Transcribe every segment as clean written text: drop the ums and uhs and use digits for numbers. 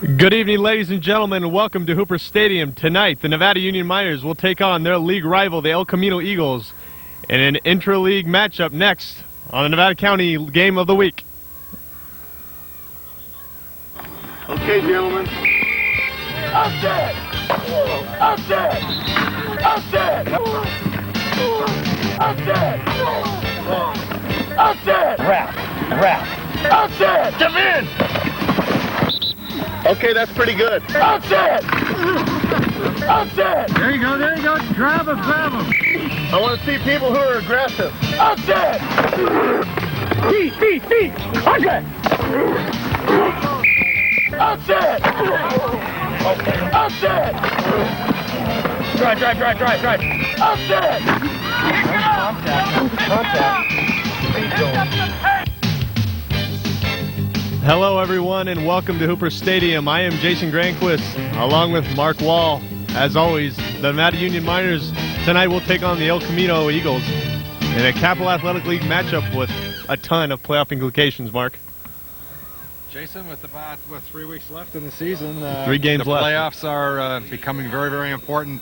Good evening, ladies and gentlemen, and welcome to Hooper Stadium. Tonight, the Nevada Union Miners will take on their league rival, the El Camino Eagles, in an intra-league matchup next on the Nevada County Game of the Week. Okay, gentlemen. Upset! Upset! Upset! Upset! Upset! Wrap! Upset! Come in! Okay, that's pretty good. Upset! Upset! There you go. Grab him. I want to see people who are aggressive. Upset! Feet! Upset! Upset! Upset! Drive! Upset! Contact. Hello, everyone, and welcome to Hooper Stadium. I am Jason Grandquis, along with Mark Wall. As always, the Nevada Union Miners tonight will take on the El Camino Eagles in a Capital Athletic League matchup with a ton of playoff implications, Mark. Jason, with 3 weeks left in the season, 3 games the left. playoffs are becoming very, very important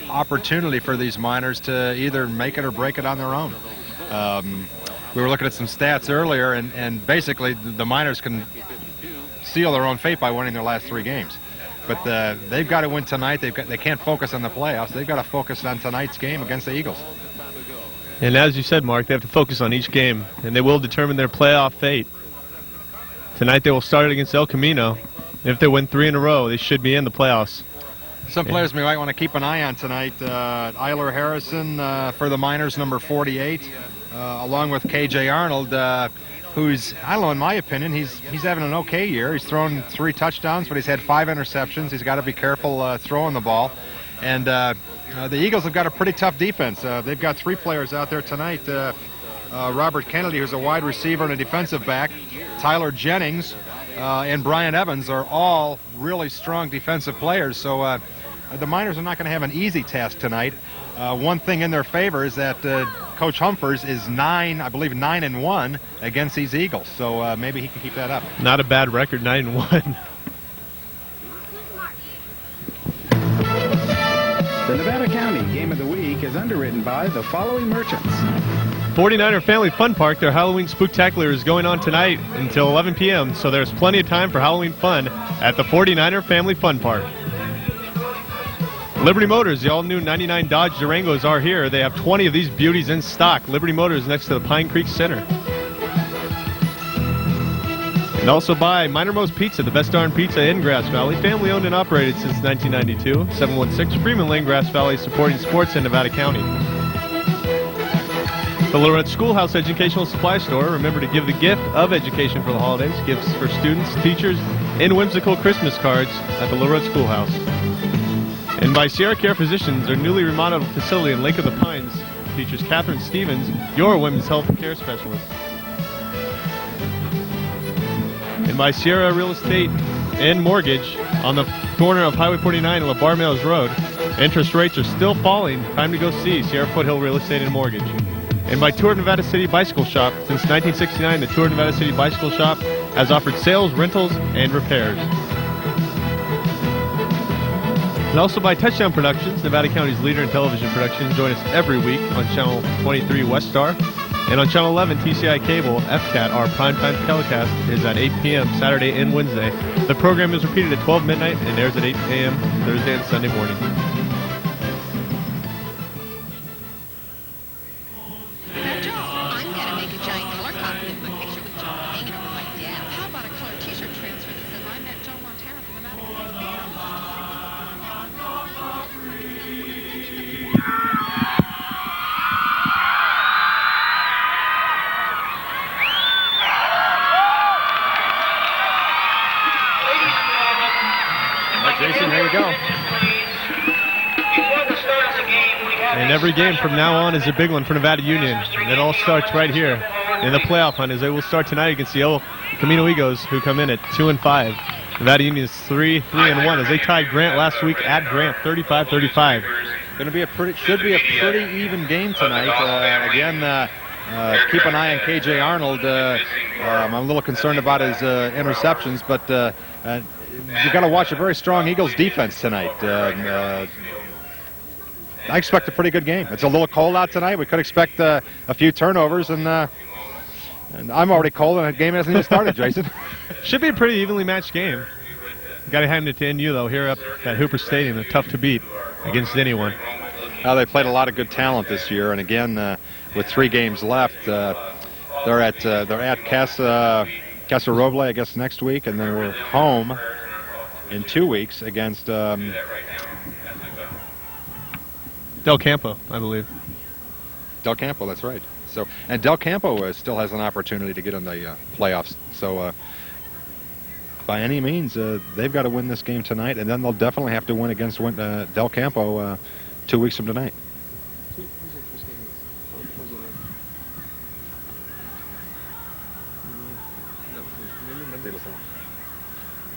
opportunity for these Miners to either make it or break it on their own. We were looking at some stats earlier, and basically the Miners can seal their own fate by winning their last 3 games. But they've got to win tonight. They can't focus on the playoffs. They've got to focus on tonight's game against the Eagles. And as you said, Mark, they have to focus on each game, and they will determine their playoff fate. Tonight they will start it against El Camino. If they win 3 in a row, they should be in the playoffs. Some players we might want to keep an eye on tonight. Eiler Harrison for the Miners, number 48, along with K.J. Arnold, who's, I don't know, in my opinion, he's having an okay year. He's thrown 3 touchdowns, but he's had 5 interceptions. He's got to be careful throwing the ball. And the Eagles have got a pretty tough defense. They've got 3 players out there tonight. Robert Kennedy, who's a wide receiver and a defensive back. Tyler Jennings and Brian Evans are all really strong defensive players. So the Miners are not going to have an easy task tonight. One thing in their favor is that Coach Humphers is 9-1 against these Eagles. So maybe he can keep that up. Not a bad record, 9-1. The Nevada County Game of the Week is underwritten by the following merchants. 49er Family Fun Park, their Halloween Spooktacular is going on tonight until 11 p.m., so there's plenty of time for Halloween fun at the 49er Family Fun Park. Liberty Motors, the all-new 99 Dodge Durangos are here. They have 20 of these beauties in stock. Liberty Motors next to the Pine Creek Center. And also by Minermost Pizza, the best darn pizza in Grass Valley. Family owned and operated since 1992. 716 Freeman Lane, Grass Valley, supporting sports in Nevada County. The Little Red Schoolhouse Educational Supply Store. Remember to give the gift of education for the holidays. Gifts for students, teachers, and whimsical Christmas cards at the Little Red Schoolhouse. And by Sierra Care Physicians, their newly remodeled facility in Lake of the Pines features Catherine Stevens, your women's health care specialist. And by Sierra Real Estate and Mortgage on the corner of Highway 49 and LeBar Mills Road. Interest rates are still falling. Time to go see Sierra Foothill Real Estate and Mortgage. And by Tour Nevada City Bicycle Shop. Since 1969, the Tour Nevada City Bicycle Shop has offered sales, rentals, and repairs. And also by Touchdown Productions, Nevada County's leader in television production. Join us every week on Channel 23 West Star. And on Channel 11 TCI Cable, FCAT, our primetime telecast is at 8 p.m. Saturday and Wednesday. The program is repeated at 12 midnight and airs at 8 a.m. Thursday and Sunday morning. Jason, there you go. And every game from now on is a big one for Nevada Union. And it all starts right here in the playoff hunt, as they will start tonight against the El Camino Eagles, who come in at 2-5. Nevada Union is 3-1 as they tied Grant last week at Grant, 35-35. Going to be should be a pretty even game tonight. Again, Keep an eye on K.J. Arnold. I'm a little concerned about his interceptions, but you've got to watch a very strong Eagles defense tonight. I expect a pretty good game. It's a little cold out tonight. We could expect a few turnovers, and I'm already cold, and the game hasn't even started, Jason. Should be a pretty evenly matched game. Got to hand it to NU, though, here up at Hooper Stadium. They're tough to beat against anyone. Well, they played a lot of good talent this year, and again, with 3 games left, they're at Casa Roble, I guess, next week, and then we're home in 2 weeks against Del Campo, I believe. Del Campo, that's right. So, and Del Campo still has an opportunity to get in the playoffs. So, by any means, they've got to win this game tonight, and then they'll definitely have to win against Del Campo 2 weeks from tonight.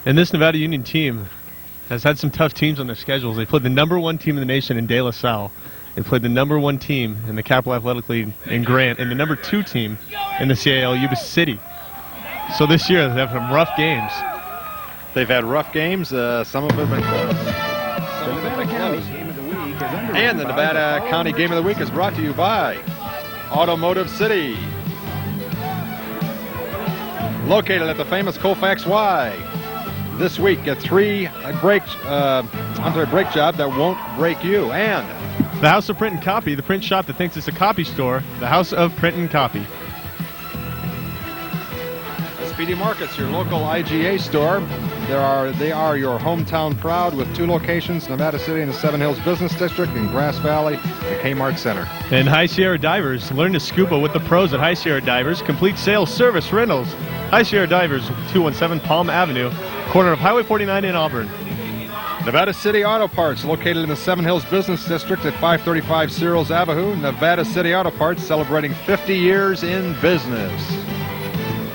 And this Nevada Union team has had some tough teams on their schedules. They played the #1 team in the nation in De La Salle. They played the #1 team in the Capital Athletic League in Grant, and the #2 team in the CAL, Yuba City. So this year they have some rough games. They've had rough games. Some of them have been close. The Nevada County Game of the Week is underwritten And the by Nevada following County Game of the Week is brought to you by Automotive City, located at the famous Colfax Y. This week, get 3 brake job that won't break you. And The House of Print and Copy, the print shop that thinks it's a copy store, the House of Print and Copy. Speedy Markets, your local IGA store. They are your hometown proud with 2 locations, Nevada City and the Seven Hills Business District, in Grass Valley and Kmart Center. And High Sierra Divers, learn to scuba with the pros at High Sierra Divers. Complete sales, service, rentals. High Sierra Divers, 217 Palm Avenue, corner of Highway 49 in Auburn. Nevada City Auto Parts, located in the Seven Hills Business District at 535 Cyril's Avenue. Nevada City Auto Parts, celebrating 50 years in business.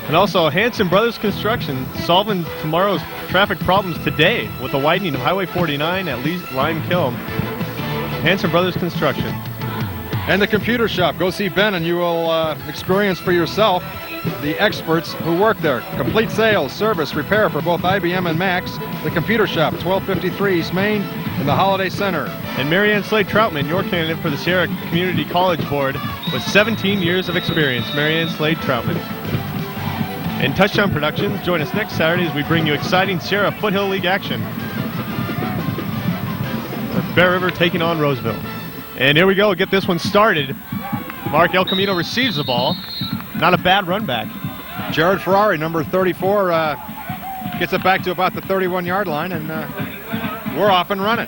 And also Hanson Brothers Construction, solving tomorrow's traffic problems today with the widening of Highway 49 at Lime Kiln. Hanson Brothers Construction. And the Computer Shop. Go see Ben and you will experience for yourself the experts who work there. Complete sales, service, repair for both IBM and Max. The Computer Shop, 1253 East Main in the Holiday Center. And Marianne Slade Troutman, your candidate for the Sierra Community College Board with 17 years of experience. Marianne Slade Troutman. And Touchdown Productions, join us next Saturday as we bring you exciting Sierra Foothill League action. With Bear River taking on Roseville. And here we go, get this one started. Mark El Camino receives the ball. Not a bad run back. Jared Ferrari, number 34, gets it back to about the 31-yard line, and we're off and running.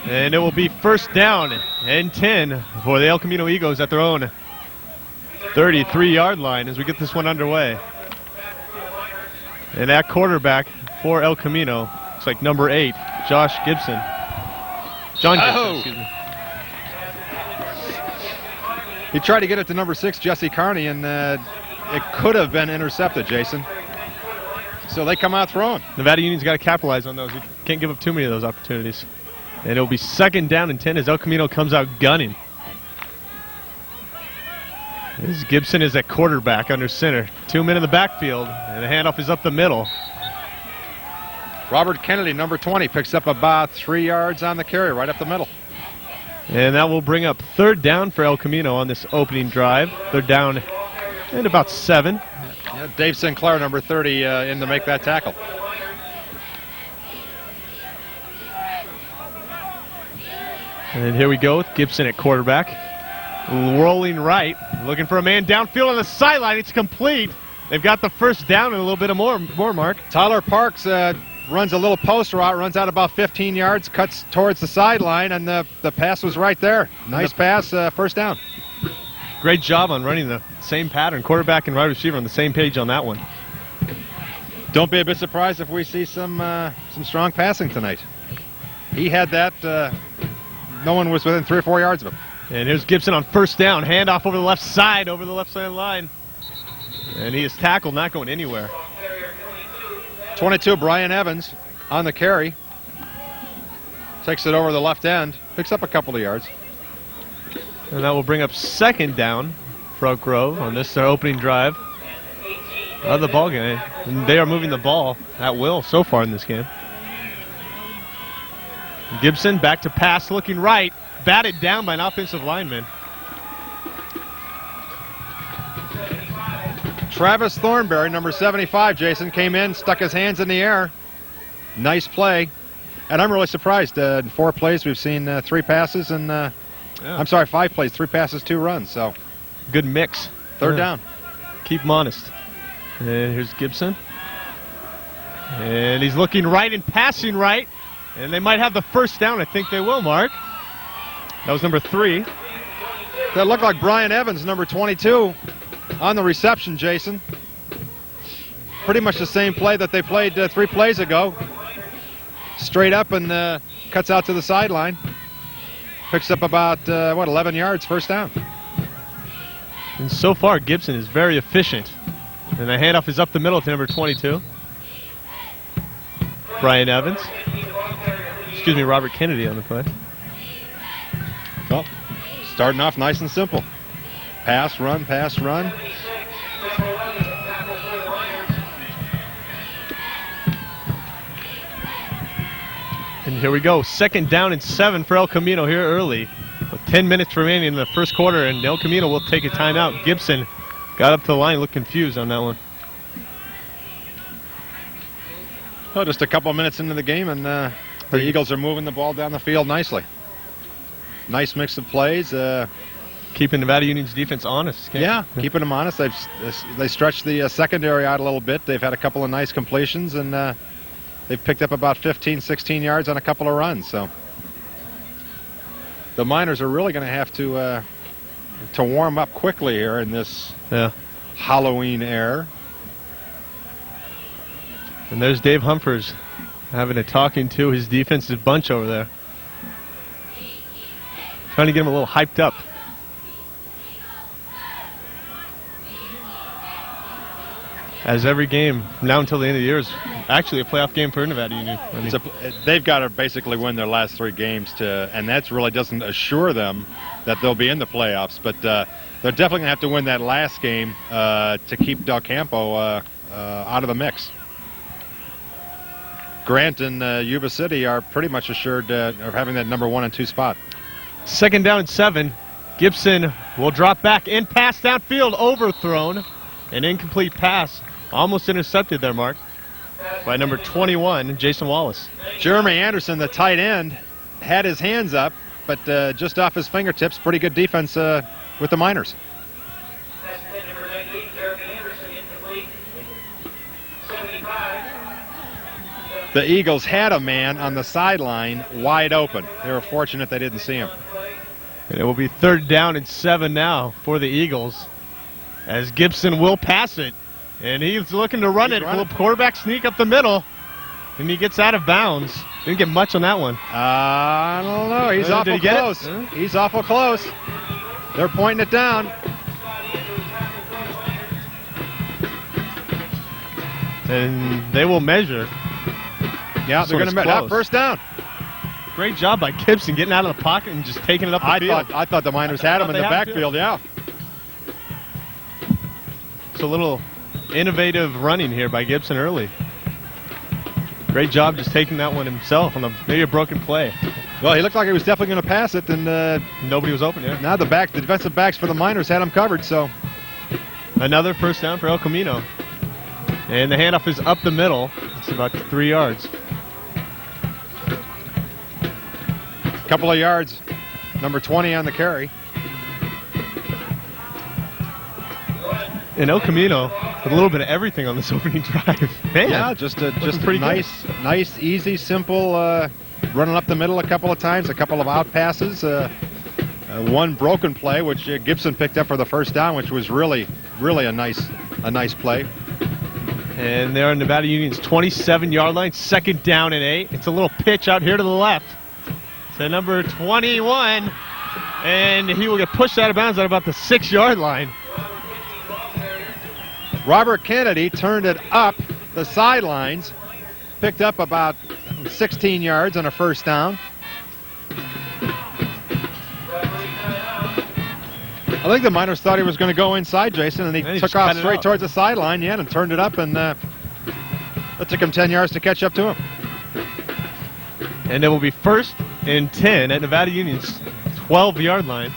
And it will be first down and 10 for the El Camino Eagles at their own 33-yard line as we get this one underway. And at quarterback for El Camino, looks like number 8, John Gibson, excuse me. He tried to get it to number 6, Jesse Carney, and it could have been intercepted, Jason. So they come out throwing. Nevada Union's got to capitalize on those. We can't give up too many of those opportunities. And it'll be second down and 10 as El Camino comes out gunning. As Gibson is at quarterback under center. 2 men in the backfield, and the handoff is up the middle. Robert Kennedy, number 20, picks up about 3 yards on the carry right up the middle. And that will bring up third down for El Camino on this opening drive. Third down and about 7. Yeah, Dave Sinclair, number 30, in to make that tackle. And here we go with Gibson at quarterback. Rolling right, looking for a man downfield on the sideline. It's complete. They've got the first down and a little bit of more, Mark. Tyler Parks runs a little post route, runs out about 15 yards, cuts towards the sideline, and the pass was right there. Nice pass, first down. Great job on running the same pattern. Quarterback and wide receiver on the same page on that one. Don't be a bit surprised if we see some strong passing tonight. He had that. No one was within 3 or 4 yards of him. And here's Gibson on first down. Handoff over the left side of the line. And he is tackled, not going anywhere. 22, Brian Evans on the carry. Takes it over the left end. Picks up a couple of yards. And that will bring up second down for Elk Grove on this their opening drive of the ball game. And they are moving the ball at will so far in this game. Gibson back to pass, looking right, batted down by an offensive lineman. Travis Thornberry, number 75, Jason, came in, stuck his hands in the air. Nice play. And I'm really surprised. In 4 plays, we've seen 3 passes and, I'm sorry, 5 plays, 3 passes, 2 runs. So good mix. Third down. Keep him honest. And here's Gibson. And he's looking right and passing right. And they might have the first down. I think they will, Mark. That was number 3. That looked like Brian Evans, number 22, on the reception, Jason. Pretty much the same play that they played 3 plays ago. Straight up and cuts out to the sideline. Picks up about, 11 yards, first down. And so far, Gibson is very efficient. And the handoff is up the middle to number 22. Brian Evans. Excuse me, Robert Kennedy on the play. Well, starting off nice and simple. Pass, run, pass, run. And here we go. 2nd down and 7 for El Camino here early. With 10 minutes remaining in the first quarter, and El Camino will take a timeout. Gibson got up to the line, looked confused on that one. Oh, just a couple of minutes into the game, and the Eagles are moving the ball down the field nicely. Nice mix of plays. Keeping Nevada Union's defense honest. Yeah, keeping them honest. They stretched the secondary out a little bit. They've had a couple of nice completions, and they've picked up about 15, 16 yards on a couple of runs. So the Miners are really going to have to warm up quickly here in this Halloween air. And there's Dave Humphers having a talking to his defensive bunch over there. Trying to get him a little hyped up. As every game from now until the end of the year is actually a playoff game for Nevada Union. I mean, they've got to basically win their last 3 games and that really doesn't assure them that they'll be in the playoffs. But they're definitely going to have to win that last game to keep Del Campo out of the mix. Grant and Yuba City are pretty much assured of having that number 1 and 2 spot. 2nd down and 7. Gibson will drop back and pass downfield, overthrown. An incomplete pass, almost intercepted there, Mark, by number 21, Jason Wallace. Jeremy Anderson, the tight end, had his hands up, but just off his fingertips. Pretty good defense with the Miners. The Eagles had a man on the sideline wide open. They were fortunate they didn't see him. And it will be 3rd down and 7 now for the Eagles, as Gibson will pass it. And he's looking to run it. Will quarterback sneak up the middle, and he gets out of bounds. Didn't get much on that one. I don't know. He's awful close. He's awful close. They're pointing it down. And they will measure. Yeah, they're going to measure. First down. Great job by Gibson getting out of the pocket and just taking it up the field. I thought the Miners had him in the backfield, yeah. It's a little innovative running here by Gibson early. Great job just taking that one himself on maybe a broken play. Well, he looked like he was definitely going to pass it, and nobody was open. Yeah. Now the defensive backs for the Miners had him covered. So another first down for El Camino, and the handoff is up the middle. It's about 3 yards. Couple of yards. Number 20 on the carry. And El Camino with a little bit of everything on this opening drive. Man, yeah, just a nice, easy, simple running up the middle a couple of times, a couple of out passes, one broken play which Gibson picked up for the first down, which was really a nice play. And they're on Nevada Union's 27-yard line, 2nd down and 8. It's a little pitch out here to the left to number 21, and he will get pushed out of bounds at about the 6-yard line. Robert Kennedy turned it up the sidelines, picked up about 16 yards on a first down. I think the Miners thought he was going to go inside, Jason, and he just took off cut it straight out. towards the sideline, and turned it up, and it took him 10 yards to catch up to him. And it will be 1st and 10 at Nevada Union's 12-yard line.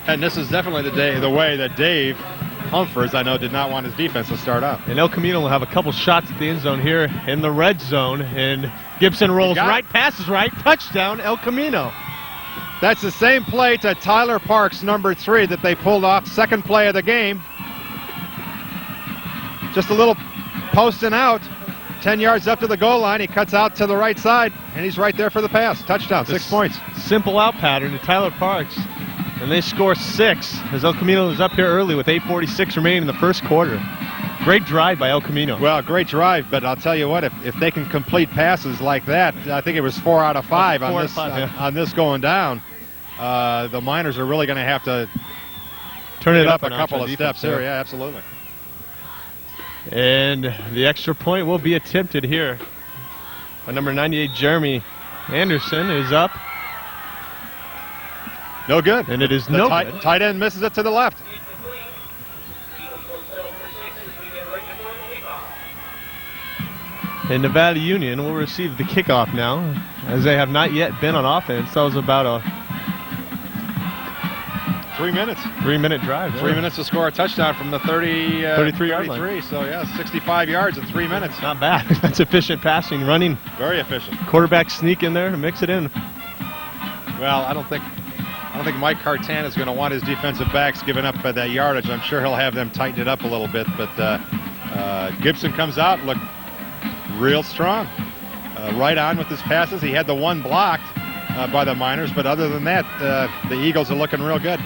And this is definitely the way that Dave Humphers, I know, did not want his defense to start out. And El Camino will have a couple shots at the end zone here in the red zone. And Gibson rolls right, passes right, touchdown, El Camino. That's the same play to Tyler Parks, number 3, that they pulled off, second play of the game. Just a little posting out, 10 yards up to the goal line. He cuts out to the right side, and he's right there for the pass. Touchdown, 6 points. Simple out pattern to Tyler Parks. And they score 6 as El Camino is up here early with 8:46 remaining in the first quarter. Great drive by El Camino. Well, great drive, but I'll tell you what, if they can complete passes like that, I think it was 4 out of 5 on this going down. The Miners are really going to have to turn it up a couple of steps here. Yeah, absolutely. And the extra point will be attempted here. By number 98, Jeremy Anderson is up. No good. And it is no good. Tight end misses it to the left. And Nevada Union will receive the kickoff now, as they have not yet been on offense. That was about a 3 minutes. 3-minute drive. 3 minutes to score a touchdown from the 33-yard line. 33. So yeah, 65 yards in 3 minutes. Not bad. That's efficient passing, running. Very efficient. Quarterback sneak in there to mix it in. Well, I don't think Mike Cartan is going to want his defensive backs giving up that yardage. I'm sure he'll have them tighten it up a little bit. But Gibson comes out, looked real strong. Right on with his passes. He had the one blocked by the Miners, but other than that, the Eagles are looking real good.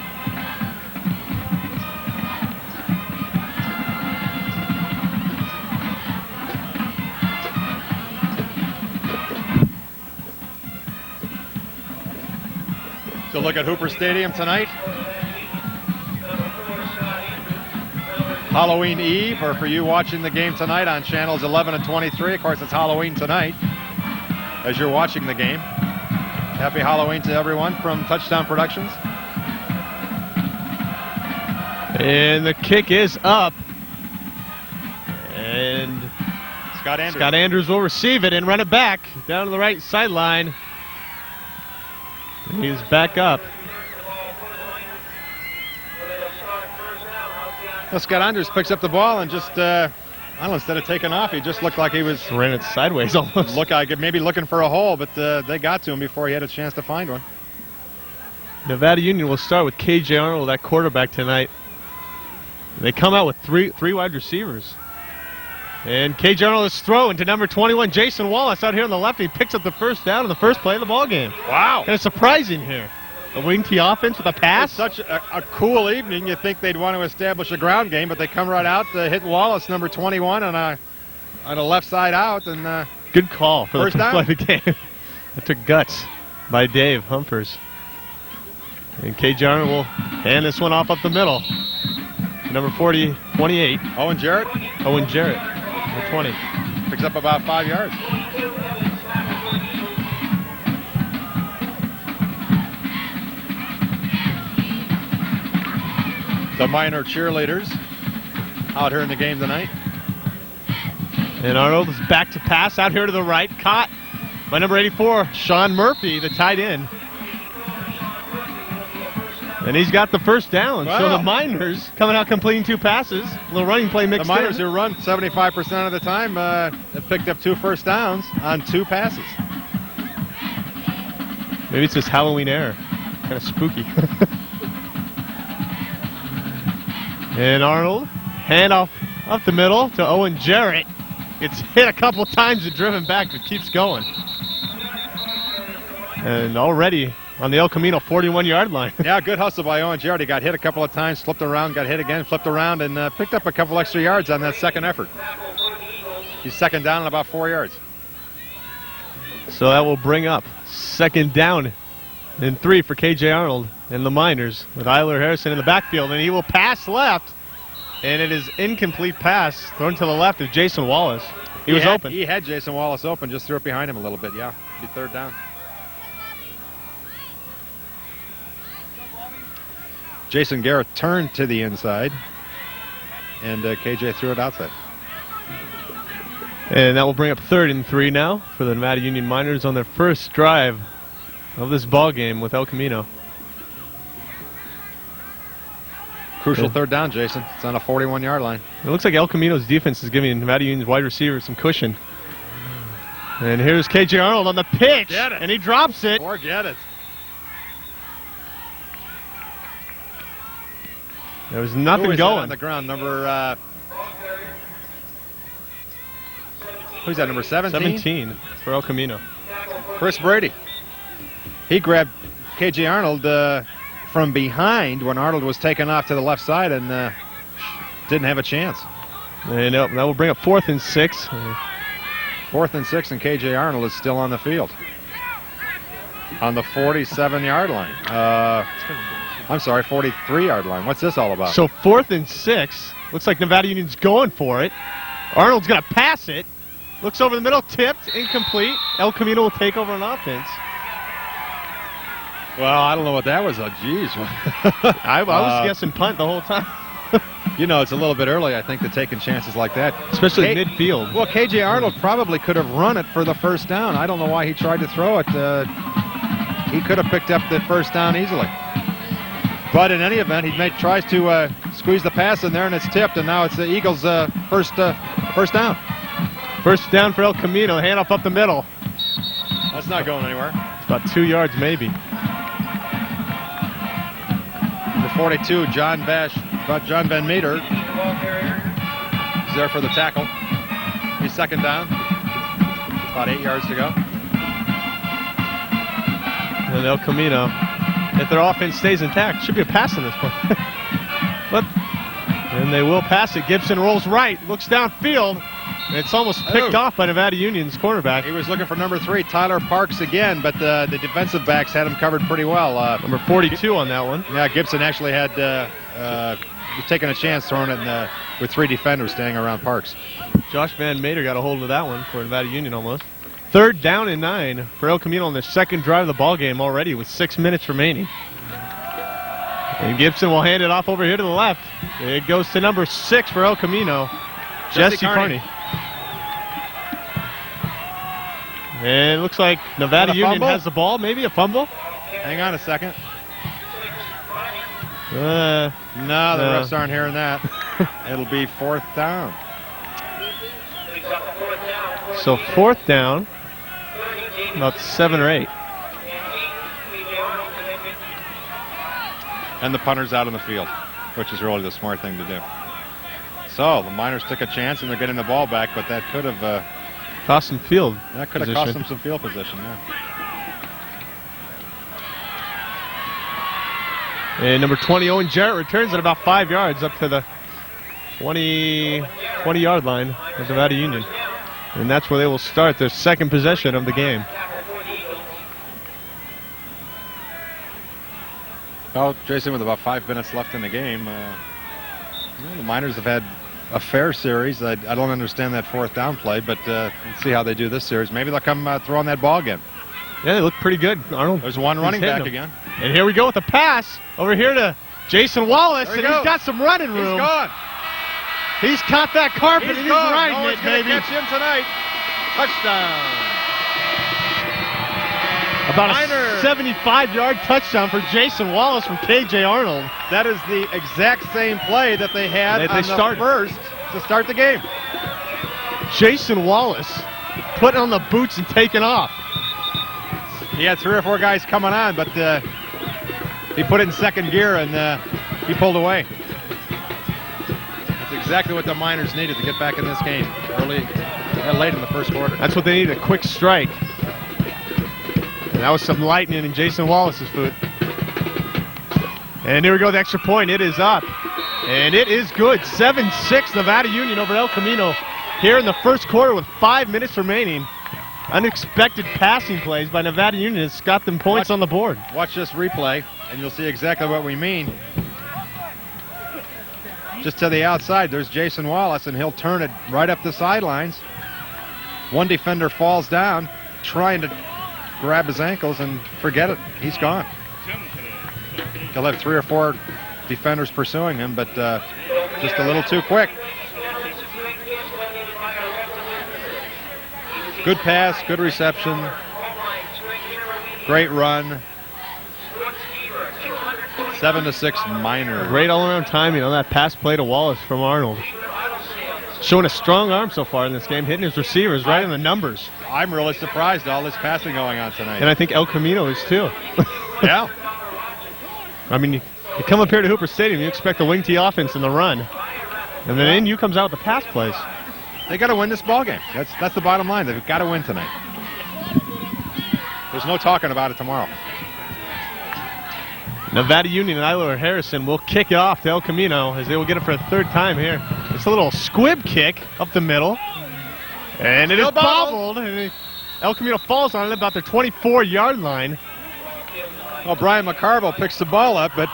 So look at Hooper Stadium tonight. Halloween Eve, or for you watching the game tonight on channels 11 and 23. Of course, it's Halloween tonight as you're watching the game. Happy Halloween to everyone from Touchdown Productions. And the kick is up. And Scott Andrews will receive it and run it back down to the right sideline. He's back up. Well, Scott Andrews picks up the ball and just, I don't know, instead of taking off, he just looked like he was... ran it sideways almost. Look like maybe looking for a hole, but they got to him before he had a chance to find one. Nevada Union will start with KJ Arnold at quarterback tonight. They come out with three wide receivers. And KJ Arnold is throwing to number 21, Jason Wallace, out here on the left. He picks up the first down in the first play of the ball game. Wow. And it's surprising here. A wing T offense with a pass. It's such a cool evening. You'd think they'd want to establish a ground game, but they come right out to hit Wallace, number 21, on a left side out. And good call for first the down. play of the game. That took guts by Dave Humphers. And KJ Arnold will hand this one off up the middle. Number 28. Owen Jarrett. Number 20. Picks up about 5 yards. The Miner cheerleaders out here in the game tonight. And Arnold is back to pass out here to the right. Caught by number 84, Sean Murphy, the tight end. And he's got the first down. Wow. So the Miners coming out completing 2 passes. A little running play mixed The Miners, in. who run 75% of the time, have picked up 2 first downs on 2 passes. Maybe it's this Halloween air. Kind of spooky. And Arnold, handoff up the middle to Owen Jarrett. It's hit a couple times and driven back, but keeps going. And already on the El Camino 41-yard line. Yeah, good hustle by Owen Jarrett. He got hit a couple of times, flipped around, got hit again, flipped around, and picked up a couple extra yards on that second effort. He's second down and about 4 yards. So that will bring up second down and 3 for KJ Arnold and the Miners with Eiler Harrison in the backfield. And he will pass left. And it is incomplete pass thrown to the left of Jason Wallace. He was open. He had Jason Wallace open, just threw it behind him a little bit, yeah. Be third down. Jason Garrett turned to the inside, and KJ threw it outside. And that will bring up 3rd and 3 now for the Nevada Union Miners on their first drive of this ball game with El Camino. Crucial 3rd down, Jason. It's on a 41-yard line. It looks like El Camino's defense is giving Nevada Union's wide receiver some cushion. And here's KJ Arnold on the pitch, and he drops it. Forget it. There was nothing Who is going that on the ground. Number who's that? Number 17. 17 for El Camino. Chris Brady. He grabbed KJ Arnold from behind when Arnold was taken off to the left side and didn't have a chance. And that will bring up 4th and 6. 4th and 6, and KJ Arnold is still on the field. On the 47-yard line. I'm sorry, 43-yard line. What's this all about? So 4th and 6. Looks like Nevada Union's going for it. Arnold's going to pass it. Looks over the middle, tipped, incomplete. El Camino will take over on offense. Well, I don't know what that was. Oh, geez. I was guessing punt the whole time. You know, it's a little bit early, I think, to taking chances like that. Especially midfield. Well, KJ Arnold probably could have run it for the first down. I don't know why he tried to throw it. He could have picked up the first down easily. But in any event, he tries to squeeze the pass in there, and it's tipped, and now it's the Eagles' first down. First down for El Camino. Handoff up the middle. That's not going anywhere. About 2 yards, maybe. Number 42, John Van Meter. He's there for the tackle. He's 2nd down. About 8 yards to go. And El Camino, if their offense stays intact, should be a pass in this one. And they will pass it. Gibson rolls right, looks downfield. It's almost picked off by Nevada Union's cornerback. He was looking for number 3, Tyler Parks again, but the defensive backs had him covered pretty well. Number 42 on that one. Yeah, Gibson actually had taken a chance throwing it with 3 defenders staying around Parks. Josh Van Mater got a hold of that one for Nevada Union almost. 3rd down and 9 for El Camino on their 2nd drive of the ball game already with 6 minutes remaining. And Gibson will hand it off over here to the left. It goes to number 6 for El Camino, Jesse Carney. And it looks like Nevada Union has the ball. Maybe a fumble? Hang on a second. No, the refs aren't hearing that. It'll be 4th down. So 4th down, about 7 or 8. And the punter's out on the field, which is really the smart thing to do. So the Miners took a chance and they're getting the ball back, but that could have cost them field. That could have cost them some field position, yeah. And number 20, Owen Jarrett, returns at about 5 yards up to the 20-yard line of Nevada Union. And that's where they will start their 2nd possession of the game. Well, Jason, with about 5 minutes left in the game, the Miners have had a fair series. I don't understand that 4th down play, but let's see how they do this series. Maybe they'll come throw on that ball again. Yeah, they look pretty good. Arnold. There's one running back again. And here we go with the pass over here to Jason Wallace, and he's got some running room. He's gone. He's caught that carpet, and he's riding no it, baby. Catch him tonight. Touchdown. About a 75-yard touchdown for Jason Wallace from KJ Arnold. That is the exact same play that they had on the first to start the game. Jason Wallace putting on the boots and taking off. He had 3 or 4 guys coming on, but he put it in 2nd gear and he pulled away. That's exactly what the Miners needed to get back in this game late in the first quarter. That's what they need, a quick strike. And that was some lightning in Jason Wallace's foot. And here we go, the extra point. It is up. And it is good. 7-6 Nevada Union over El Camino here in the first quarter with 5 minutes remaining. Unexpected passing plays by Nevada Union has got them points on the board. Watch this replay, and you'll see exactly what we mean. Just to the outside, there's Jason Wallace, and he'll turn it right up the sidelines. One defender falls down, trying to grab his ankles, and forget it. He's gone. He'll have 3 or 4 defenders pursuing him, but just a little too quick. Good pass, good reception, great run. 7-6 Miners. Great all-around timing on that pass play to Wallace from Arnold. Showing a strong arm so far in this game, hitting his receivers right in the numbers. I'm really surprised all this passing going on tonight. And I think El Camino is too. Yeah. I mean, you come up here to Hooper Stadium, you expect the wing T offense and the run. And then in you comes out with the pass plays. They got to win this ball game. That's the bottom line. They've got to win tonight. There's no talking about it tomorrow. Nevada Union and Isla Harrison will kick it off to El Camino as they will get it for a third time here. It's a little squib kick up the middle. And it is bobbled. And El Camino falls on it about their 24-yard line. Well, Brian McCarville picks the ball up, but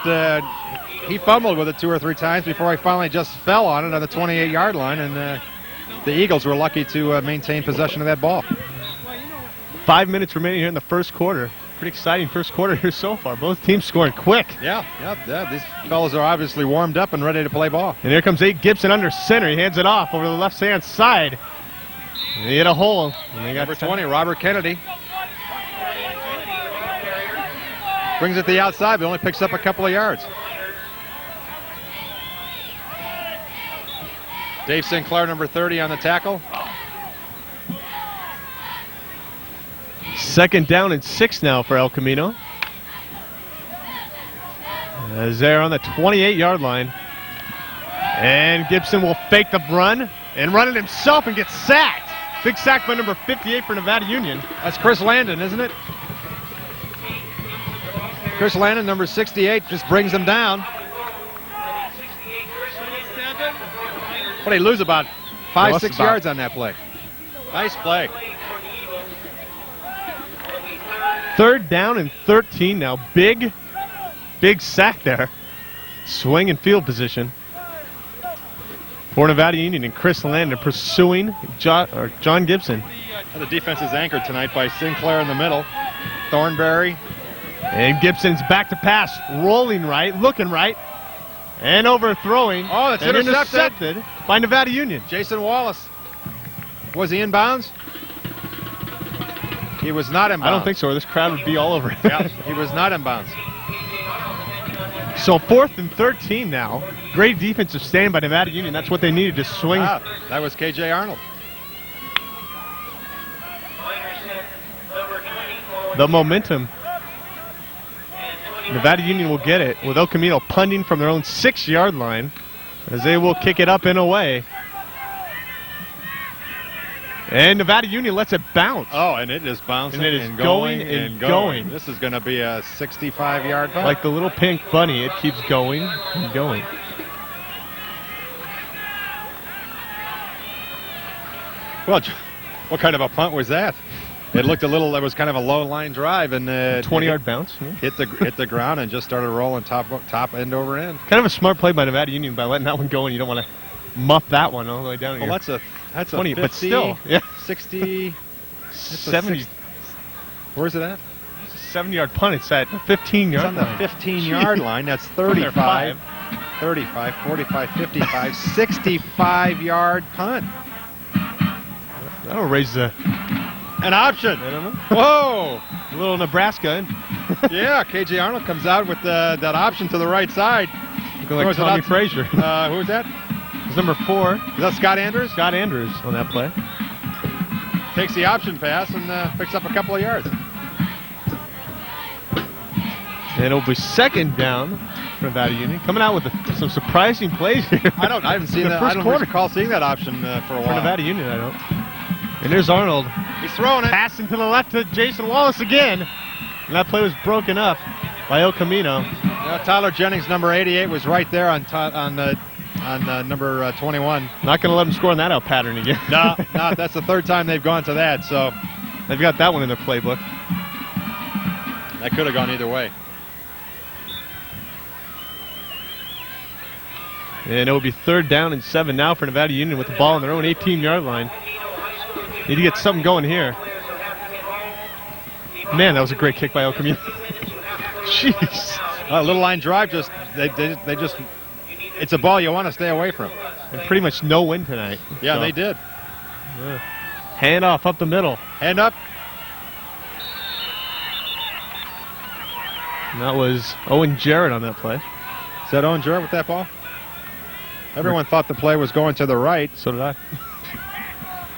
he fumbled with it 2 or 3 times before he finally just fell on it on the 28-yard line, and the Eagles were lucky to maintain possession of that ball. 5 minutes remaining here in the first quarter. Pretty exciting first quarter here so far. Both teams scoring quick. Yeah. These fellas are obviously warmed up and ready to play ball. And here comes Abe Gibson under center. He hands it off over to the left-hand side. And he hit a hole. And they got number 20, Robert Kennedy. Brings it to the outside, but only picks up a couple of yards. Dave Sinclair, number 30, on the tackle. 2nd down and 6 now for El Camino. As they're on the 28-yard line. And Gibson will fake the run and run it himself and get sacked. Big sack by number 58 for Nevada Union. That's Chris Landon, isn't it? Chris Landon, number 68, just brings him down. But he lose about 5-6 yards on that play. Nice play. 3rd down and 13 now. Big sack there. Swing and field position for Nevada Union, and Chris Landon pursuing John Gibson. The defense is anchored tonight by Sinclair in the middle. Thornberry. And Gibson's back to pass. Rolling right, looking right, and overthrowing. Oh, that's intercepted by Nevada Union. Jason Wallace. Was he inbounds? He was not inbounds. I don't think so, or this crowd would be all over it. Yeah, he was not inbounds. So 4th and 13 now. Great defensive stand by Nevada Union. That's what they needed to swing. That was K.J. Arnold. The momentum. Nevada Union will get it with El Camino punting from their own 6-yard line as they will kick it up and away. And Nevada Union lets it bounce. Oh, and it is bouncing and it is going and going. This is going to be a 65-yard punt. Like the little pink bunny, it keeps going and going. Well, what kind of a punt was that? It looked a little. It was kind of a low line drive, and 20-yard bounce. Yeah. hit the ground and just started rolling top end over end. Kind of a smart play by Nevada Union by letting that one go, and you don't want to muff that one all the way down. Well, that's 20, a 50, but still, yeah, 60, 70. Where's it at? It's a 70-yard punt. It's at the 15-yard line. It's on the 15-yard line. That's 35, 35, 45, 55, 65-yard punt. That'll raise the. An option. I don't know. Whoa. A little Nebraska. Yeah, K.J. Arnold comes out with that option to the right side. Looking like Tommy Frazier. Who was that? It's number 4. Is that Scott Andrews? Scott Andrews on that play. Takes the option pass and picks up a couple of yards. And it'll be 2nd down for Nevada Union. Coming out with some surprising plays here. I haven't seen that. I don't recall seeing that option for a while. For Nevada Union, I don't. And there's Arnold. He's throwing it. Passing to the left to Jason Wallace again. And that play was broken up by El Camino. Tyler Jennings, number 88, was right there on number 21. Not going to let him score on that out pattern again. No, that's the 3rd time they've gone to that. So they've got that one in their playbook. That could have gone either way. And it will be 3rd down and 7 now for Nevada Union with the ball on their own 18-yard line. Need to get something going here. Man, that was a great kick by El Camino. Jeez. A little line drive, they just, it's a ball you want to stay away from. And pretty much no wind tonight. Yeah, so. they did. Hand off up the middle. Hand up. And that was Owen Jarrett on that play. Is that Owen Jarrett with that ball? Everyone thought the play was going to the right. So did I.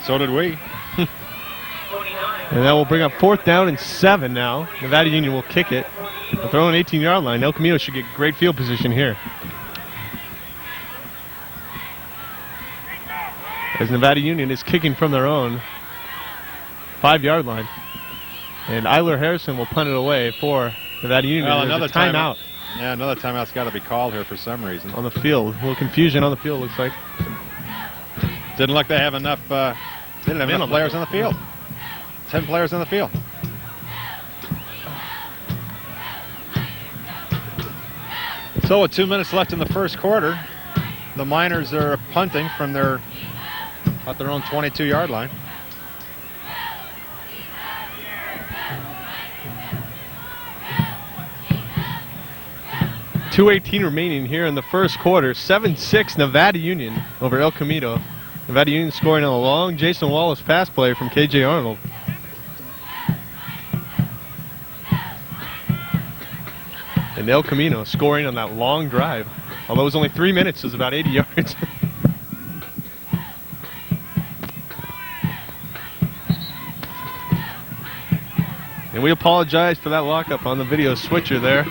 So did we. And that will bring up 4th down and 7 now. Nevada Union will kick it. They'll throw an 18-yard line. El Camino should get great field position here. As Nevada Union is kicking from their own 5-yard line. And Eiler Harrison will punt it away for Nevada Union. Well, There's another a timeout. Yeah, another timeout's got to be called here for some reason. On the field. A little confusion on the field, looks like. Didn't look they have enough, didn't have enough players on the field. 10 players on the field. So with 2 minutes left in the first quarter, the Miners are punting from their own 22-yard line. .218 remaining here in the first quarter. 7-6 Nevada Union over El Camino. Nevada Union scoring on a long Jason Wallace pass play from K.J. Arnold. And El Camino scoring on that long drive. Although it was only 3 minutes, it was about 80 yards. And we apologize for that lockup on the video switcher there.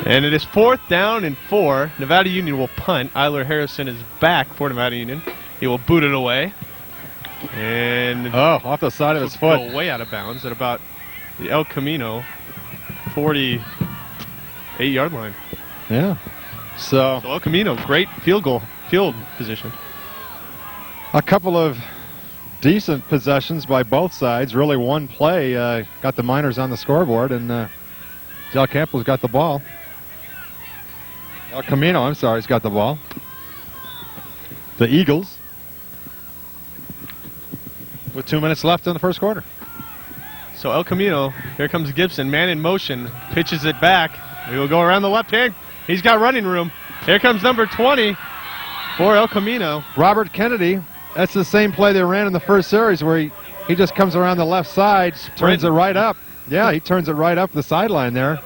And it is 4th down and 4. Nevada Union will punt. Eiler Harrison is back for Nevada Union. He will boot it away. And off the side of his foot. Go way out of bounds at about the El Camino 48-yard line. Yeah. So El Camino, great field position. A couple of decent possessions by both sides. Really one play got the Miners on the scoreboard, and Del Campo's got the ball. El Camino, I'm sorry, has got the ball. The Eagles. With 2 minutes left in the first quarter. So El Camino, here comes Gibson, man in motion, pitches it back. He will go around the left hand. He's got running room. Here comes number 20 for El Camino. Robert Kennedy, that's the same play they ran in the first series where he just comes around the left side, turns it right up. Yeah, he turns it right up the sideline there.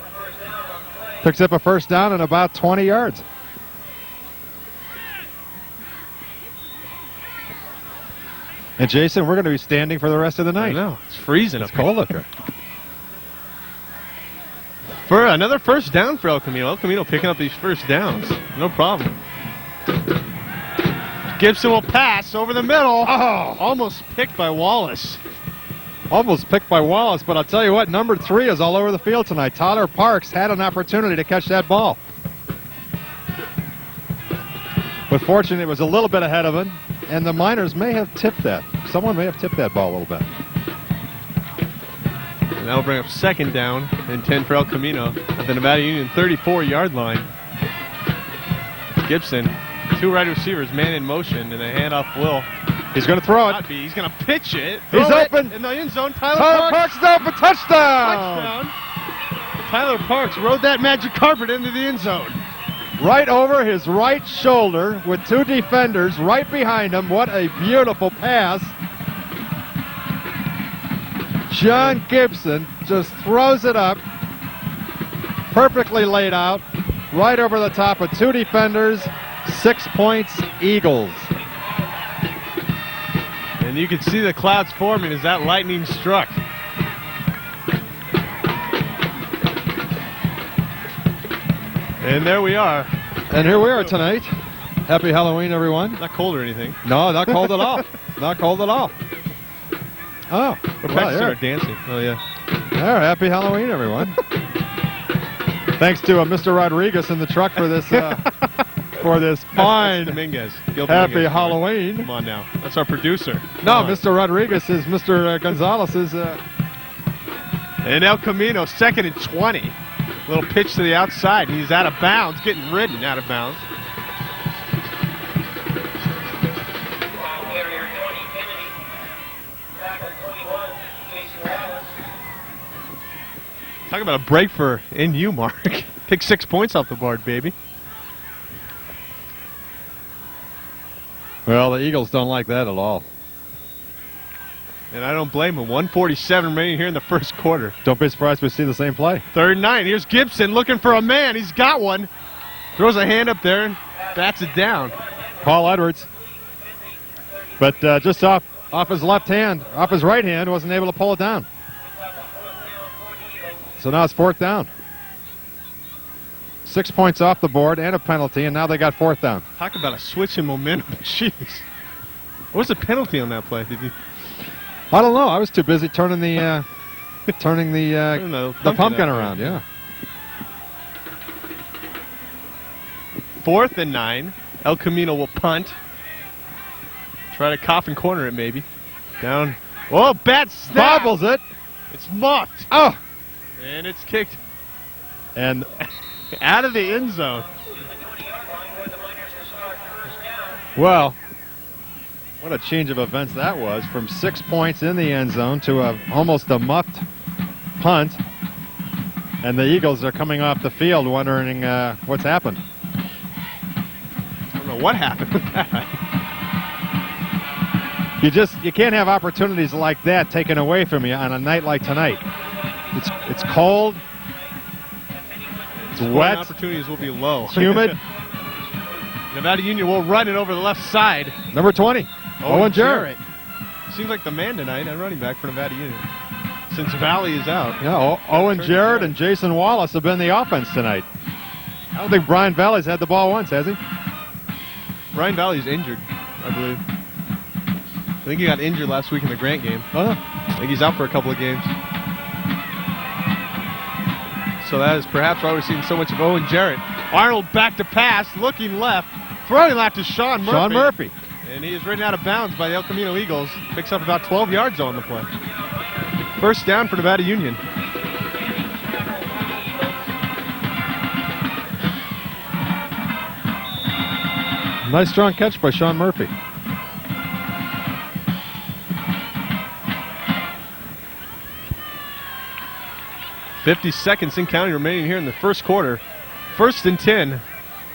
Picks up a first down and about 20 yards. And Jason, we're going to be standing for the rest of the night. I know, it's freezing It's up here. cold up here. For another first down for El Camino. El Camino picking up these first downs. No problem. Gibson will pass over the middle. Oh, almost picked by Wallace. Almost picked by Wallace, but I'll tell you what, number 3 is all over the field tonight. Tyler Parks had an opportunity to catch that ball. But fortunately, it was a little bit ahead of him, and the Miners may have tipped that. Someone may have tipped that ball a little bit. And that'll bring up 2nd down and 10 for El Camino at the Nevada Union 34-yard line. Gibson, 2 wide receivers, man in motion, and a handoff will. He's going to throw it. He's going to pitch it. He's open. In the end zone, Tyler Parks is open. Touchdown. Tyler Parks rode that magic carpet into the end zone. Right over his right shoulder with 2 defenders right behind him. What a beautiful pass. John Gibson just throws it up. Perfectly laid out. Right over the top of 2 defenders. 6 points, Eagles. And you can see the clouds forming as that lightning struck. And there we are. And here we are tonight. Happy Halloween, everyone. Not cold or anything. No, not cold at all. Not cold at all. Oh, We're practicing our dancing. Oh, yeah. All right, happy Halloween, everyone. Thanks to Mr. Rodriguez in the truck for this fine Dominguez. Gil happy Dominguez. Halloween. Come on now. That's our producer. No, Come on. Mr. Rodriguez is Mr. Gonzalez's. And El Camino, 2nd and 20. Little pitch to the outside, and he's out of bounds, getting ridden out of bounds. Talk about a break for NU, Mark. Pick 6 points off the board, baby. Well, the Eagles don't like that at all. And I don't blame him. 1:47 remaining here in the first quarter. Don't be surprised if we see the same play. 3rd and 9. Here's Gibson looking for a man. He's got one. Throws a hand up there and bats it down. Paul Edwards. But just off his left hand, off his right hand, wasn't able to pull it down. So now it's 4th down. 6 points off the board and a penalty, and now they got 4th down. Talk about a switch in momentum. Jeez. What was the penalty on that play? Did you? I don't know. I was too busy turning the pumpkin around. Yeah. 4th and 9. El Camino will punt. Try to coffin corner it, maybe. Down. Oh, bat snap. Bobbles it. It's muffed. Oh. And it's kicked. And out of the end zone. Well, what a change of events that was, from 6 points in the end zone to almost a muffed punt. And the Eagles are coming off the field wondering what's happened. I don't know what happened with that. You can't have opportunities like that taken away from you on a night like tonight. It's cold. It's wet. Opportunities will be low. It's humid. Nevada Union will run it over the left side. Number 20, Owen Jarrett. Seems like the man tonight at running back for Nevada Union, since Valley is out. Yeah, Owen Jarrett and Jason Wallace have been the offense tonight. I don't think Brian Valley's had the ball once, has he? Brian Valley's injured, I believe. I think he got injured last week in the Grant game. I think he's out for a couple of games. So that is perhaps why we're seeing so much of Owen Jarrett. Arnold back to pass, looking left, throwing left to Sean Murphy. Sean Murphy. And he is ridden out of bounds by the El Camino Eagles. Picks up about 12 yards on the play. 1st down for Nevada Union. Nice strong catch by Sean Murphy. .50 seconds in counting remaining here in the first quarter. 1st and 10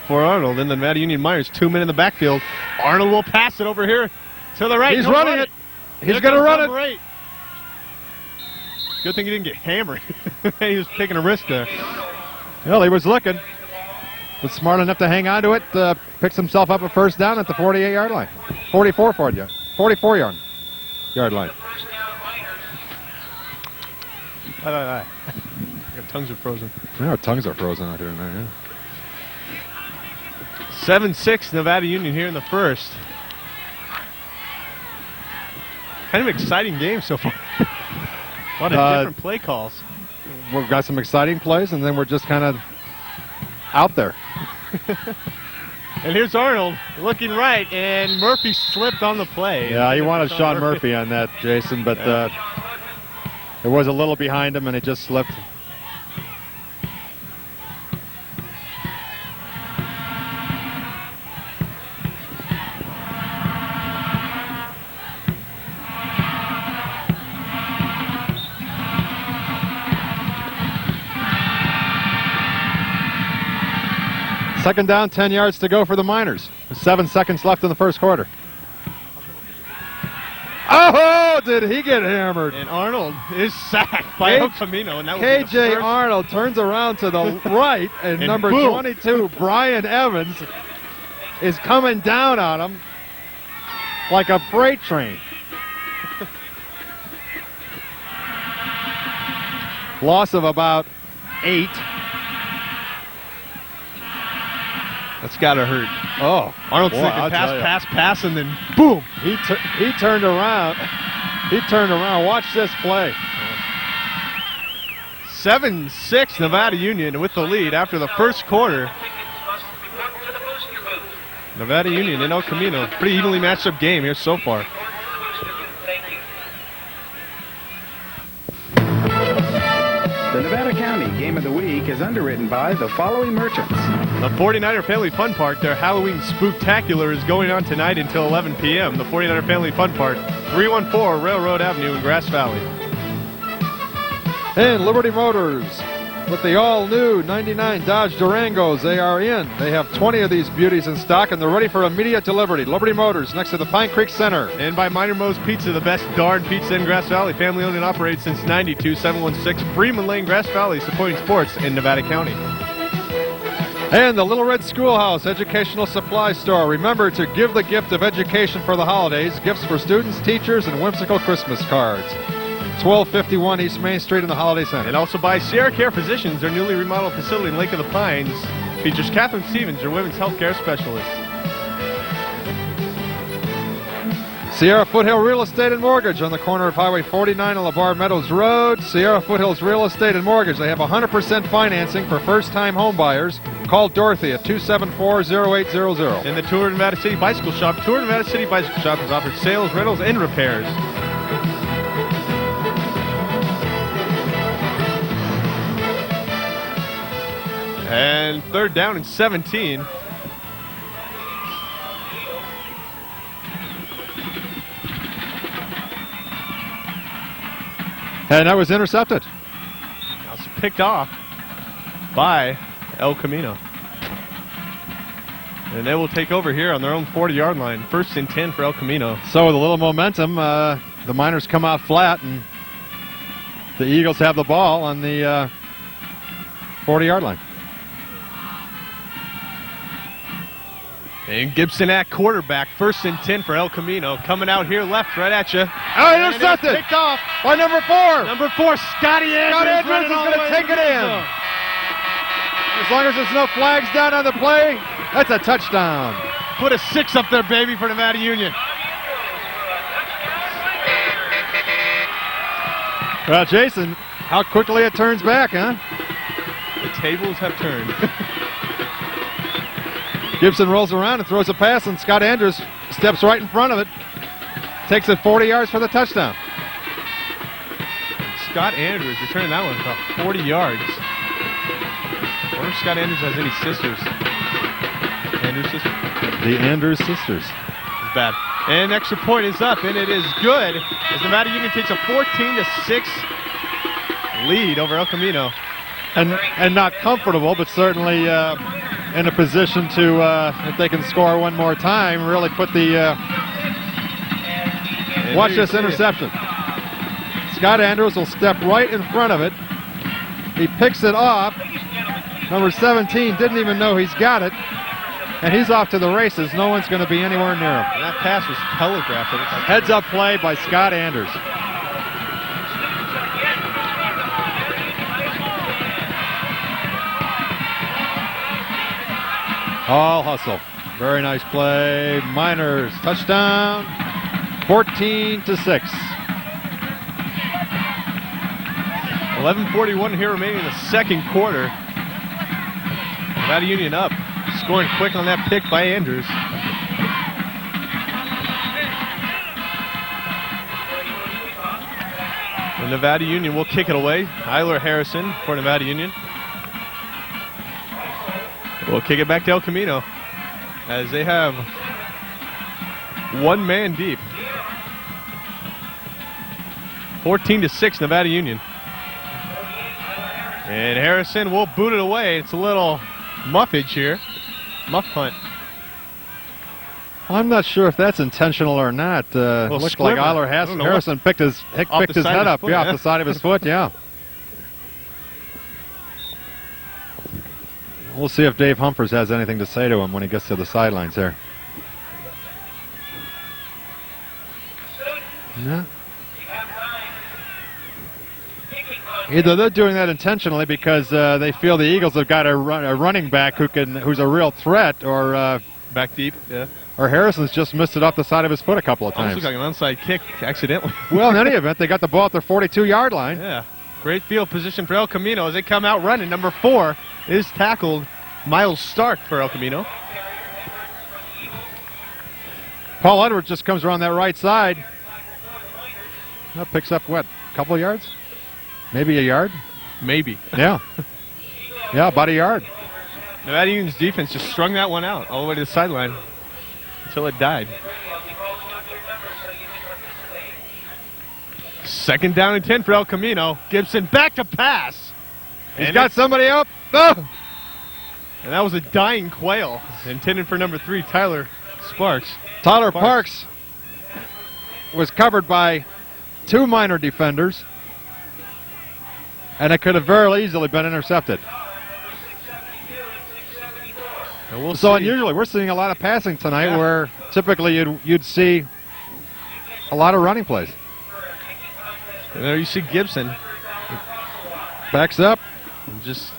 for Arnold. And the Nevada Union Miners, 2 men in the backfield. Arnold will pass it over here to the right. He's running it. He's going to run it. Good thing he didn't get hammered. He was taking a risk there. Well, he was looking. Was smart enough to hang on to it. Picks himself up a 1st down at the 48-yard line. 44-yard line. Your tongues are frozen. Yeah, our tongues are frozen out here tonight, yeah. 7-6 Nevada Union here in the first. Kind of exciting game so far. A lot of different play calls. We've got some exciting plays, and then we're just kind of out there. And here's Arnold looking right, and Murphy slipped on the play. Yeah, he wanted Sean Murphy on that, Jason, but it was a little behind him, and it just slipped. Second down, 10 yards to go for the Miners. 7 seconds left in the first quarter. Oh, did he get hammered? And Arnold is sacked by El Camino. And that K.J. Arnold turns around to the right, and number 22, Brian Evans, is coming down on him like a freight train. Loss of about 8. That's got to hurt. Oh, Arnold's thinking pass, and then boom. He turned around. He turned around. Watch this play. 7-6 Nevada Union with the lead after the first quarter. Nevada Union and El Camino. Pretty evenly matched up game here so far. The Nevada County Game of the Week is underwritten by the following merchants. The 49er Family Fun Park, their Halloween Spooktacular is going on tonight until 11 p.m. The 49er Family Fun Park, 314 Railroad Avenue in Grass Valley. And Liberty Motors, with the all-new 99 Dodge Durangos, they are in. They have 20 of these beauties in stock, and they're ready for immediate delivery. Liberty Motors, next to the Pine Creek Center. And by Minor Mo's Pizza, the best darn pizza in Grass Valley. Family owned and operated since 92, 716 Freeman Lane, Grass Valley, supporting sports in Nevada County. And the Little Red Schoolhouse Educational Supply Store. Remember to give the gift of education for the holidays. Gifts for students, teachers, and whimsical Christmas cards. 1251 East Main Street in the Holiday Center. And also by Sierra Care Physicians, their newly remodeled facility in Lake of the Pines features Catherine Stevens, your women's health care specialist. Sierra Foothill Real Estate and Mortgage on the corner of Highway 49 and LeBar Meadows Road. Sierra Foothills Real Estate and Mortgage. They have 100% financing for first-time home buyers. Call Dorothy at 274-0800. And the Tour of Nevada City Bicycle Shop. Tour of Nevada City Bicycle Shop has offered sales, rentals, and repairs. And third down and 17. And that was intercepted. That was picked off by El Camino. And they will take over here on their own 40-yard line. First and 10 for El Camino. So with a little momentum, the Miners come out flat, and the Eagles have the ball on the 40-yard line. And Gibson at quarterback. First and 10 for El Camino. Coming out here left, right at you. Oh, intercepted! Picked off by number 4. Number 4, Scotty Andrews. Scott Andrews is going to take it in. As long as there's no flags down on the play, that's a touchdown. Put a 6 up there, baby, for Nevada Union. Well, Jason, how quickly it turns back, huh? The tables have turned. Gibson rolls around and throws a pass, and Scott Andrews steps right in front of it. Takes it 40 yards for the touchdown. Scott Andrews returning that one about 40 yards. I wonder if Scott Andrews has any sisters. Andrews sisters? The Andrews sisters. It's bad. And extra point is up, and it is good as Nevada Union takes a 14-6 lead over El Camino. And not comfortable, but certainly in a position to, if they can score one more time, really put the... watch this interception. Scott Andrews will step right in front of it. He picks it off. Number 17 didn't even know he's got it. And he's off to the races. No one's going to be anywhere near him. And that pass was telegraphed. Heads-up play by Scott Andrews. All hustle. Very nice play. Miners touchdown. 14-6. 11:41 here remaining in the second quarter. Nevada Union up. Scoring quick on that pick by Andrews. The Nevada Union will kick it away. Eiler Harrison for Nevada Union. We'll kick it back to El Camino as they have one man deep. 14-6 Nevada Union. And Harrison will boot it away. It's a little muffage here. Muff punt. I'm not sure if that's intentional or not. Looks like Eiler Harrison picked his head up off the side of his foot, yeah. We'll see if Dave Humphers has anything to say to him when he gets to the sidelines there. No. Either they're doing that intentionally because they feel the Eagles have got a running back who's a real threat, or back deep, yeah. Or Harrison's just missed it off the side of his foot a couple of times. Looks like an onside kick accidentally. Well, in any event, they got the ball at their 42-yard line. Yeah. Great field position for El Camino as they come out running. Number 4 is tackled. Miles Stark for El Camino. Paul Edwards just comes around that right side. That picks up, what, a couple of yards? Maybe a yard? Maybe. Yeah. Yeah, about a yard. Nevada Union's defense just strung that one out all the way to the sideline until it died. Second down and 10 for El Camino. Gibson back to pass. He's got somebody up. Oh! And that was a dying quail intended for number 3, Tyler Sparks. Tyler Parks was covered by 2 Miner defenders, and it could have very easily been intercepted. And we'll So see. unusually, we're seeing a lot of passing tonight, Yeah. where typically you'd see a lot of running plays. And there you see Gibson Backs up, just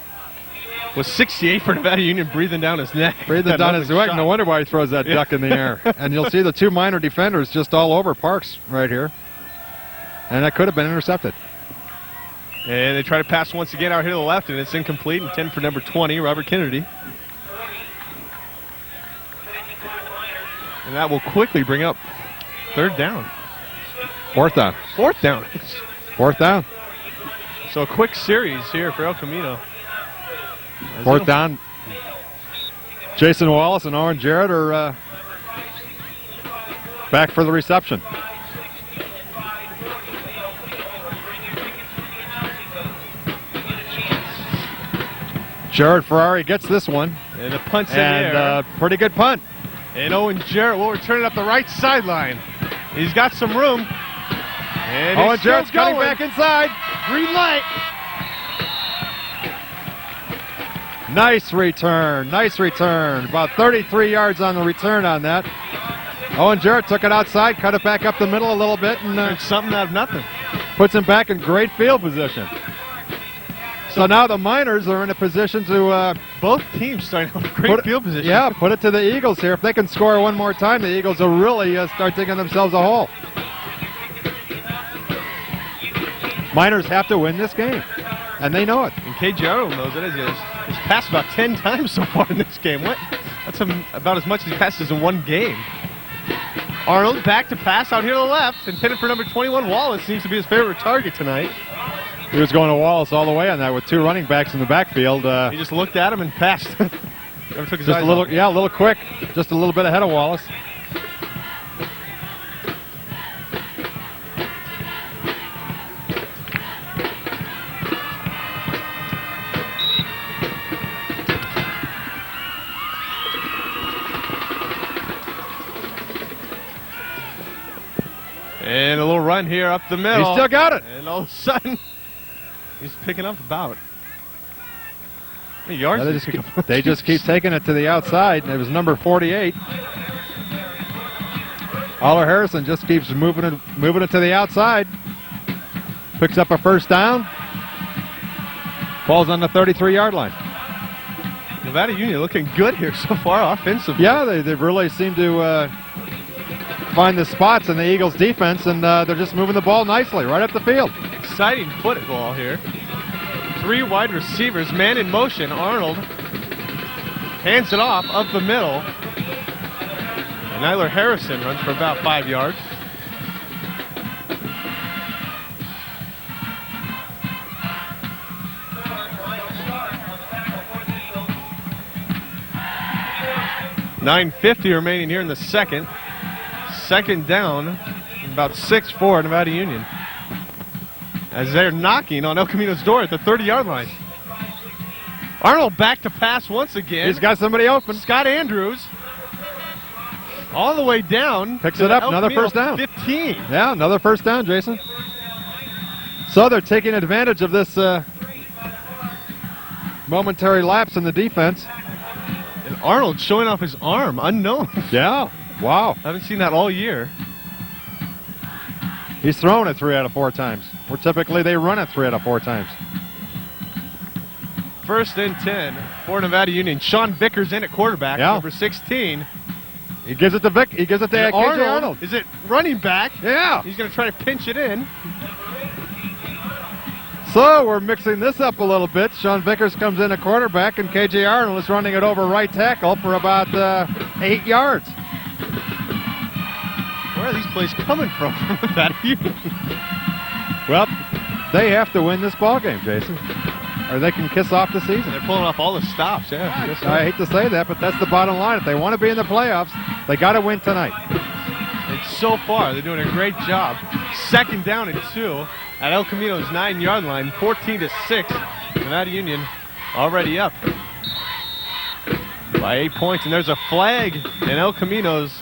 was 68 for Nevada Union, breathing down his neck. breathing That down his lovely neck. shot. No wonder why he throws that duck in the air. And you'll see the 2 Miner defenders just all over Parks right here. And that could have been intercepted. And they try to pass once again out here to the left, and it's incomplete. And 10 for number 20, Robert Kennedy. And that will quickly bring up 3rd down. 4th down. 4th down. 4th down. So a quick series here for El Camino. 4th down. Jason Wallace and Owen Jarrett are back for the reception. Jared Ferrari gets this one, And the punt's in the and air. pretty good punt. And Owen Jarrett will return it up the right sideline. He's got some room. And Owen he's still Jarrett's cutting going. back inside. Green light. Nice return, nice return. About 33 yards on the return on that. Owen Jarrett took it outside, cut it back up the middle a little bit, and It's something out of nothing. puts him back in great field position. So now the Miners are in a position to Both teams starting off great put, field position. yeah, put it to the Eagles here. If they can score one more time, the Eagles will really start digging themselves a hole. Miners have to win this game, and they know it. And KJ Arnold knows it. He's passed about 10 times so far in this game. What? That's about as much as he passes in one game. Arnold back to pass out here to the left, intended for number 21. Wallace seems to be his favorite target tonight. He was going to Wallace all the way on that with 2 running backs in the backfield. He just looked at him and passed. Never took his Just eyes a little, off him. yeah, a little quick, just a little bit ahead of Wallace. And a little run here up the middle. He still got it. And all of a sudden, he's picking up about. How many yards Yeah, did he pick up? they just keep taking it to the outside, and it was number 48. Aller Harrison just keeps moving it to the outside. Picks up a 1st down. Falls on the 33-yard line. Nevada Union looking good here so far offensively. Yeah, they really seem to find the spots in the Eagles' defense, and they're just moving the ball nicely right up the field. Exciting football here. 3 wide receivers, man in motion. Arnold hands it off up the middle. And Nyler Harrison runs for about 5 yards. .950 remaining here in the second. Second down, about 6-4 Nevada Union. As they're knocking on El Camino's door at the 30-yard line. Arnold back to pass once again. He's got somebody open. Scott Andrews all the way down. Picks to it up, El another Camino 1st down. 15. Yeah, another 1st down, Jason. So they're taking advantage of this momentary lapse in the defense. And Arnold showing off his arm, unknown. Yeah, wow. I haven't seen that all year. He's thrown it 3 out of 4 times. Where typically they run it 3 out of 4 times. 1st and 10 for Nevada Union. Sean Vickers in at quarterback, Yeah. number 16. He gives it to Vic. He gives it to And KJ Arnold. is it running back? Yeah. He's going to try to pinch it in. So we're mixing this up a little bit. Sean Vickers comes in at quarterback, and KJ Arnold is running it over right tackle for about 8 yards. Where are these plays coming from? Nevada Union. Well, they have to win this ball game, Jason, or they can kiss off the season. They're pulling off all the stops, yeah. I guess so. I hate to say that, but that's the bottom line. If they want to be in the playoffs, they got to win tonight. And so far, they're doing a great job second down and 2 at El Camino's 9-yard line, 14-6. Nevada Union already up by 8 points, and there's a flag in El Camino's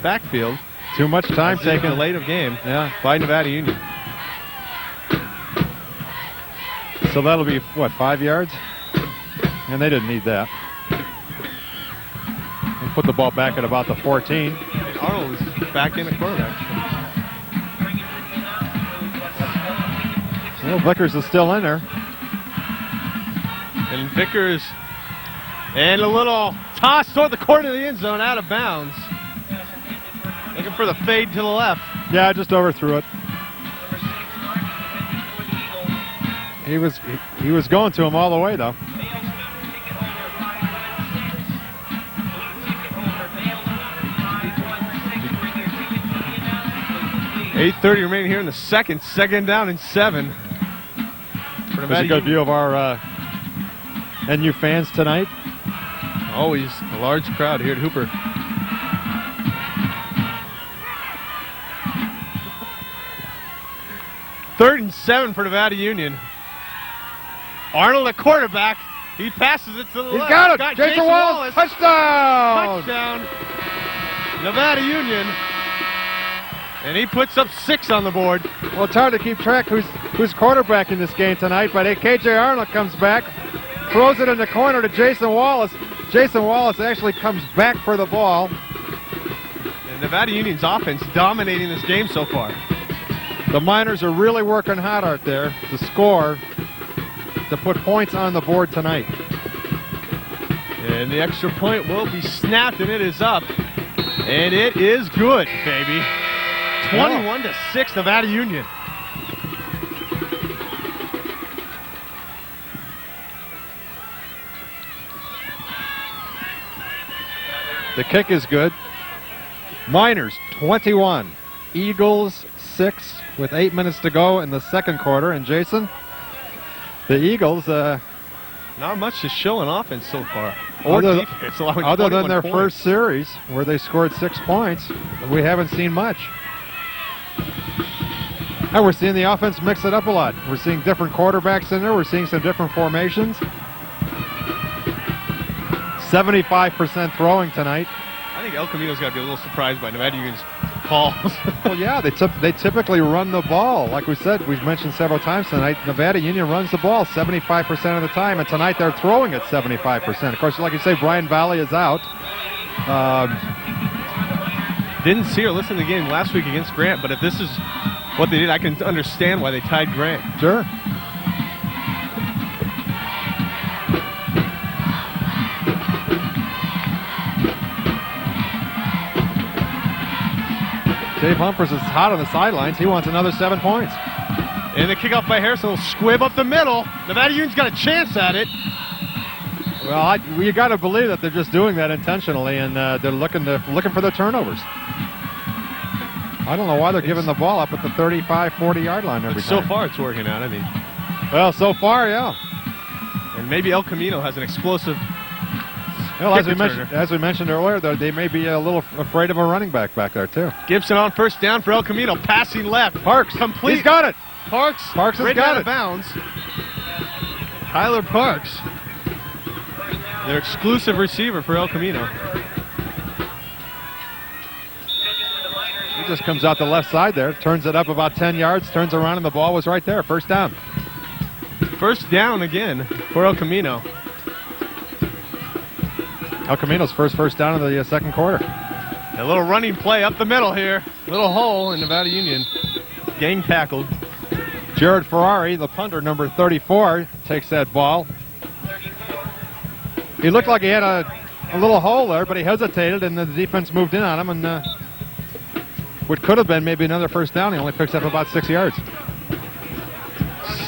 backfield. Too much time taken late of game, yeah, by Nevada Union. So that'll be, what, 5 yards? And they didn't need that. We'll put the ball back at about the 14. And Arnold is back in the quarterback. Well, Vickers is still in there. And Vickers, and a little toss toward the corner of the end zone, out of bounds. Looking for the fade to the left. Yeah, just overthrew it. He was going to him all the way, though. .8:30 remaining here in the second. Second down and 7. There's a good view of our NU fans tonight. Always a large crowd here at Hooper. Third and 7 for Nevada Union. Arnold at quarterback. He passes it to the left. He's got it. Jason Wallace. Touchdown. Touchdown. Nevada Union. And he puts up 6 on the board. Well, it's hard to keep track who's quarterback in this game tonight, but KJ Arnold comes back, throws it in the corner to Jason Wallace. Jason Wallace actually comes back for the ball. And Nevada Union's offense dominating this game so far. The Miners are really working hard out there to score, to put points on the board tonight. And the extra point will be snapped, and it is up. And it is good, baby. 21-6, Nevada Union. The kick is good. Miners 21, Eagles 6 with 8 minutes to go in the second quarter. And Jason, the Eagles, not much to show in offense so far. Other than their first series where they scored 6 points, we haven't seen much. And we're seeing the offense mix it up a lot. We're seeing different quarterbacks in there. We're seeing some different formations. 75% throwing tonight. I think El Camino's got to be a little surprised by Nevada Union's calls. Well, yeah, they typically run the ball. Like we said, we've mentioned several times tonight, Nevada Union runs the ball 75% of the time, and tonight they're throwing it 75%. Of course, like you say, Brian Valley is out. Didn't see or listen to the game last week against Grant, but if this is what they did, I can understand why they tied Grant. Sure. Dave Humphries is hot on the sidelines. He wants another 7 points. And the kickoff by Harrison will squib up the middle. Nevada Union's got a chance at it. Well, you got to believe that they're just doing that intentionally, and they're looking for the turnovers. I don't know why they're giving the ball up at the 35, 40-yard line every time. So far, it's working out. I mean, well, so far, yeah. And maybe El Camino has an explosive. Well, as we mentioned earlier, though, they may be a little afraid of a running back there too. Gibson on first down for El Camino, passing left. Parks, complete. He's got it. Parks has right got out it. of bounds. Tyler Parks, their exclusive receiver for El Camino. He just comes out the left side there, turns it up about 10 yards, turns around, and the ball was right there. First down. First down again for El Camino. El Camino's first down of the second quarter. A little running play up the middle here. Little hole in Nevada Union. Gang tackled. Jared Ferrari, the punter, number 34, takes that ball. He looked like he had a little hole there, but he hesitated, and the defense moved in on him, and what could have been maybe another first down, he only picks up about 6 yards.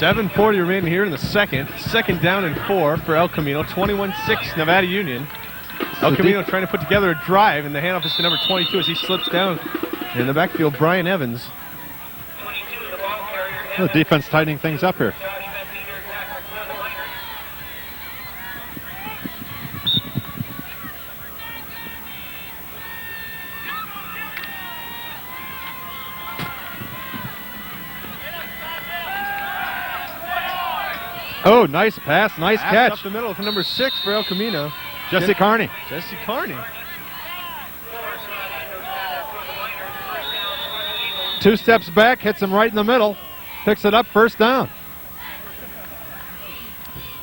7:40 remaining here in the second. Second down and 4 for El Camino. 21-6 Nevada Union. El Camino trying to put together a drive, and the handoff is to number 22 as he slips down. In the backfield, Brian Evans. The defense tightening things up here. Oh, nice pass, nice Pass catch. up the middle for number 6 for El Camino. Jesse Carney. Jesse Carney. 2 steps back, hits him right in the middle, picks it up, first down.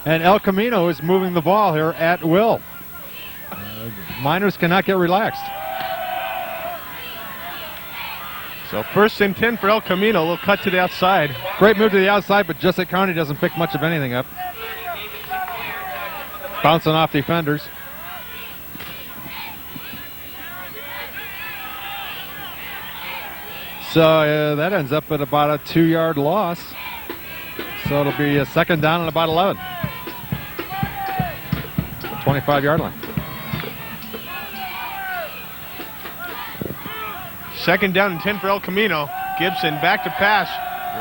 And El Camino is moving the ball here at will. Miners cannot get relaxed. So 1st and 10 for El Camino. We'll cut to the outside. Great move to the outside, but Jesse Carney doesn't pick much of anything up. Bouncing off defenders. So that ends up at about a 2-yard loss. So it'll be a 2nd down and about 11. 25-yard line. 2nd down and 10 for El Camino. Gibson back to pass.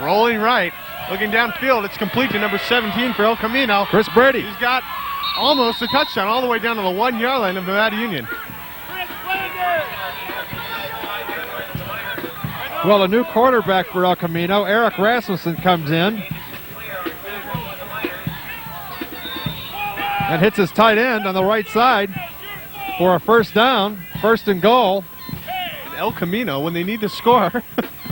Rolling right. Looking downfield. It's complete to number 17 for El Camino. Chris Brady. He's got almost a touchdown all the way down to the 1-yard line of Nevada Union. Well, a new quarterback for El Camino. Eric Rasmussen comes in and hits his tight end on the right side for a 1st down, 1st and goal. El Camino, when they need to score.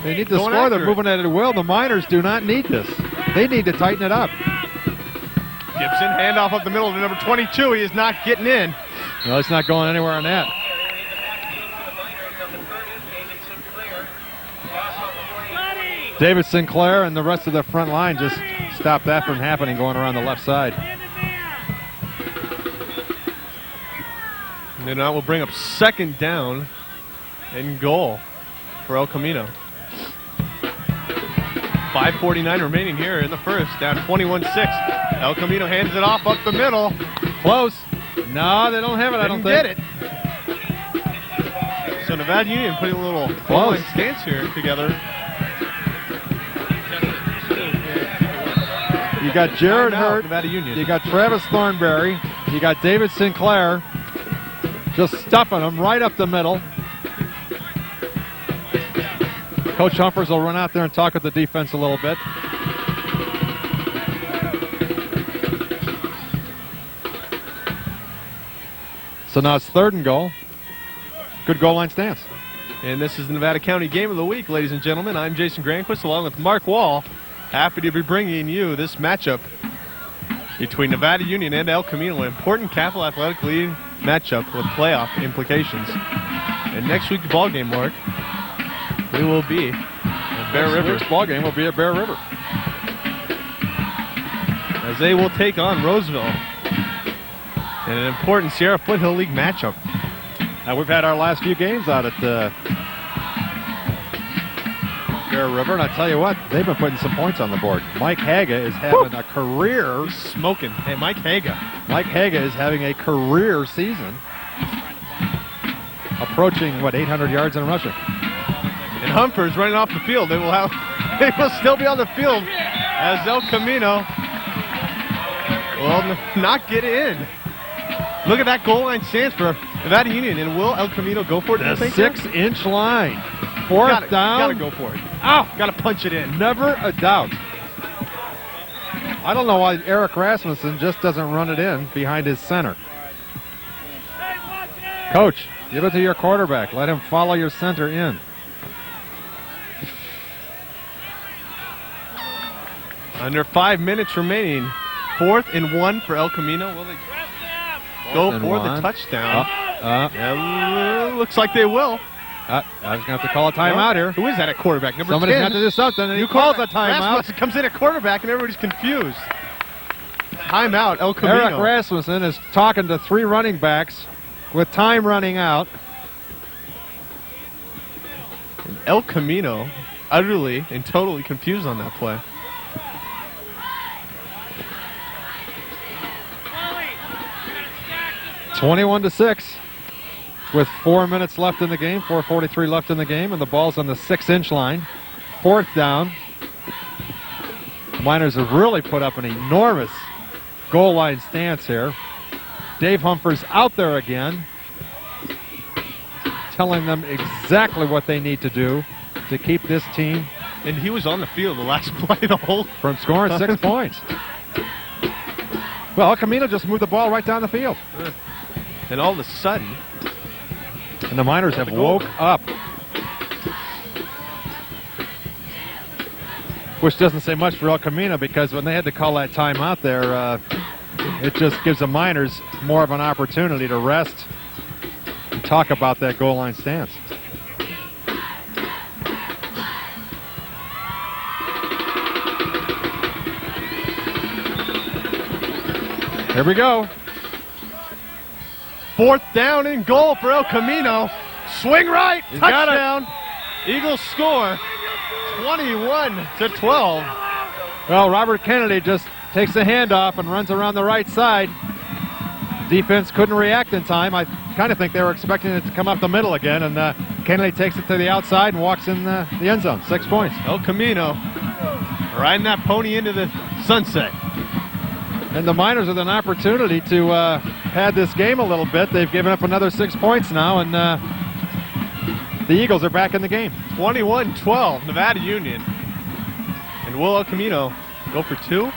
They need to score. They're moving at will. The Miners do not need this. They need to tighten it up. Gibson, handoff up the middle to number 22. He is not getting in. No, he's not going anywhere on that. David Sinclair and the rest of the front line just stopped that from happening going around the left side. And then that will bring up 2nd down and goal for El Camino. 5:49 remaining here in the 1st, down 21-6. El Camino hands it off up the middle. Close. No, they don't have it, I don't think. Get it. So Nevada Union putting a little close stance here together. You got Jared Hurt. Nevada Union. You got Travis Thornberry. You got David Sinclair. Just stuffing them right up the middle. Coach Humphers will run out there and talk with the defense a little bit. So now it's 3rd and goal. Good goal line stance. And this is the Nevada County Game of the Week, ladies and gentlemen. I'm Jason Grandquist along with Mark Wall. Happy to be bringing you this matchup between Nevada Union and El Camino, an important Capital Athletic League matchup with playoff implications. And next week's ball game, Mark, we will be at Bear River. Next ball game will be at Bear River, as they will take on Roseville in an important Sierra Foothill League matchup. Now we've had our last few games out at Bear River, and I tell you what, they've been putting some points on the board. Mike Haga is having a career. He's smoking. Hey, Mike Haga. Mike Haga is having a career season, approaching 800 yards in rushing. And Humphers running off the field. They will still be on the field as El Camino will not get in. Look at that goal line stance for Nevada Union. And will El Camino go for it? The 6-inch line. 4th down. Gotta go for it. Ow! Gotta punch it in. Never a doubt. I don't know why Eric Rasmussen just doesn't run it in behind his center. Coach, give it to your quarterback. Let him follow your center in. Under 5 minutes remaining. 4th and 1 for El Camino. Will they go for the touchdown? Looks like they will. I was going to have to call a timeout here. Who is that at quarterback? Number 10. Somebody's got to do something, and he calls a timeout. Rasmussen comes in at quarterback, and everybody's confused. Timeout, El Camino. Eric Rasmussen is talking to 3 running backs with time running out. And El Camino utterly and totally confused on that play. (21-6) with 4 minutes left in the game, 4:43 left in the game, and the ball's on the 6-inch line. 4th down. The Miners have really put up an enormous goal line stance here. Dave Humphers out there again, telling them exactly what they need to do to keep this team. And he was on the field the last play, the whole from scoring 6 points. Well, Camino just moved the ball right down the field. And all of a sudden, And the Miners have woke up. Which doesn't say much for El Camino, because when they had to call that timeout there, it just gives the Miners more of an opportunity to rest and talk about that goal line stance. Here we go. 4th down and goal for El Camino. Swing right, He's got it. touchdown. Eagles score 21-12. Well, Robert Kennedy just takes the handoff and runs around the right side. Defense couldn't react in time. I kind of think they were expecting it to come up the middle again, and Kennedy takes it to the outside and walks in the end zone. 6 points. El Camino riding that pony into the sunset. And the Miners with an opportunity to pad this game a little bit. They've given up another 6 points now, and the Eagles are back in the game. 21-12, Nevada Union. And will El Camino go for 2?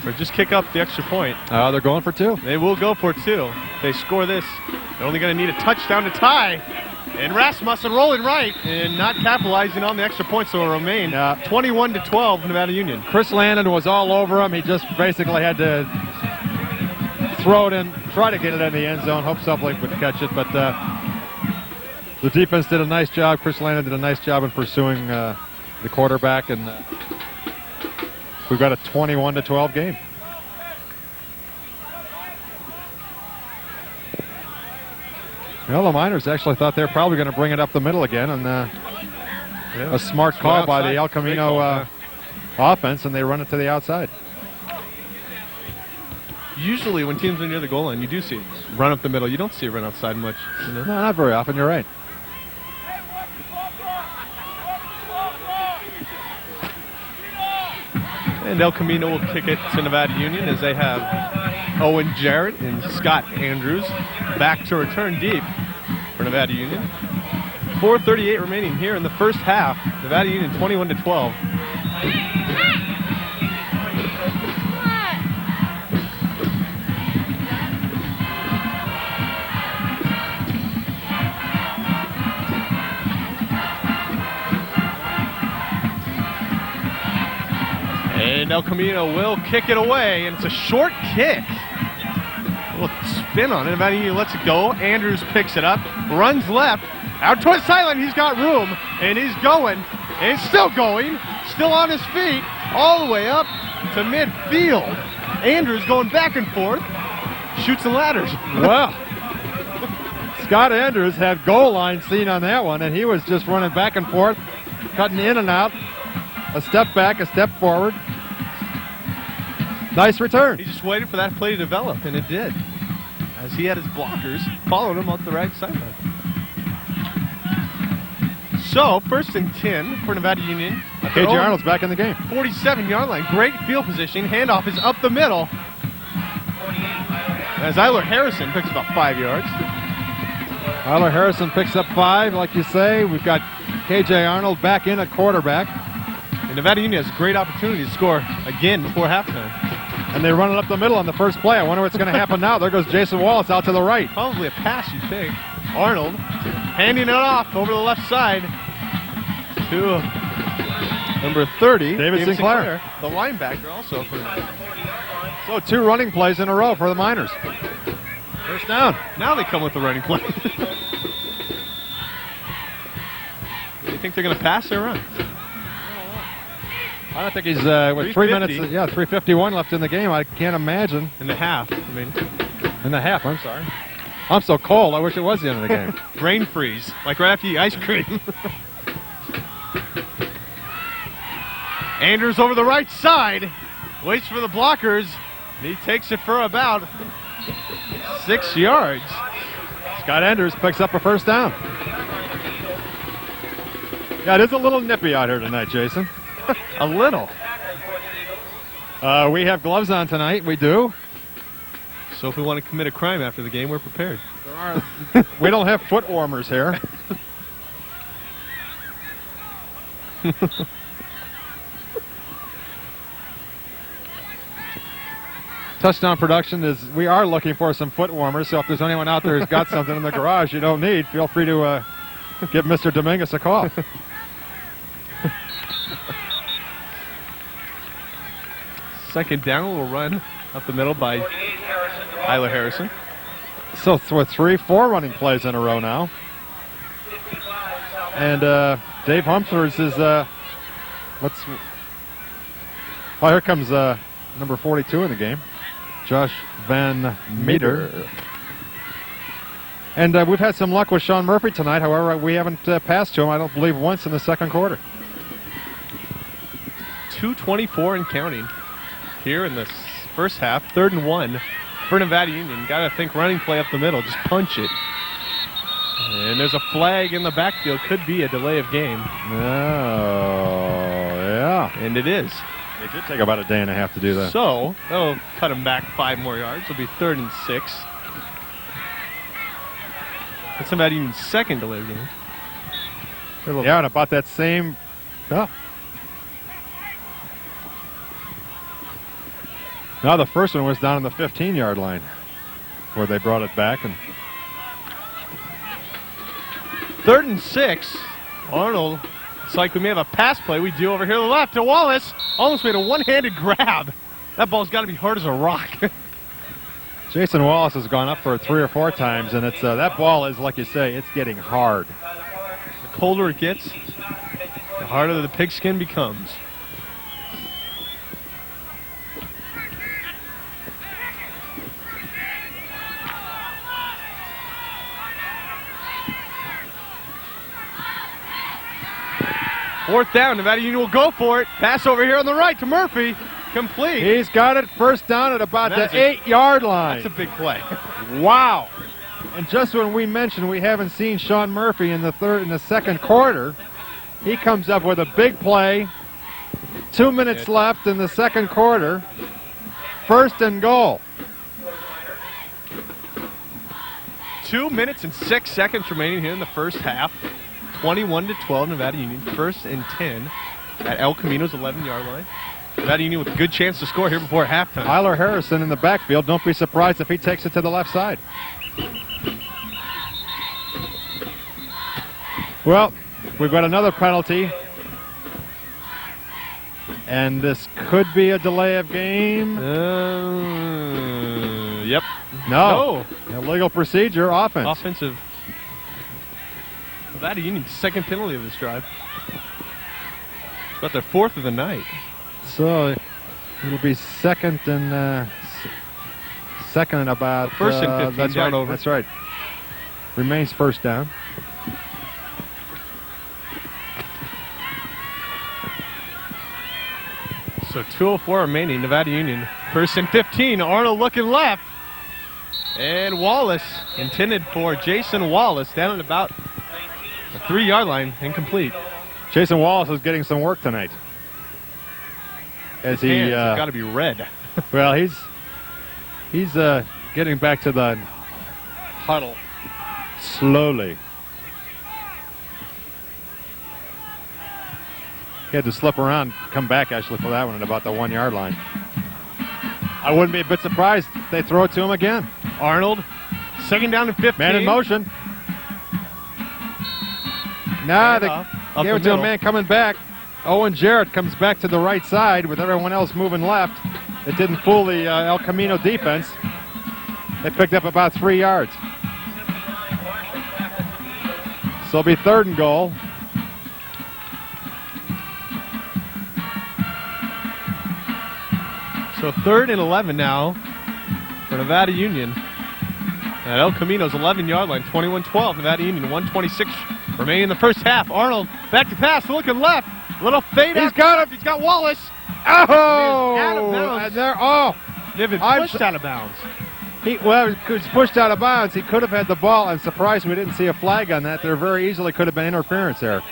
Or just kick up the extra point? They're going for 2. They will go for 2. If they score this, they're only going to need a touchdown to tie. And Rasmussen rolling right and not capitalizing on the extra points, so it'll remain 21-12 Nevada Union. Chris Landon was all over him. He just basically had to throw it in, try to get it in the end zone, hope somebody would catch it, but the defense did a nice job. Chris Landon did a nice job in pursuing the quarterback, and we've got a 21-12 game. Well, the Miners actually thought they were probably going to bring it up the middle again, and a smart call by the El Camino offense, and they run it to the outside. Usually when teams are near the goal line, you do see it run up the middle. You don't see it run outside much. You know? No, not very often. You're right. And El Camino will kick it to Nevada Union as they have Owen Jarrett and Scott Andrews back to return deep for Nevada Union. 4:38 remaining here in the first half. Nevada Union 21-12. And El Camino will kick it away, and it's a short kick. A little spin on it. Nevada Union lets it go. Andrews picks it up, runs left, out towards the sideline. He's got room, and he's going, and still going, still on his feet, all the way up to midfield. Andrews going back and forth, shoots and ladders. Well, Scott Andrews had goal line seen on that one, and he was just running back and forth, cutting in and out, a step back, a step forward. Nice return. He just waited for that play to develop, and it did, as he had his blockers following him up the right sideline. So, 1st and 10 for Nevada Union. KJ Arnold's back in the game. 47-yard line. Great field position. Handoff is up the middle. As Eiler Harrison picks about 5 yards. Eiler Harrison picks up 5, like you say. We've got KJ Arnold back in at quarterback. And Nevada Union has a great opportunity to score again before halftime. And they run it up the middle on the first play. I wonder what's going to happen now. There goes Jason Wallace out to the right. Probably a pass, you think. Arnold handing it off over the left side to number 30, David Sinclair. The linebacker also. So 2 running plays in a row for the Miners. First down. Now they come with the running play. Do you think they're going to pass or run? I don't think he's, with 3 minutes, 3:51 left in the game. I can't imagine. In the half, I mean. In the half, I'm sorry. I'm so cold, I wish it was the end of the game. Brain freeze, like right after you eat ice cream. Andrews over the right side, waits for the blockers, and he takes it for about 6 yards. Scott Andrews picks up a first down. Yeah, it is a little nippy out here tonight, Jason. A little. We have gloves on tonight. We do. So if we want to commit a crime after the game, we're prepared. We don't have foot warmers here. Touchdown production is, we are looking for some foot warmers, so if there's anyone out there who's got something in the garage you don't need, feel free to give Mr. Dominguez a call. Second down, a little run up the middle by Tyler Harrison. So with 3-4 running plays in a row now. And Dave Humphreys is, here comes number 42 in the game, Josh Van Meter. And we've had some luck with Sean Murphy tonight. However, we haven't passed to him, I don't believe, once in the second quarter. 2:24 and counting here in the first half. 3rd and 1 for Nevada Union. Got to think running play up the middle. Just punch it. And there's a flag in the backfield. Could be a delay of game. Oh, yeah. And it is. It did take about a day and a half to do that. So, that'll cut him back 5 more yards. It'll be 3rd and 6. That's Nevada Union's second delay of game. Yeah, and about that same... Oh. Now the first one was down on the 15-yard line where they brought it back. And 3rd and 6. Arnold, it's like we may have a pass play. We do over here to the left to Wallace. Almost made a one-handed grab. That ball's got to be hard as a rock. Jason Wallace has gone up for 3 or 4 times, and it's that ball is, like you say, it's getting hard. The colder it gets, the harder the pigskin becomes. Fourth down, Nevada Union will go for it. Pass over here on the right to Murphy. Complete. He's got it first down at about the 8-yard line. That's a big play. Wow. And just when we mentioned we haven't seen Sean Murphy in the second quarter, he comes up with a big play. 2 minutes left in the second quarter. 1st and goal. 2 minutes and 6 seconds remaining here in the first half. 21-12, Nevada Union. 1st and 10 at El Camino's 11-yard line. Nevada Union with a good chance to score here before halftime. Tyler Harrison in the backfield. Don't be surprised if he takes it to the left side. Well, we've got another penalty. And this could be a delay of game. Yep. No. Illegal procedure, offense. Offensive. Nevada Union's second penalty of this drive. It's about their 4th of the night. So it'll be second and about 1st and 15 that's down right, over. That's right. Remains first down. So 2:04 remaining. Nevada Union 1st and 15. Arnold looking left. And Wallace, intended for Jason Wallace, down at about the 3-yard line, incomplete. Jason Wallace is getting some work tonight. As he got to be red. Well, he's getting back to the huddle slowly. He had to slip around, come back actually for that one at about the 1-yard line. I wouldn't be a bit surprised if they throw it to him again. Arnold, 2nd down and 15. Man in motion. Nah, they gave it to a man coming back. Owen Jarrett comes back to the right side with everyone else moving left. It didn't fool the El Camino defense. They picked up about 3 yards. So it'll be 3rd and goal. So 3rd and 11 now for Nevada Union. At El Camino's 11-yard line, 21-12. Nevada Union, 126 remaining in the first half. Arnold back to pass, looking left. Little fade. He's got him. He's got Wallace. Oh! Out of bounds. And they're off. They've been pushed out of bounds. He was pushed out of bounds. He could have had the ball. I'm surprised we didn't see a flag on that. There very easily could have been interference there.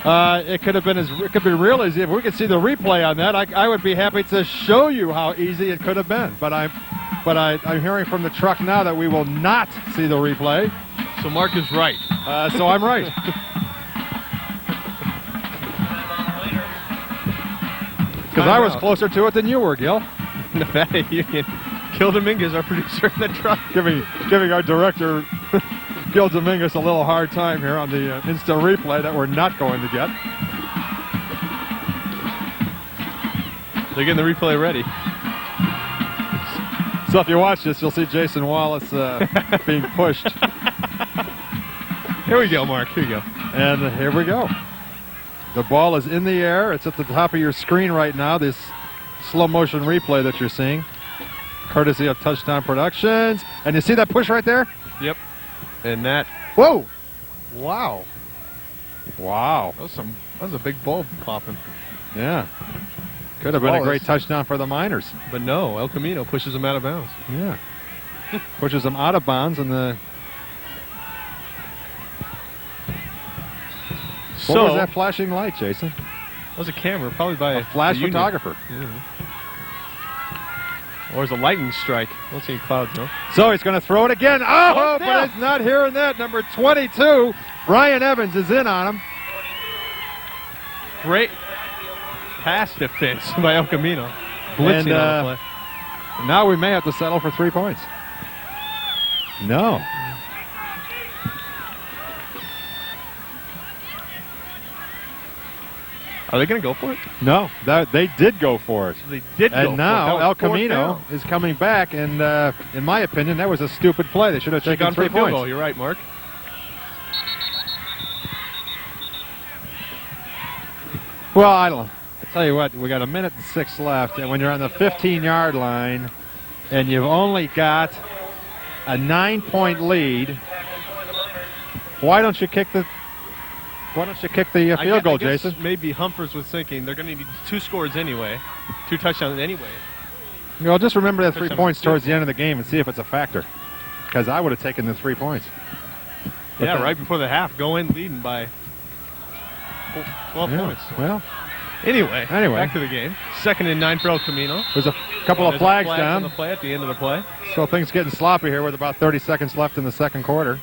It could have been it could be real easy. If we could see the replay on that, I would be happy to show you how easy it could have been. But I'm hearing from the truck now that we will not see the replay. So Mark is right. So I'm right. Because I was closer to it than you were, Gil. Nevada Union. Gil Dominguez, our producer in the truck. Giving our director, Gil Dominguez, a little hard time here on the instant replay that we're not going to get. They're getting the replay ready. So if you watch this, you'll see Jason Wallace being pushed. Here we go, Mark. Here you go. And here we go. The ball is in the air. It's at the top of your screen right now, this slow motion replay that you're seeing, courtesy of Touchdown Productions. And you see that push right there? Yep. And that. Whoa! Wow. Wow. That was a big bulb popping. Yeah. Could have been a great touchdown for the Miners. But no, El Camino pushes them out of bounds. Yeah. Pushes them out of bounds in the... What was that flashing light, Jason? That was a camera, probably by a flash the photographer. Yeah. Or it's a lightning strike. I don't see any clouds, no. So he's going to throw it again. Oh, but it's not hearing that. Number 22, Brian Evans is in on him. Great pass defense by El Camino. Blitzing on the play. Now we may have to settle for 3 points. No. Are they going to go for it? No, they did go for it. They did go for it. And now El Camino is coming back, and in my opinion, that was a stupid play. They should have taken 3 points. Goal. You're right, Mark. Well, I tell you what, we got 1:06 left, and when you're on the 15-yard line, and you've only got a 9-point lead, why don't you kick the field goal, Jason? Maybe Humphers was thinking they're going to need 2 scores anyway, 2 touchdowns anyway. Well, just remember that 3 points towards the end of the game and see if it's a factor. Because I would have taken the 3 points. But yeah, right before the half, go in leading by 12 points. Well, anyway, back to the game. 2nd and 9 for El Camino. There's a couple of flags down on the play at the end of the play. So things getting sloppy here with about 30 seconds left in the second quarter.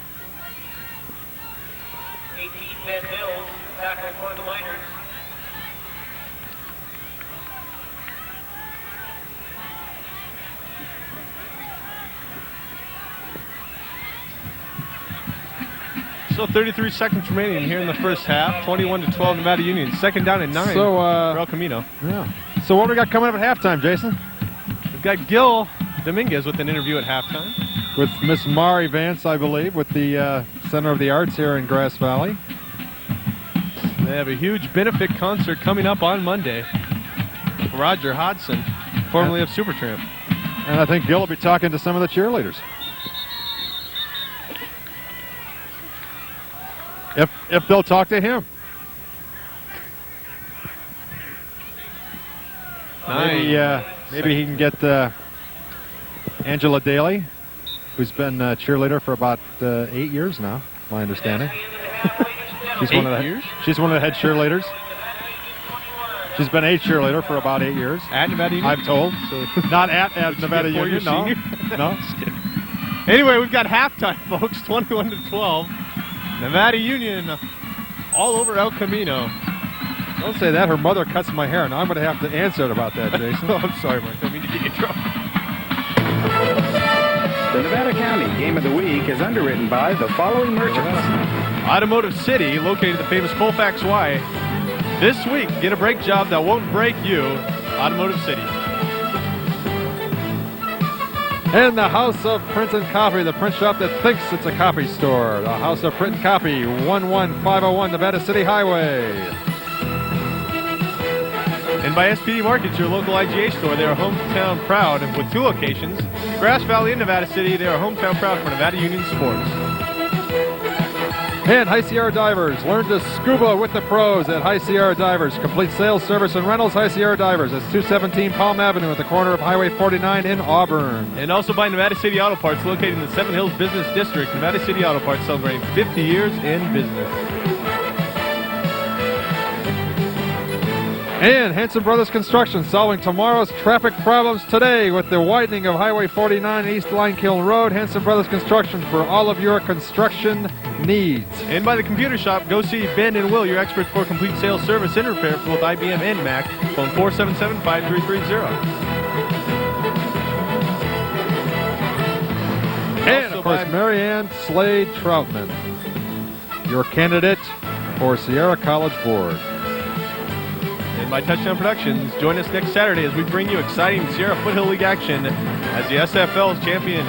So 33 seconds remaining here in the first half. 21-12 Nevada Union. 2nd down and 9 for El Camino. Yeah. So what do we got coming up at halftime, Jason? We've got Gil Dominguez with an interview at halftime. With Miss Mari Vance, I believe, with the Center of the Arts here in Grass Valley. They have a huge benefit concert coming up on Monday. Roger Hodson, formerly of Supertramp. And I think Gil will be talking to some of the cheerleaders. If they'll talk to him. Maybe he can get Angela Daly, who's been a cheerleader for about 8 years now, my understanding. She's one of the head cheerleaders. She's been a cheerleader for about 8 years. At Nevada Union? I'm told. So not at Nevada Union, no. No. Anyway, we've got halftime, folks, 21-12. Nevada Union all over El Camino. Don't say that. Her mother cuts my hair. Now I'm going to have to answer about that, Jason. Oh, I'm sorry, Mark. Don't mean to get you in trouble. The Nevada County Game of the Week is underwritten by the following merchants. Automotive City, located at the famous Colfax Y. This week, get a brake job that won't break you. Automotive City. And the House of Print and Copy, the print shop that thinks it's a copy store. The House of Print and Copy, 11501 Nevada City Highway. And by SPD Markets, your local IGA store. They are hometown proud with 2 locations. Grass Valley and Nevada City, they are hometown proud for Nevada Union Sports. And High Sierra Divers, learn to scuba with the pros at High Sierra Divers. Complete sales, service, and rentals, High Sierra Divers. It's 217 Palm Avenue at the corner of Highway 49 in Auburn. And also by Nevada City Auto Parts, located in the Seven Hills Business District. Nevada City Auto Parts celebrating 50 years in business. And Hanson Brothers Construction solving tomorrow's traffic problems today with the widening of Highway 49 East Limekiln Road. Hanson Brothers Construction for all of your construction needs. And by the Computer Shop, go see Ben and Will, your experts for complete sales, service, and repair for both IBM and Mac. Phone 477-5330. And, of course, Marianne Slade Troutman, your candidate for Sierra College Board. And by Touchdown Productions, join us next Saturday as we bring you exciting Sierra Foothill League action as the SFL's champion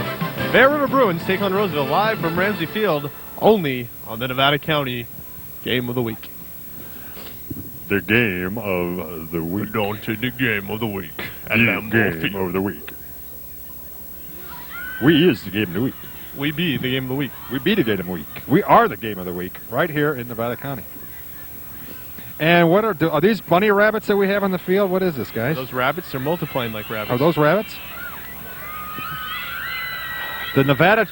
Bear River Bruins take on Roseville live from Ramsey Field, only on the Nevada County Game of the Week. The game of the week. We're on to the game of the week. The game of the week. We is the game of the week. We be the game of the week. We be the game of the week. We are the game of the week right here in Nevada County. And what are these bunny rabbits that we have on the field? What is this, guys? Those rabbits are multiplying like rabbits. Are those rabbits? The Nevada,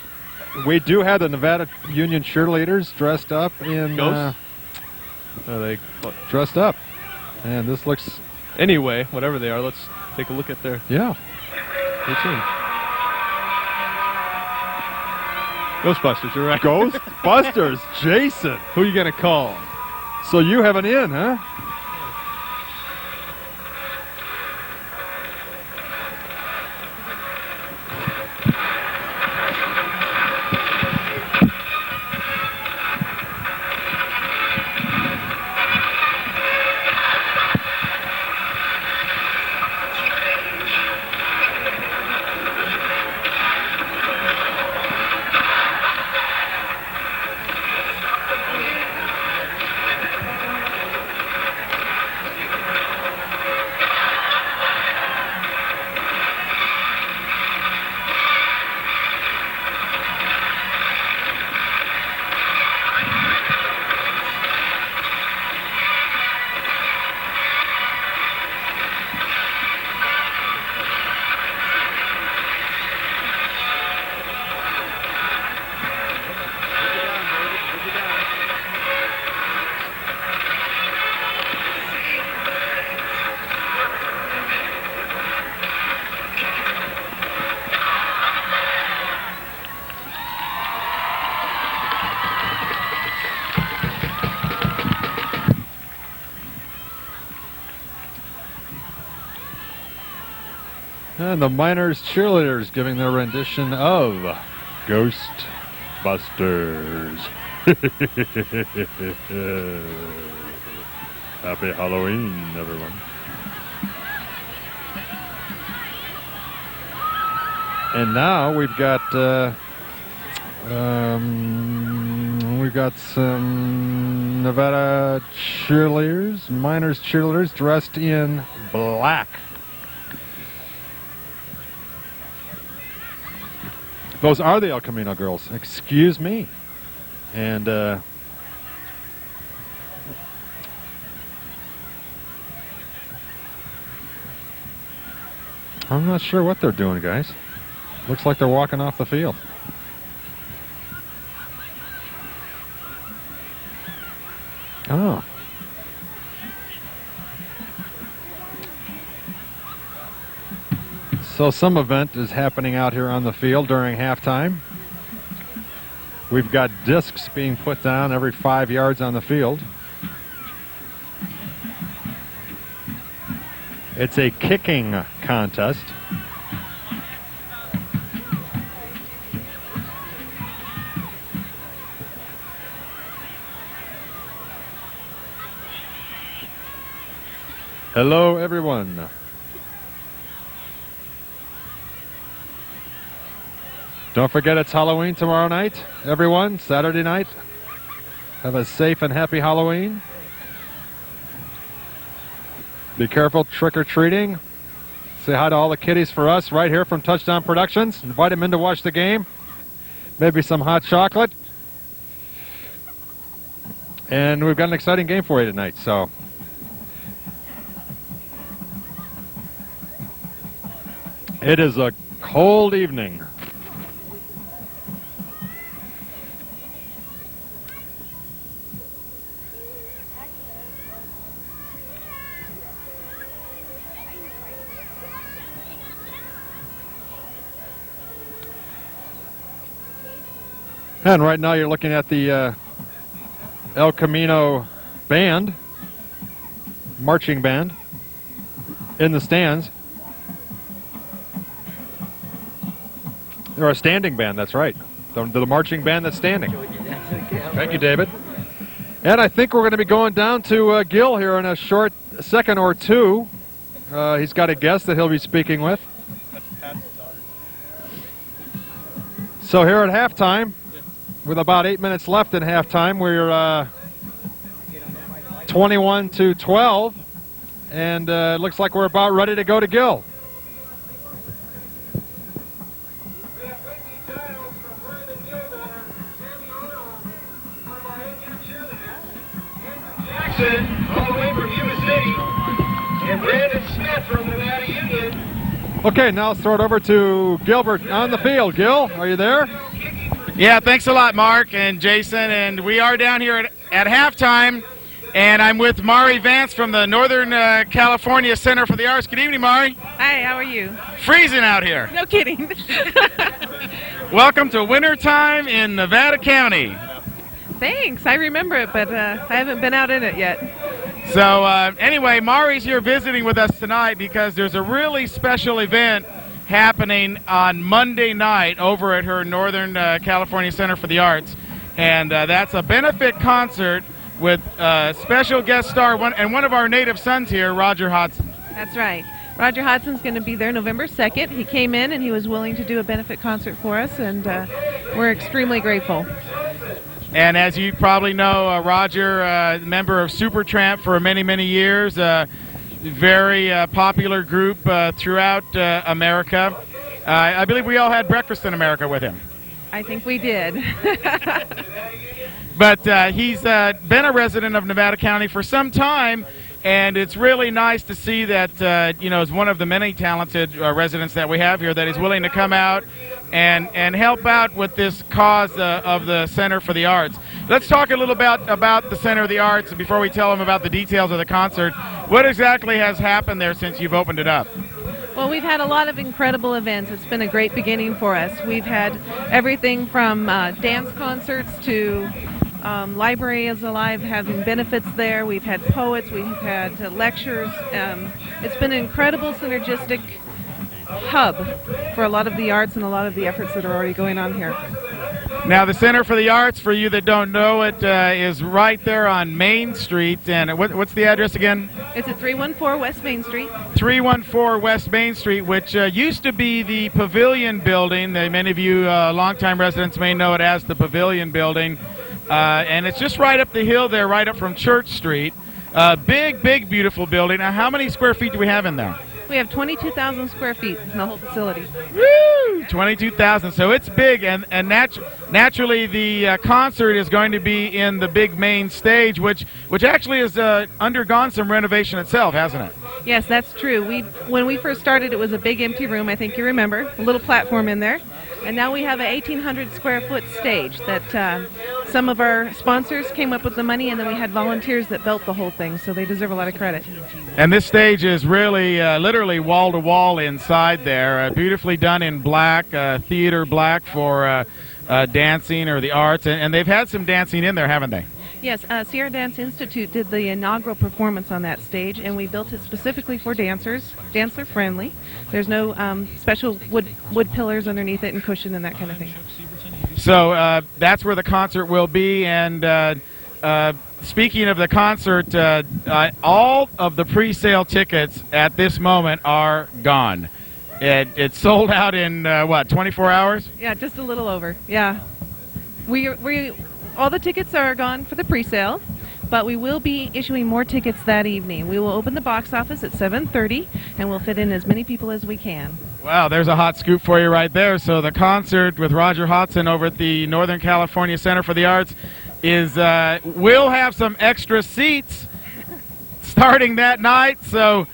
we do have the Nevada Union cheerleaders dressed up in. Ghosts? Are they dressed up? And this looks. Anyway, whatever they are, let's take a look at their routine. Ghostbusters, you're right. Ghostbusters, Jason. Who are you going to call? So you have an in, huh? And the Miners cheerleaders giving their rendition of Ghostbusters. Happy Halloween, everyone. And now we've got some Nevada cheerleaders, Miners cheerleaders dressed in black. Those are the El Camino girls. Excuse me. And I'm not sure what they're doing, guys. Looks like they're walking off the field. Oh. So some event is happening out here on the field during halftime. We've got discs being put down every 5 yards on the field. It's a kicking contest. Hello, everyone. Don't forget it's Halloween tomorrow night, everyone. Saturday night. Have a safe and happy Halloween. Be careful trick-or-treating. Say hi to all the kiddies for us right here from Touchdown Productions. Invite them in to watch the game. Maybe some hot chocolate. And we've got an exciting game for you tonight, so. It is a cold evening. And right now you're looking at the El Camino band, marching band, in the stands. They're a standing band, that's right. The marching band that's standing. Thank you, David. And I think we're going to be going down to Gil here in a short second or two. He's got a guest that he'll be speaking with. So here at halftime, with about 8 minutes left in halftime, we're 21-12, and it looks like we're about ready to go to Gil. Jackson, all the way from Yuba City, and Brandon Smith from Nevada Union. Okay, now let's throw it over to Gilbert on the field. Gil, are you there? Yeah, thanks a lot, Mark and Jason. And we are down here at halftime, and I'm with Mari Vance from the Northern California Center for the Arts. Good evening, Mari. Hi, how are you? Freezing out here. No kidding. Welcome to wintertime in Nevada County. Thanks, I remember it, but I haven't been out in it yet. So anyway, Mari's here visiting with us tonight because there's a really special event happening on Monday night over at her Northern California Center for the Arts. And that's a benefit concert with special guest star and one of our native sons here, Roger Hodson. That's right. Roger Hodson's going to be there November 2nd. He came in and he was willing to do a benefit concert for us, and we're extremely grateful. And as you probably know, Roger, member of Supertramp for many, many years, very popular group throughout America. I believe we all had breakfast in America with him. I think we did. But he's been a resident of Nevada County for some time, and it's really nice to see that, as one of the many talented residents that we have here, that he's willing to come out and help out with this cause of the Center for the Arts. Let's talk a little bit about the Center of the Arts before we tell them about the details of the concert. What exactly has happened there since you've opened it up? Well, we've had a lot of incredible events. It's been a great beginning for us. We've had everything from dance concerts to Library is Alive having benefits there. We've had poets. We've had lectures. It's been an incredible synergistic hub for a lot of the arts and a lot of the efforts that are already going on here. Now, the Center for the Arts, for you that don't know it, is right there on Main Street. And what's the address again? It's at 314 West Main Street. 314 West Main Street, which used to be the Pavilion Building. Many of you longtime residents may know it as the Pavilion Building. And it's just right up the hill there, right up from Church Street. Big, big, beautiful building. Now, how many square feet do we have in there? We have 22,000 square feet in the whole facility. Woo! 22,000. So it's big, and naturally the concert is going to be in the big main stage, which actually has undergone some renovation itself, hasn't it? Yes, that's true. When we first started, it was a big empty room. I think you remember, a little platform in there. And now we have a 1,800 square foot stage that some of our sponsors came up with the money, and then we had volunteers that built the whole thing, so they deserve a lot of credit. And this stage is really literally wall to wall inside there, beautifully done in black, theater black for dancing or the arts, and they've had some dancing in there, haven't they? Yes, Sierra Dance Institute did the inaugural performance on that stage, and we built it specifically for dancers, dancer friendly. There's no special wood pillars underneath it and cushion and that kind of thing. So that's where the concert will be, and speaking of the concert, all of the pre-sale tickets at this moment are gone. It's sold out in, 24 hours? Yeah, just a little over, yeah. All the tickets are gone for the pre-sale, but we will be issuing more tickets that evening. We will open the box office at 7:30, and we'll fit in as many people as we can. Wow, there's a hot scoop for you right there. So the concert with Roger Hodson over at the Northern California Center for the Arts will have some extra seats starting that night. So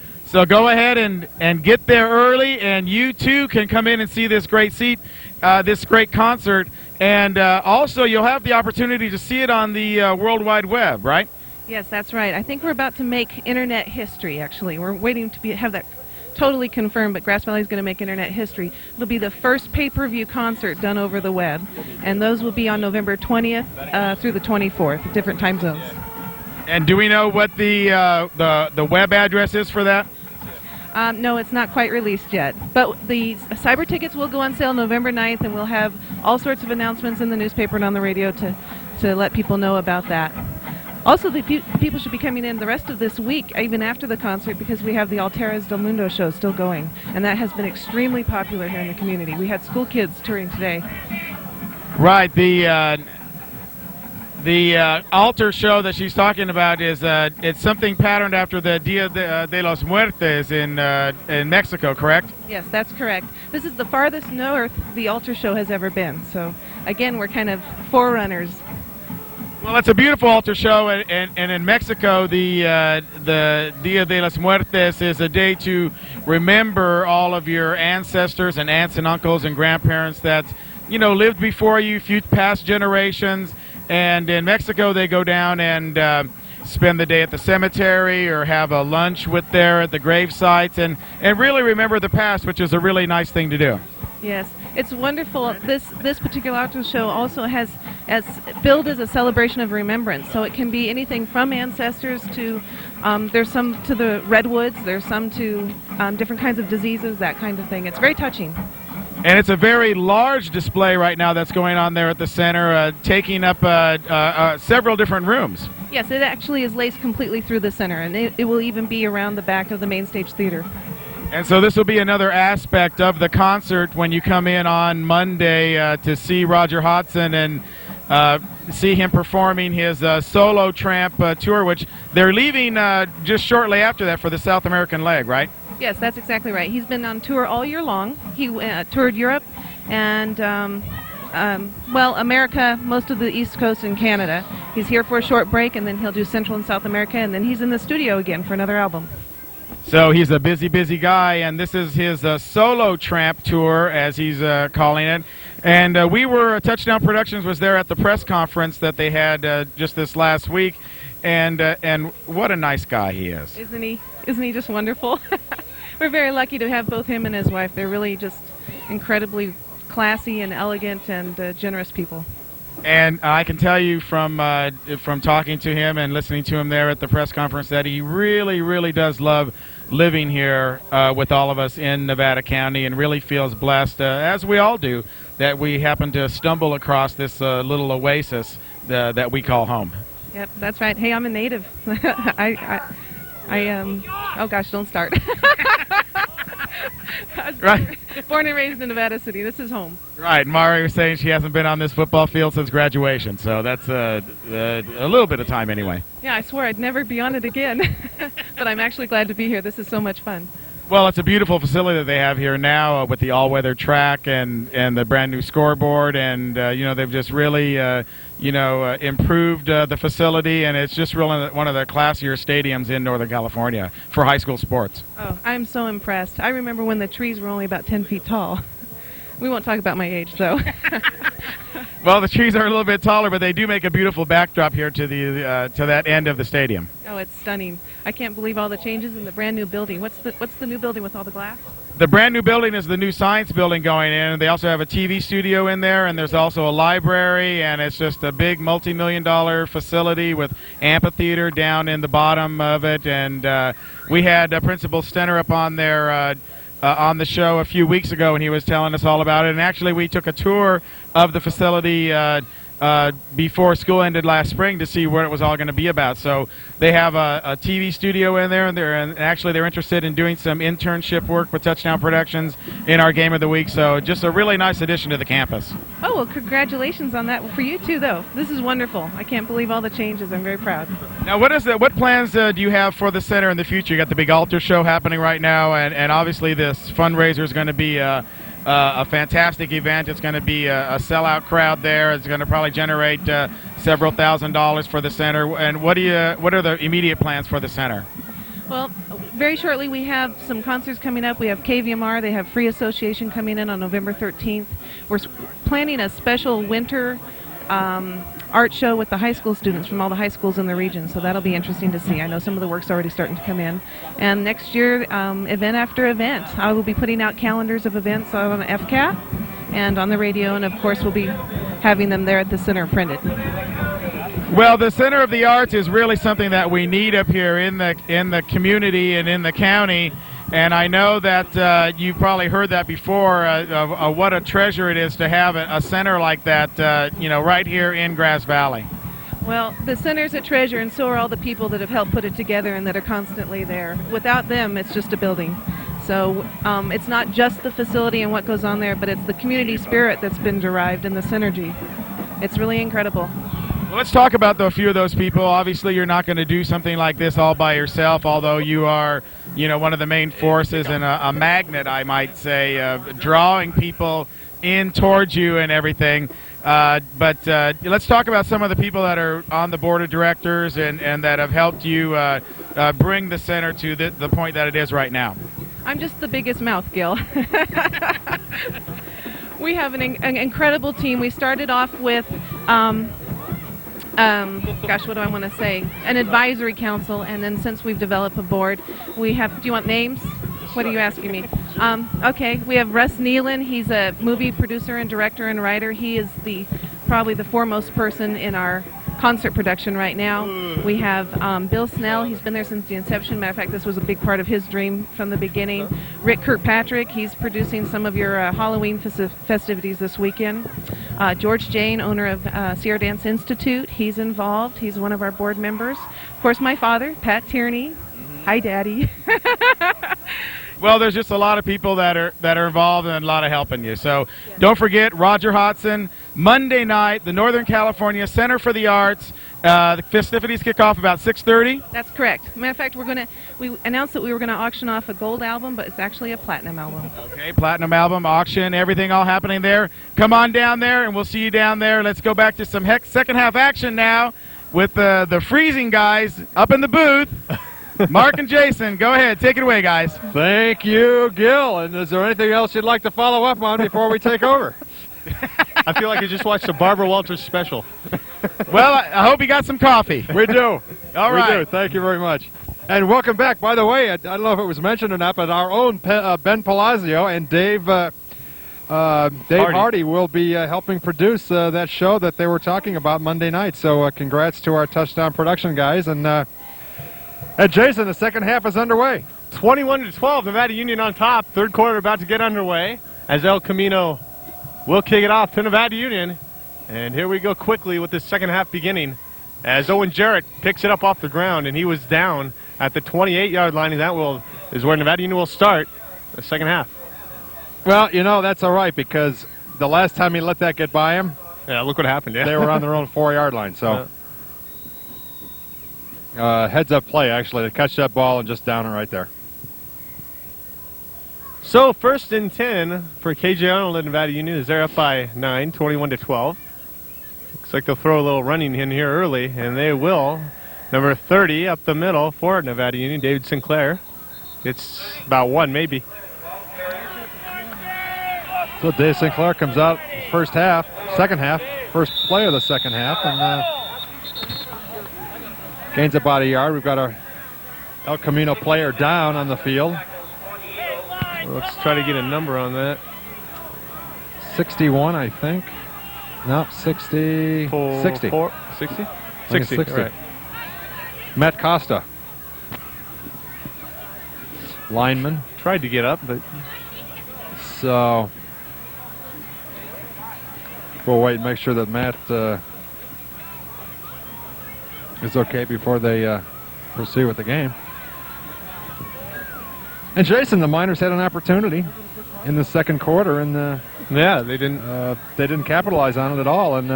go ahead and get there early, and you too can come in and see this great concert. And also, you'll have the opportunity to see it on the World Wide Web, right? Yes, that's right. I think we're about to make internet history, actually. We're waiting to have that totally confirmed, but Grass Valley is going to make internet history. It'll be the first pay-per-view concert done over the web, and those will be on November 20th through the 24th, different time zones. And do we know what the web address is for that? No, it's not quite released yet. But the cyber tickets will go on sale November 9th, and we'll have all sorts of announcements in the newspaper and on the radio to let people know about that. Also, the people should be coming in the rest of this week, even after the concert, because we have the Alteras del Mundo show still going, and that has been extremely popular here in the community. We had school kids touring today. Right. The altar show that she's talking about is it's something patterned after the Dia de los Muertes in Mexico, correct? Yes, that's correct. This is the farthest north the altar show has ever been. So, again, we're kind of forerunners. Well, it's a beautiful altar show, and in Mexico, the Dia de los Muertes is a day to remember all of your ancestors and aunts and uncles and grandparents that, lived before you, few past generations. And in Mexico, they go down and spend the day at the cemetery or have a lunch at the grave sites and really remember the past, which is a really nice thing to do. Yes, it's wonderful. This particular altar show also has billed as a celebration of remembrance. So it can be anything from ancestors to there's some to the redwoods. There's some to different kinds of diseases, that kind of thing. It's very touching. And it's a very large display right now that's going on there at the center, taking up several different rooms. Yes, it actually is laced completely through the center, and it will even be around the back of the main stage theater. And so this will be another aspect of the concert when you come in on Monday to see Roger Hodgson and see him performing his solo tramp tour, which they're leaving just shortly after that for the South American leg, right? Yes, that's exactly right. He's been on tour all year long. He toured Europe and, America, most of the East Coast and Canada. He's here for a short break, and then he'll do Central and South America, and then he's in the studio again for another album. So he's a busy, busy guy, and this is his solo tramp tour, as he's calling it. And Touchdown Productions was there at the press conference that they had just this last week, and what a nice guy he is. Isn't he just wonderful? We're very lucky to have both him and his wife. They're really just incredibly classy and elegant and generous people. And I can tell you from talking to him and listening to him there at the press conference that he really, really does love living here with all of us in Nevada County and really feels blessed, as we all do, that we happen to stumble across this little oasis that we call home. Yep, that's right. Hey, I'm a native. Oh gosh, don't start. Right. Born and raised in Nevada City. This is home. Right. Mari was saying she hasn't been on this football field since graduation, so that's a little bit of time anyway. Yeah, I swore I'd never be on it again. But I'm actually glad to be here. This is so much fun. Well, it's a beautiful facility that they have here now with the all-weather track and the brand-new scoreboard, and they've just really improved the facility, and it's just really one of the classier stadiums in Northern California for high school sports. Oh, I'm so impressed. I remember when the trees were only about 10 feet tall. We won't talk about my age, though. Well, the trees are a little bit taller, but they do make a beautiful backdrop here to that end of the stadium. Oh, it's stunning. I can't believe all the changes in the brand new building. What's the new building with all the glass? The brand new building is the new science building going in. They also have a TV studio in there, and there's also a library, and it's just a big multi-million-dollar facility with amphitheater down in the bottom of it. And we had Principal Stenner up on there on the show a few weeks ago, and he was telling us all about it. And actually, we took a tour of the facility before school ended last spring to see what it was all going to be about. So they have a TV studio in there, and they're interested in doing some internship work with Touchdown Productions in our Game of the Week. So just a really nice addition to the campus. Oh, well, congratulations on that. For you, too, though. This is wonderful. I can't believe all the changes. I'm very proud. Now, what plans do you have for the center in the future? You got the big altar show happening right now, and obviously this fundraiser is going to be a fantastic event. It's going to be a sellout crowd there. It's going to probably generate several $1,000s for the center. And what are the immediate plans for the center? Well, very shortly we have some concerts coming up. We have KVMR. They have Free Association coming in on November 13th. We're planning a special winter art show with the high school students from all the high schools in the region, so that'll be interesting to see. I know some of the work's already starting to come in. And next year, event after event. I will be putting out calendars of events on FCAT and on the radio, and of course we'll be having them there at the center printed. Well, the Center of the Arts is really something that we need up here in the community and in the county. And I know that you've probably heard that before, what a treasure it is to have a center like that, right here in Grass Valley. Well, the center's a treasure, and so are all the people that have helped put it together and that are constantly there. Without them, it's just a building. So it's not just the facility and what goes on there, but it's the community spirit that's been derived and the synergy. It's really incredible. Well, let's talk about a few of those people. Obviously, you're not going to do something like this all by yourself, although you are, one of the main forces and a magnet, I might say, drawing people in towards you and everything. But let's talk about some of the people that are on the board of directors and that have helped you bring the center to the point that it is right now. I'm just the biggest mouth, Gil. We have an incredible team. We started off with... what do I want to say? An advisory council, and then since we've developed a board, we have. Do you want names? What are you asking me? Okay, we have Russ Nealon. He's a movie producer and director and writer. He is probably the foremost person in our concert production right now. We have Bill Snell. He's been there since the inception. Matter of fact, this was a big part of his dream from the beginning. Rick Kirkpatrick. He's producing some of your Halloween festivities this weekend. George Jane, owner of Sierra Dance Institute. He's involved. He's one of our board members. Of course, my father, Pat Tierney. Hi, Daddy. Well, there's just a lot of people that are involved and a lot of helping you. So don't forget Roger Hodson, Monday night, the Northern California Center for the Arts. The festivities kick off about 6:30. That's correct. Matter of fact, we announced that we were going to auction off a gold album, but it's actually a platinum album. Okay, platinum album, auction, everything all happening there. Come on down there, and we'll see you down there. Let's go back to some second half action now with the freezing guys up in the booth. Mark and Jason, go ahead. Take it away, guys. Thank you, Gil. And is there anything else you'd like to follow up on before we take over? I feel like I just watched a Barbara Walters special. Well, I hope you got some coffee. We do. All right. We do. Thank you very much. And welcome back. By the way, I don't know if it was mentioned or not, but our own Ben Palazzo and Dave Hardy will be helping produce that show that they were talking about Monday night. So congrats to our Touchdown Production guys. And Jason, the second half is underway. 21-12, Nevada Union on top. Third quarter about to get underway as El Camino will kick it off to Nevada Union. And here we go quickly with this second half beginning as Owen Jarrett picks it up off the ground, and he was down at the 28-yard line, and that is where Nevada Union will start the second half. Well, that's all right, because the last time he let that get by him, look what happened. Yeah, they were on their own 4-yard line. So heads-up play, actually, to catch that ball and just down it right there. So 1st and 10 for KJ Arnold and Nevada Union as they're up by 9, 21-12. Looks like they'll throw a little running in here early, and they will. Number 30 up the middle for Nevada Union, David Sinclair. It's about 1 maybe. So Dave Sinclair comes out second half, first play of the second half, and gains about a yard. We've got our El Camino player down on the field. Let's try to get a number on that. 61, I think. No, 60. 60. 60? 60. Right. Matt Costa. Lineman. Tried to get up, but... So... we'll wait and make sure that Matt is okay before they proceed with the game. And Jason, the Miners had an opportunity in the second quarter, and they didn't capitalize on it at all, and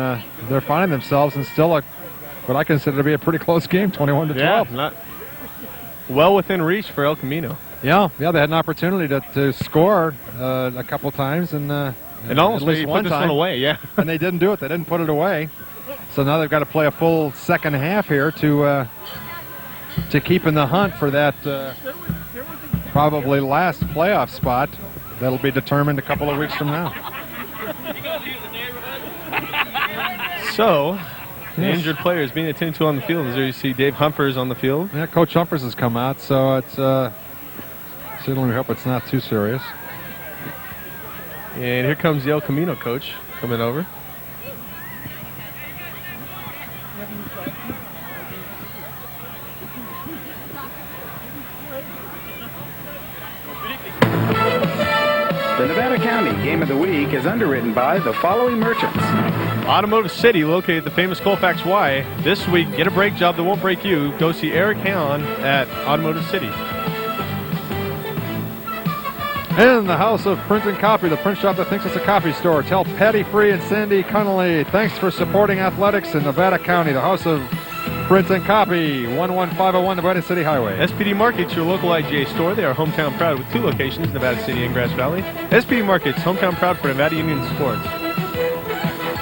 they're finding themselves in still what I consider to be a pretty close game, 21-12. Yeah, not well within reach for El Camino. Yeah, they had an opportunity to score a couple times, and almost at least put this one away. Yeah, and they didn't do it. They didn't put it away. So now they've got to play a full second half here to keep in the hunt for that probably last playoff spot that'll be determined a couple of weeks from now. So, the injured player is being attended to on the field. As there you see Dave Humphers on the field. Yeah, Coach Humphers has come out, so it's certainly we hope it's not too serious. And here comes the El Camino coach coming over. The Nevada County Game of the Week is underwritten by the following merchants. Automotive City, located at the famous Colfax Y. This week, get a brake job that won't break you. Go see Eric Hahn at Automotive City. In the House of Print and Copy, the print shop that thinks it's a copy store. Tell Patty Free and Sandy Connolly, thanks for supporting athletics in Nevada County. The House of Print and Copy, 11501 Nevada City Highway. SPD Markets, your local IGA store. They are hometown proud with 2 locations, Nevada City and Grass Valley. SPD Markets, hometown proud for Nevada Union Sports.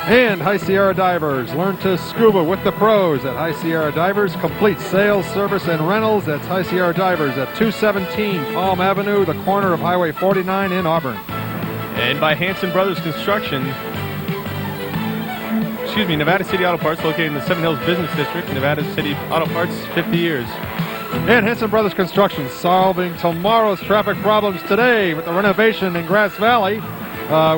And High Sierra Divers, learn to scuba with the pros at High Sierra Divers. Complete sales, service, and rentals. That's High Sierra Divers at 217 Palm Avenue, the corner of Highway 49 in Auburn. And by Hanson Brothers Construction, Nevada City Auto Parts, located in the Seven Hills Business District. Nevada City Auto Parts, 50 years. And Hanson Brothers Construction, solving tomorrow's traffic problems today with the renovation in Grass Valley,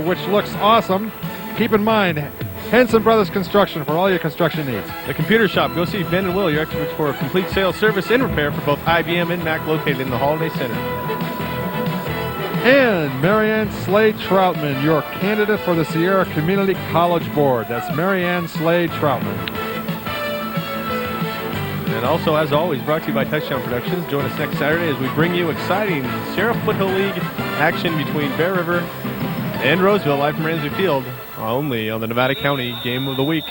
which looks awesome. Keep in mind, Hanson Brothers Construction for all your construction needs. The Computer Shop, go see Ben and Will, your experts for complete sales, service, and repair for both IBM and Mac, located in the Holiday Center. And Marianne Slade Troutman, your candidate for the Sierra Community College Board. That's Marianne Slade Troutman. And also, as always, brought to you by Touchdown Productions. Join us next Saturday as we bring you exciting Sierra Foothill League action between Bear River and Roseville, live from Ramsey Field, only on the Nevada County Game of the Week.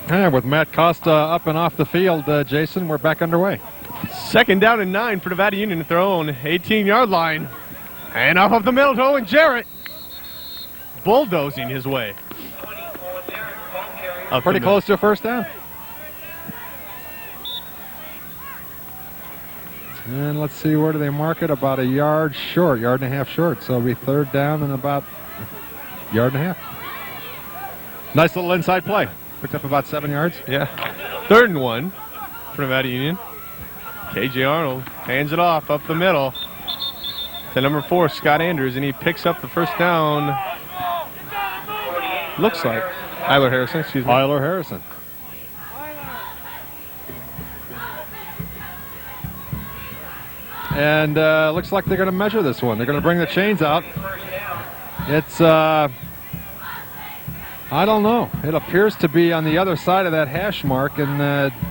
And with Matt Costa up and off the field, Jason, we're back underway. 2nd down and 9 for Nevada Union at their own 18-yard line. And off of the middle to Owen Jarrett. Bulldozing his way. Pretty close to a first down. And let's see, where do they mark it? About a yard short, yard and a half short. So it'll be 3rd down and about a yard and a half. Nice little inside play. Picked up about 7 yards. Yeah. 3rd and 1 for Nevada Union. KJ Arnold hands it off up the middle to number 4, Scott Andrews, and he picks up the first down. Looks like Eiler Harrison, excuse me. Eiler Harrison. And looks like they're going to measure this one. They're going to bring the chains out. It's, I don't know. It appears to be on the other side of that hash mark, and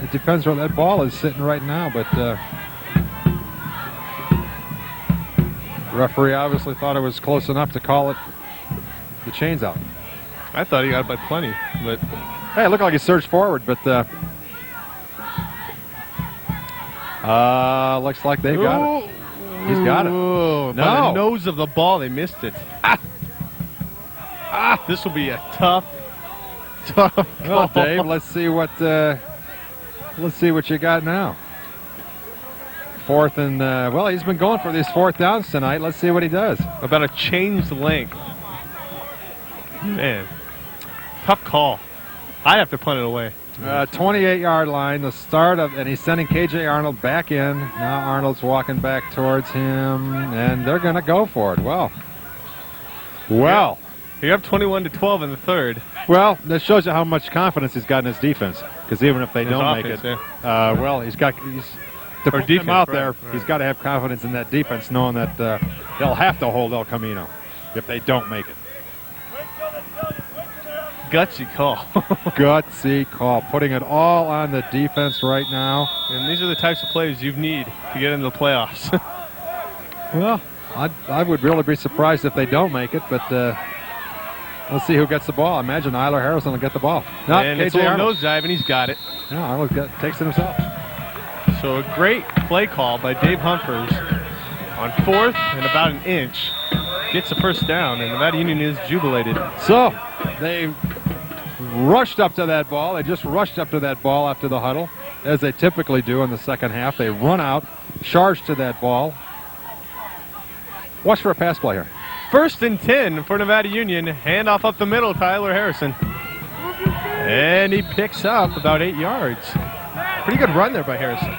it depends where that ball is sitting right now. But referee obviously thought it was close enough to call it the chains out. I thought he got it by plenty, but hey, it looked like he surged forward, but looks like they've got it. He's got it. No. By the nose of the ball, they missed it. This will be a tough Well, call. Dave, let's see what you got now. 4th and well, he's been going for these 4th downs tonight. Let's see what he does. About a changed length. Man, tough call. I'd have to punt it away. 28-yard line, the start of, and he's sending KJ Arnold back in. Now Arnold's walking back towards him, and they're going to go for it. Well. You're up 21-12 in the 3rd. Well, that shows you how much confidence he's got in his defense. Because even if they don't make it, well, he's to put him out there, he's got to have confidence in that defense, knowing that they'll have to hold El Camino if they don't make it. Gutsy call. Gutsy call. Putting it all on the defense right now. And these are the types of plays you need to get into the playoffs. Well, I would really be surprised if they don't make it, but let's see who gets the ball. I imagine Eiler Harrison will get the ball. Not and KJ it's a little Arnold. nose dive, and he's got it. Yeah, Arnold takes it himself. So a great play call by Dave Humphers on 4th and about an inch. Gets the first down, and Nevada Union is jubilated. So they rushed up to that ball. They just rushed up to that ball after the huddle, as they typically do in the second half. They run out, charge to that ball. Watch for a pass play here. first and 10 for Nevada Union. Handoff up the middle, Tyler Harrison. And he picks up about 8 yards. Pretty good run there by Harrison.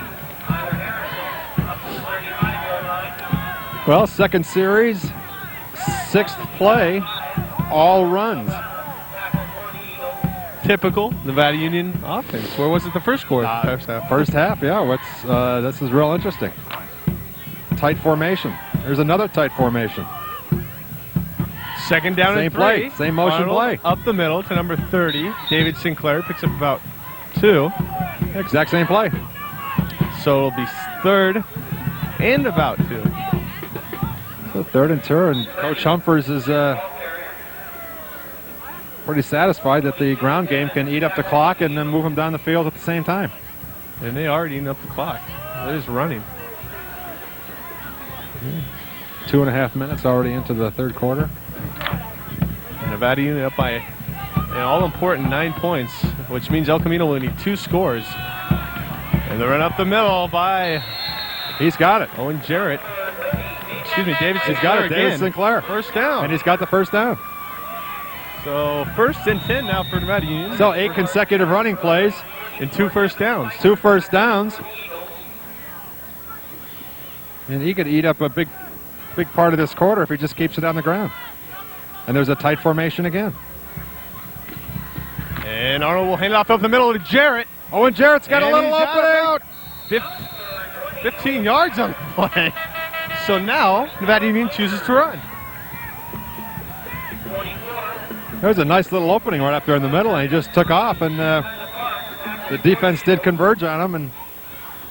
Well, second series, 6th play, all runs. Typical Nevada Union offense. Where was it the first quarter? First half, yeah. This is real interesting. Tight formation. There's another tight formation. Second down and 3. Same play, same motion play. Up the middle to number 30. David Sinclair picks up about 2. Exact same play. So it'll be third and about 2. So 3rd and 2, and Coach Humphers is pretty satisfied that the ground game can eat up the clock and then move them down the field at the same time. And they are eating up the clock. They're just running. 2.5 minutes already into the 3rd quarter. Nevada Union up by an all-important 9 points, which means El Camino will need 2 scores. And the run up the middle by... He's got it. Owen Jarrett. Excuse me, David Sinclair. He's got it, again. David Sinclair. First down. And he's got the first down. So first and 10 now for Nevada Union. So 8 consecutive running plays. And 2 first downs. 2 first downs. And he could eat up a big part of this quarter if he just keeps it on the ground. And there's a tight formation again. And Arnold will hand it off up the middle to Jarrett. Owen Jarrett's got a little opening. 15 yards on the play. So now Nevada Union chooses to run. There's a nice little opening right up there in the middle, and he just took off, and the defense did converge on him,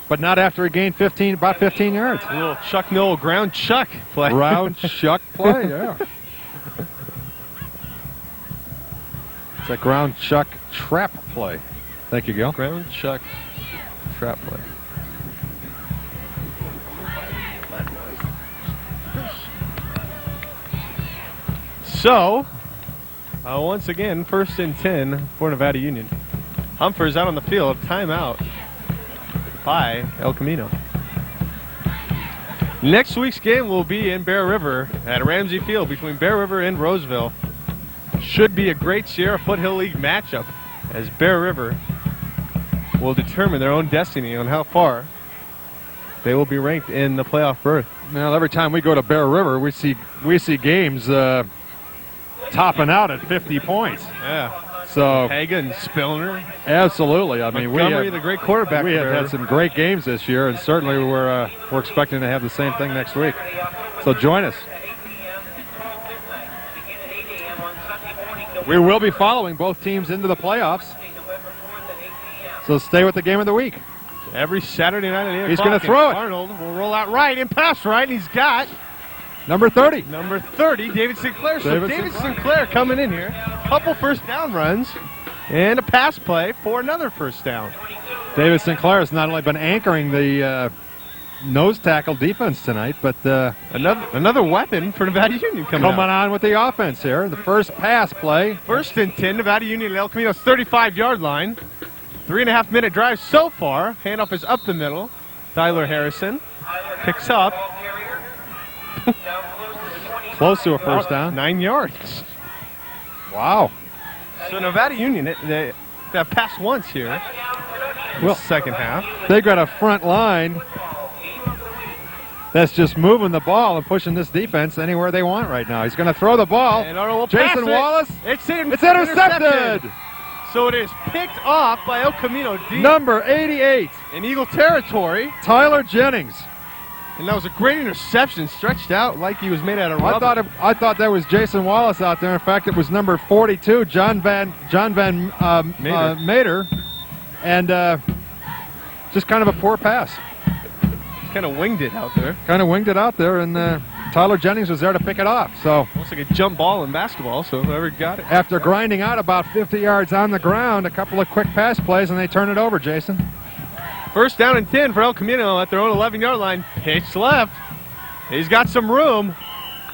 but not after he gained about 15 yards. A little Chuck Noll ground chuck play. Ground chuck play, yeah. It's a ground chuck trap play. Thank you, Gil. Ground chuck trap play. So, once again, first and 10 for Nevada Union. Humphers out on the field, timeout by El Camino. Next week's game will be in Bear River at Ramsey Field between Bear River and Roseville. Should be a great Sierra Foothill League matchup, as Bear River will determine their own destiny on how far they will be ranked in the playoff berth. Now, every time we go to Bear River, we see games topping out at 50 points. Yeah. So Hagen, Spillner. Absolutely. I mean, Montgomery, the great quarterback. We have had some great games this year, and certainly we're expecting to have the same thing next week. So join us. We will be following both teams into the playoffs. So stay with the game of the week. Every Saturday night at 8 o'clock. He's going to throw it. Arnold will roll out right and pass right. And he's got number 30. Number 30, David Sinclair. So David Sinclair coming in here. Couple first down runs and a pass play for another first down. David Sinclair has not only been anchoring the nose tackle defense tonight, but another weapon for Nevada Union coming on with the offense here. The first pass play. First and 10, Nevada Union at El Camino's 35-yard line. 3.5-minute drive so far. Handoff is up the middle. Tyler Harrison picks up. Close to a first down. 9 yards. Wow. So Nevada Union, they have passed once here. Well, second half. They've got a front line that's just moving the ball and pushing this defense anywhere they want right now. He's going to throw the ball. And Arnold will Jason Wallace. It's intercepted. So it is picked off by El Camino deep. Number 88. In Eagle territory. Tyler Jennings. And that was a great interception, stretched out like he was made out of rubber. I thought that was Jason Wallace out there. In fact, it was number 42, John Van Mater. And just kind of a poor pass. Kind of winged it out there. And Tyler Jennings was there to pick it off. So looks like a jump ball in basketball, so whoever got it. After grinding out about 50 yards on the ground, a couple of quick pass plays, and they turn it over, Jason. First down and 10 for El Camino at their own 11-yard line. Pitch left. He's got some room.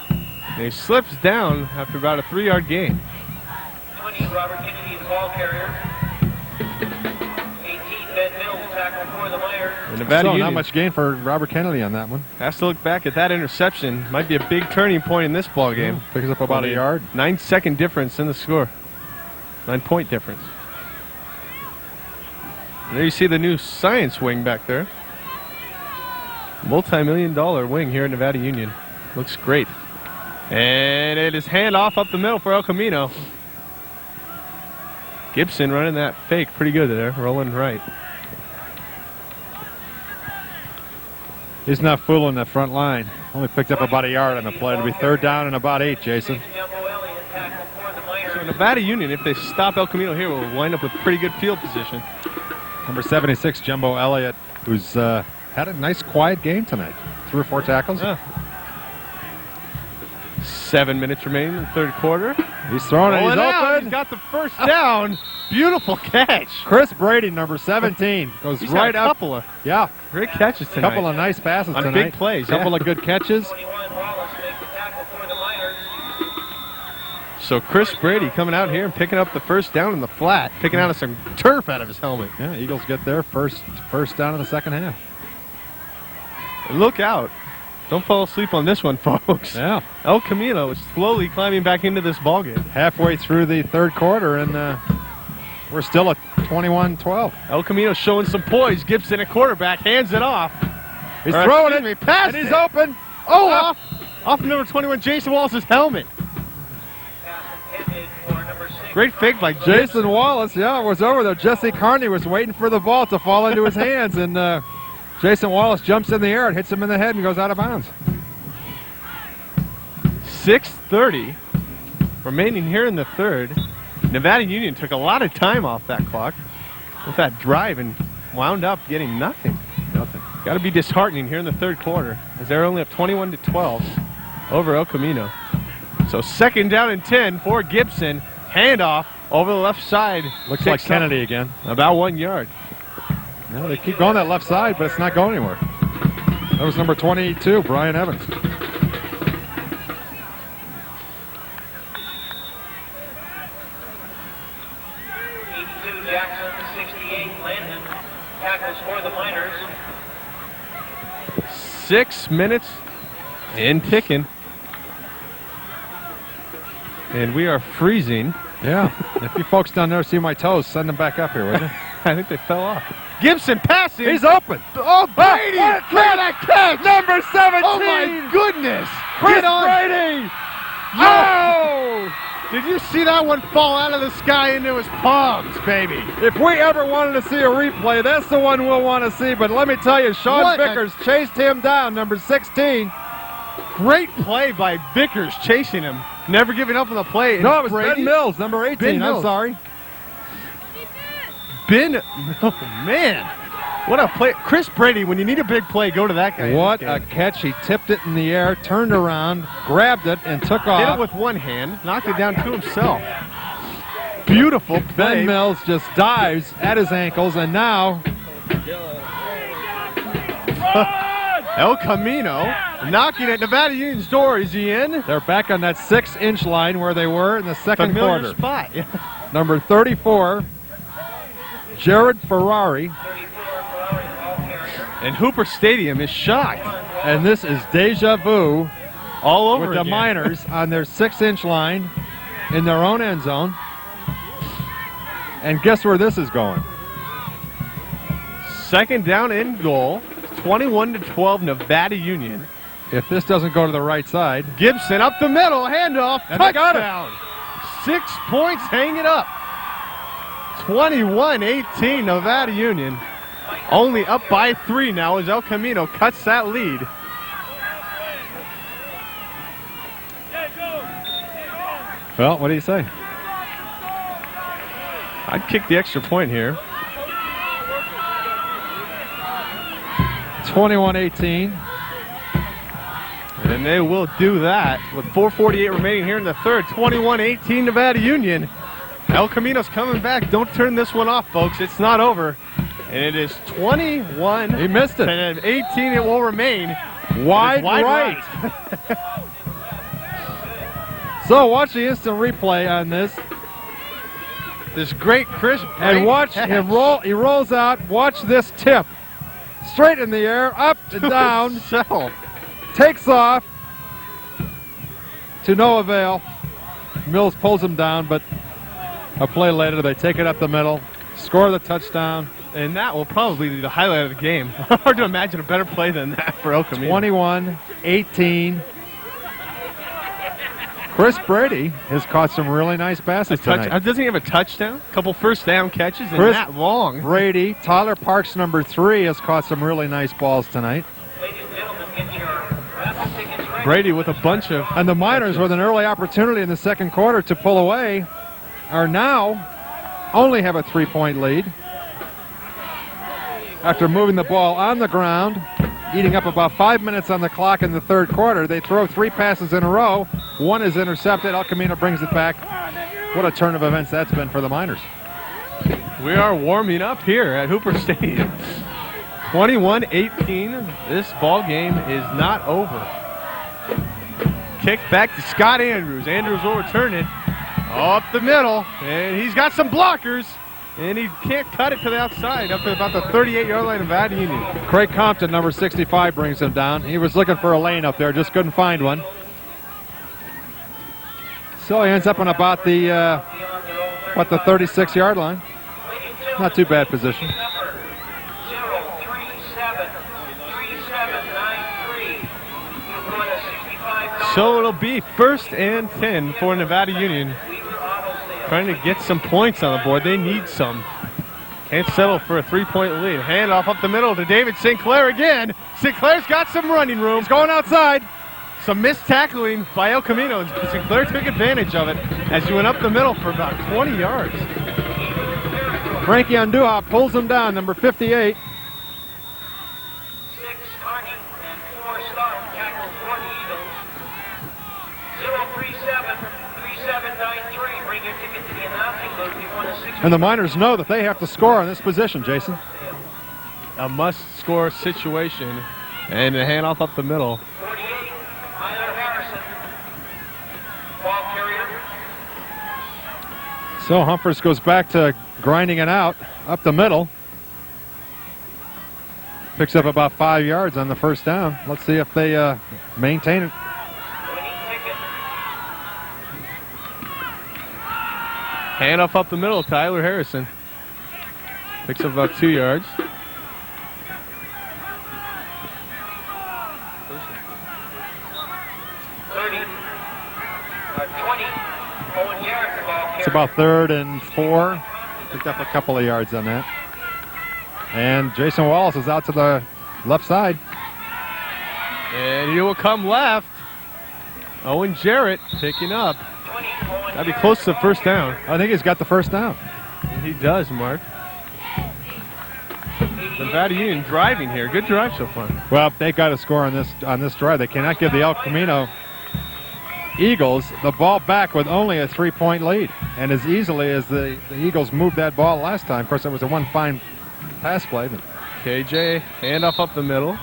And he slips down after about a 3-yard gain. 20, Robert Kennedy, the ball carrier. 18, Ben Mills, tackle for the Miners. Nevada So Union not much gain for Robert Kennedy on that one. has to look back at that interception. Might be a big turning point in this ball game. Picks up about a yard. 9-second difference in the score. 9-point difference. And there you see the new science wing back there. Multi-million-dollar wing here at Nevada Union. Looks great. And it is handoff up the middle for El Camino. Gibson running that fake pretty good there, rolling right. He's not fooling the front line. Only picked up about a yard on the play. It'll be 3rd down and about 8, Jason. So Nevada Union, if they stop El Camino here, will wind up with pretty good field position. Number 76, Jumbo Elliott, who's had a nice quiet game tonight. 3 or 4 tackles. 7 minutes remaining in the 3rd quarter. He's throwing it. He's open. He's got the first down. Beautiful catch. Chris Brady, number 17, goes He's right had a up. couple of Yeah, great catches tonight. couple of nice passes on tonight. big plays. Couple of good catches. So Chris Brady coming out here and picking up the first down in the flat, picking out some turf out of his helmet. Yeah, Eagles get their first down in the second half. And look out. Don't fall asleep on this one, folks. Yeah. El Camino is slowly climbing back into this ballgame. Halfway through the 3rd quarter, and we're still at 21-12. El Camino showing some poise. Gibson at quarterback, hands it off. He's throwing it, and he's open. Oh, off number 21, Jason Wallace's helmet. Great fake by Jason Wallace, yeah, was over there. Jesse Carney was waiting for the ball to fall into his hands, and Jason Wallace jumps in the air and hits him in the head and goes out of bounds. 6:30 remaining here in the 3rd. Nevada Union took a lot of time off that clock with that drive and wound up getting nothing. Got to be disheartening here in the 3rd quarter as they're only up 21-12 over El Camino. So 2nd down and 10 for Gibson. Handoff over the left side. Looks like Kennedy again. About 1 yard. No, they keep going that left side, but it's not going anywhere. That was number 22, Brian Evans. Jackson, 68, Landon. Tackles for the Miners. 6 minutes and ticking. And we are freezing. Yeah. If you folks down there see my toes, send them back up here, would you? I think they fell off. Gibson passing. He's open. Oh, Brady! Look at that catch! Number 17! Oh, my goodness! Chris Brady! Oh! Did you see that one fall out of the sky into his palms, baby? If we ever wanted to see a replay, that's the one we'll want to see. But let me tell you, Sean Vickers chased him down, number 16. Great play by Vickers chasing him. Never giving up on the play. No, it was Ben Mills, number 18. Ben I'm Mills. sorry. Oh, man. What a play. Chris Brady, when you need a big play, go to that guy. What a catch. He tipped it in the air, turned around, grabbed it, and took off. Hit it with one hand, knocked it down to himself. Beautiful play. Ben Mills just dives at his ankles, and now El Camino knocking at Nevada Union's door. Is he in? they're back on that 6-inch line where they were in the second Familiar quarter. spot. Number 34, Jared Ferrari. And Hooper Stadium is shocked. And this is deja vu All over with the again. Miners on their 6-inch line in their own end zone. And guess where this is going? 2nd down and goal. 21-12 Nevada Union. If this doesn't go to the right side. Gibson up the middle, handoff, And they got it. touchdown. 6 points, hang it up. 21-18 Nevada Union. Only up by 3 now as El Camino cuts that lead. Well, what do you say? I'd kick the extra point here. 21-18. And they will do that with 4:48 remaining here in the 3rd. 21-18 Nevada Union. El Camino's coming back. Don't turn this one off, folks. It's not over. And it is 21. He missed it. And at 18 it will remain. Wide right. So watch the instant replay on this. This great Chris And watch him roll. He rolls out. Watch this tip. straight in the air, up and down, So, takes off to no avail. Mills pulls him down, but a play later, they take it up the middle, score the touchdown. and that will probably be the highlight of the game. Hard to imagine a better play than that for El Camino. 21-18. Chris Brady has caught some really nice passes tonight. Doesn't he have a touchdown? A couple first down catches and Chris that long. Brady, Tyler Parks, number 3, has caught some really nice balls tonight. Brady with a bunch of... And the Miners, with an early opportunity in the second quarter to pull away, are now only have a 3-point lead. After moving the ball on the ground, eating up about 5 minutes on the clock in the third quarter, they throw 3 passes in a row. One is intercepted. El Camino brings it back. What a turn of events that's been for the Miners. We are warming up here at Hooper Stadium. 21-18. This ball game is not over. Kick back to Scott Andrews. Andrews will return it up the middle, and he's got some blockers, and he can't cut it to the outside up to about the 38-yard line of Nevada Union. Craig Compton, number 65, brings him down. He was looking for a lane up there, just couldn't find one. So he ends up in about the, the 36-yard line. Not too bad position. So it'll be 1st and 10 for Nevada Union. Trying to get some points on the board. They need some. Can't settle for a 3-point lead. Handoff up the middle to David Sinclair again. Sinclair's got some running room. He's going outside. Some missed tackling by El Camino. Sinclair took advantage of it as he went up the middle for about 20 yards. Frankie Andua pulls him down, number 58. 6 Carney and 4 stop tackle for the Eagles. 037-3793. Bring your ticket to the announcing booth. We won a 6. And the Miners know that they have to score on this position, Jason. A must-score situation. And a handoff up the middle. 48, Tyler Harrison. Ball carrier. So Humphreys goes back to grinding it out up the middle. Picks up about 5 yards on the first down. Let's see if they maintain it. Handoff up the middle, Tyler Harrison. Picks up about 2 yards. It's about 3rd and 4. Picked up a couple of yards on that. And Jason Wallace is out to the left side. And he will come left. Owen Jarrett picking up. That'd be close to the first down. I think he's got the first down. He does, Mark. Nevada Union driving here. Good drive so far. Well, they got to score on this drive. They cannot give the El Camino Eagles the ball back with only a 3-point lead. And as easily as the Eagles moved that ball last time. Of course, it was a one fine pass play. But KJ, handoff up the middle.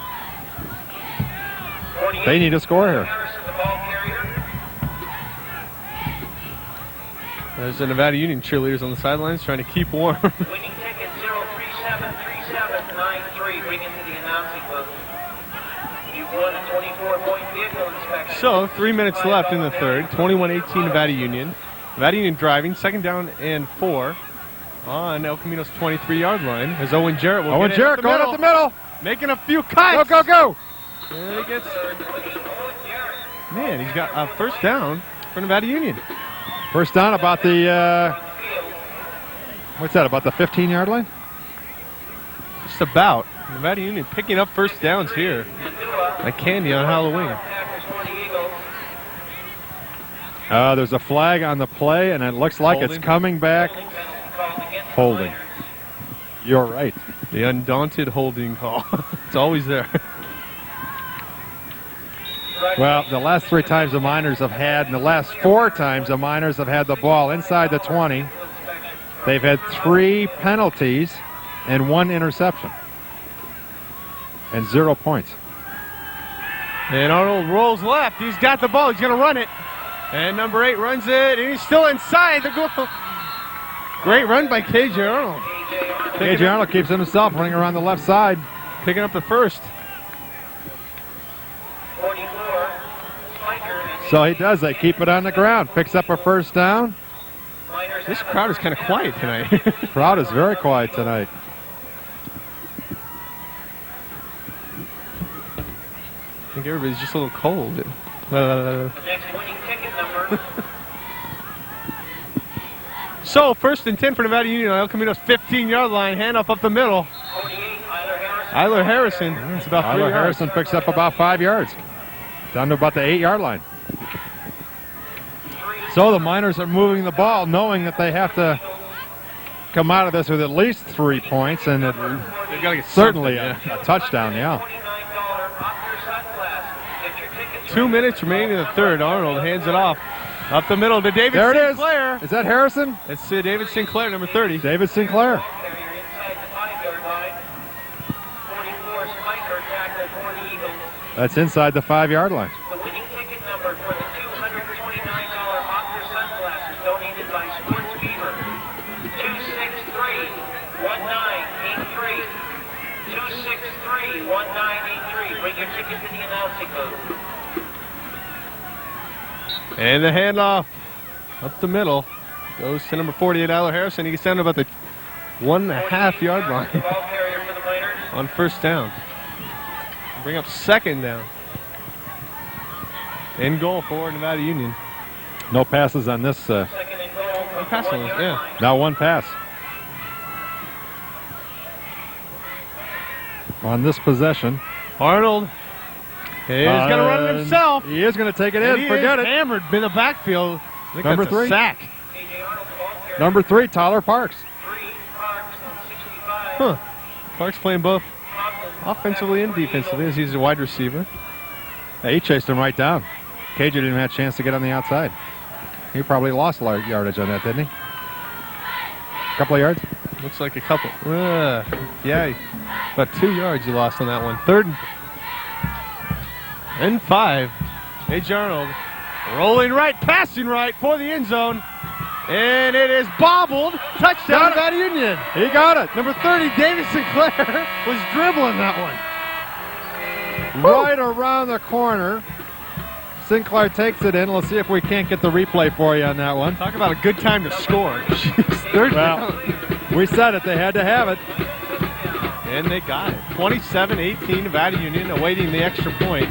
They need a score here. There's the Nevada Union cheerleaders on the sidelines trying to keep warm. Winning ticket 0373793. Bring it to the announcing booth. You won a 24-point vehicle inspection. So 3 minutes left in the third. 21-18 Nevada Union. Nevada Union driving. 2nd down and 4 on El Camino's 23-yard line as Owen Jarrett will Owen get Jarrett going up the middle. Making a few cuts. Go, go, go. And he gets... Man, he's got a first down for Nevada Union. First down about the, what's that, about the 15-yard line? Just about. Nevada Union picking up first downs here. Like candy on Halloween. There's a flag on the play, and it looks like Holding. it's coming back. Holding. You're right. The undaunted holding call. It's always there. Well, the last 3 times the Miners have had, and the last 4 times the Miners have had the ball inside the 20, they've had 3 penalties and 1 interception. And 0 points. And Arnold rolls left. He's got the ball. He's going to run it. And number 8 runs it, and he's still inside the goal. Great run by KJ Arnold. KJ Arnold keeps it himself, running around the left side. picking up the first. 44, Spiker. So he does. They keep it on the ground. Picks up a first down. This crowd is kind of quiet tonight. Crowd is very quiet tonight. I think everybody's just a little cold. Next winning ticket number. So, 1st and 10 for Nevada Union on El Camino's 15-yard line. Handoff up the middle. 48, Eiler Harrison. Eiler Harrison. It's about 3 Tyler yards. Harrison picks up about 5 yards. Down to about the 8-yard line. So the Miners are moving the ball, knowing that they have to come out of this with at least 3 points, and They've got to get certainly something, a touchdown, yeah. $29 off your sunglasses. Get your tickets. 2 minutes remaining in the third. Arnold hands it off. Up the middle to David There it is. Sinclair. Is that Harrison? It's David Sinclair, number 30. David Sinclair. Carrier inside the 5-yard line. 44, Spiker tackle for the Eagles. That's inside the 5-yard line. The winning ticket number for the $229 off your sunglasses donated by Sports Fever. 263-1983. 263-1983. Bring your ticket to the announcing booth. And the handoff up the middle goes to number 48, Eiler Harrison. He gets down to about the 1.5-yard line Ball carrier for the Miners. on first down. Bring up second down. In goal for Nevada Union. No passes on this. Second and goal. No passing, yeah. Now one pass. On this possession. Arnold is going to run it himself. He is going to take it And in. he Forget is it. hammered in the backfield. I think Number that's a 3. sack. A.J. Arnold, ball carrier. Number 3, Tyler Parks. 3, Parks on 65. Huh. Parks playing both offensively and defensively as he's a wide receiver. Yeah, he chased him right down. KJ didn't have a chance to get on the outside. He probably lost yardage on that, didn't he? Couple of yards? Looks like a couple. Yeah, about 2 yards you lost on that one. 3rd and 5. A.J. Arnold rolling right, passing right for the end zone. And it is bobbled. Touchdown, Nevada Union. He got it. Number 30, David Sinclair, was dribbling that one. Right around the corner. Sinclair takes it in. Let's see if we can't get the replay for you on that one. Talk about a good time to score. Jeez, 3rd down. We said it. They had to have it. And they got it. 27-18, Nevada Union awaiting the extra point.